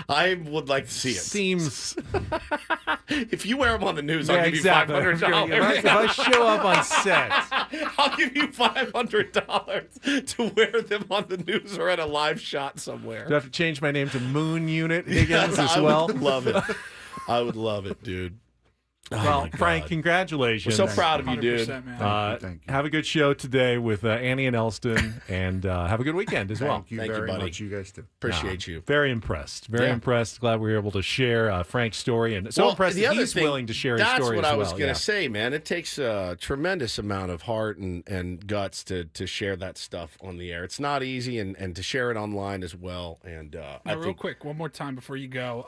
I would like to see it. Seems. If you wear them on the news, I'll Yeah, give exactly. you $500. If I show up on set, I'll give you $500 to wear them on the news or at a live shot somewhere. do I have to change my name to Moon Unit Higgins as I well? would love it. I would love it, dude. Well, Frank, congratulations. We're so proud of you, dude. Man. Thank you. Have a good show today with Annie and Elston, and have a good weekend as well. Thank you Thank you, very buddy. much. You guys too. Appreciate you. Very impressed. Very Yeah. impressed. Glad we were able to share Frank's story, and so impressed the that other he's thing, willing to share his that's story what as I well. was going to say, man. It takes a tremendous amount of heart and guts to share that stuff on the air. It's not easy, and to share it online as well. And Now, I real think quick, one more time before you go.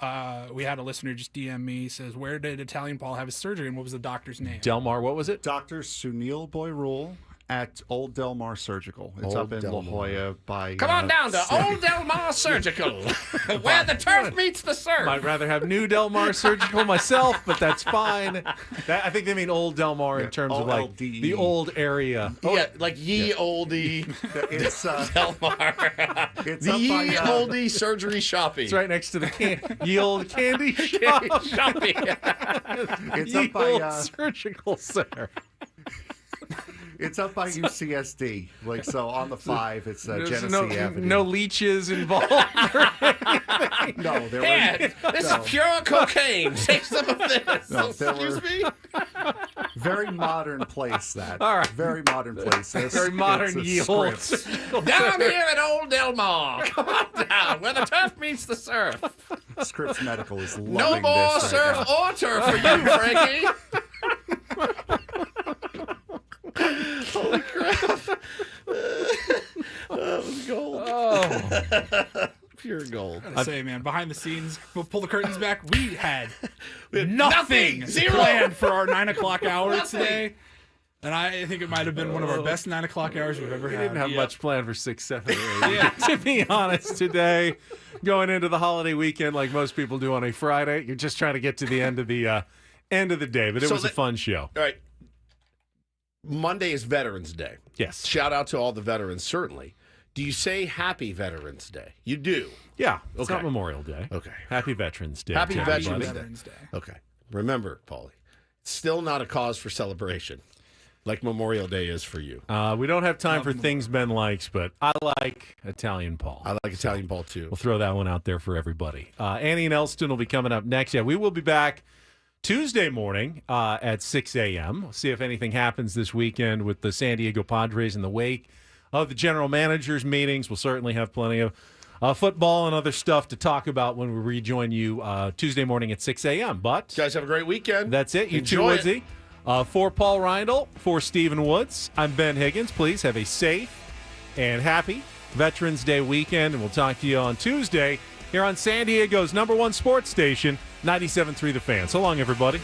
We had a listener just DM me, says, where did Italian Paul have his surgery, and what was the doctor's name? Delmar, what was it? Dr. Sunil Boyrul at Old Delmar Surgical. It's Old up in La Delmar. Jolla by. come on down to Old Delmar Surgical, where the turf meets the surf. Might rather have New Delmar Surgical myself, but that's fine. I think they mean Old Delmar in terms of like OLDE. the old area. Yeah, like ye oldie It's Delmar. it's The up ye by oldie surgery shopping. It's right next to the ye old candy shop. shopping. it's Ye up by old surgical center. it's up by UCSD. Like so on the 5, it's There's Genesee Avenue. no leeches involved. No, there Man, were this no. is pure cocaine. Take some of this. No, there Excuse were- me? very modern place. That All right. very modern place. Very modern ye olde Scripps. Down here at Old Del Mar. Come on down, where the turf meets the surf. Scripps Medical is loving No more this surf right now. or turf for you, Frankie. Holy crap. That was gold. Oh. Pure gold. I say, man, behind the scenes, we'll pull the curtains back. We had nothing. nothing Zero. planned for our 9 o'clock hour today. And I think it might have been one of our best 9 o'clock hours we've ever We had. didn't have much planned for 6, 7, 8. To be honest, today, going into the holiday weekend like most people do on a Friday, you're just trying to get to the end of the day. But it was a fun show. All right. Monday is Veterans Day. Yes. Shout out to all the veterans, certainly. Do you say Happy Veterans Day? You do. Yeah. It's Okay. not Memorial Day. Okay. Happy Veterans Day. Happy to Veterans everybody. Day. Okay. Remember, Paulie, it's still not a cause for celebration like Memorial Day is for you. We don't have time for things Ben likes, but I like Italian Paul. I like Italian Paul, too. We'll throw that one out there for everybody. Annie and Elston will be coming up next. Yeah, we will be back Tuesday morning at 6 a.m. We'll see if anything happens this weekend with the San Diego Padres in the wake of the general managers' meetings. We'll certainly have plenty of football and other stuff to talk about when we rejoin you Tuesday morning at 6 a.m. But you guys have a great weekend. That's it. You too, Enjoy it. Woodsy. For Paul Reindl, for Stephen Woods, I'm Ben Higgins. Please have a safe and happy Veterans Day weekend, and we'll talk to you on Tuesday here on San Diego's #1 sports station, 97.3 The Fan. So long, everybody.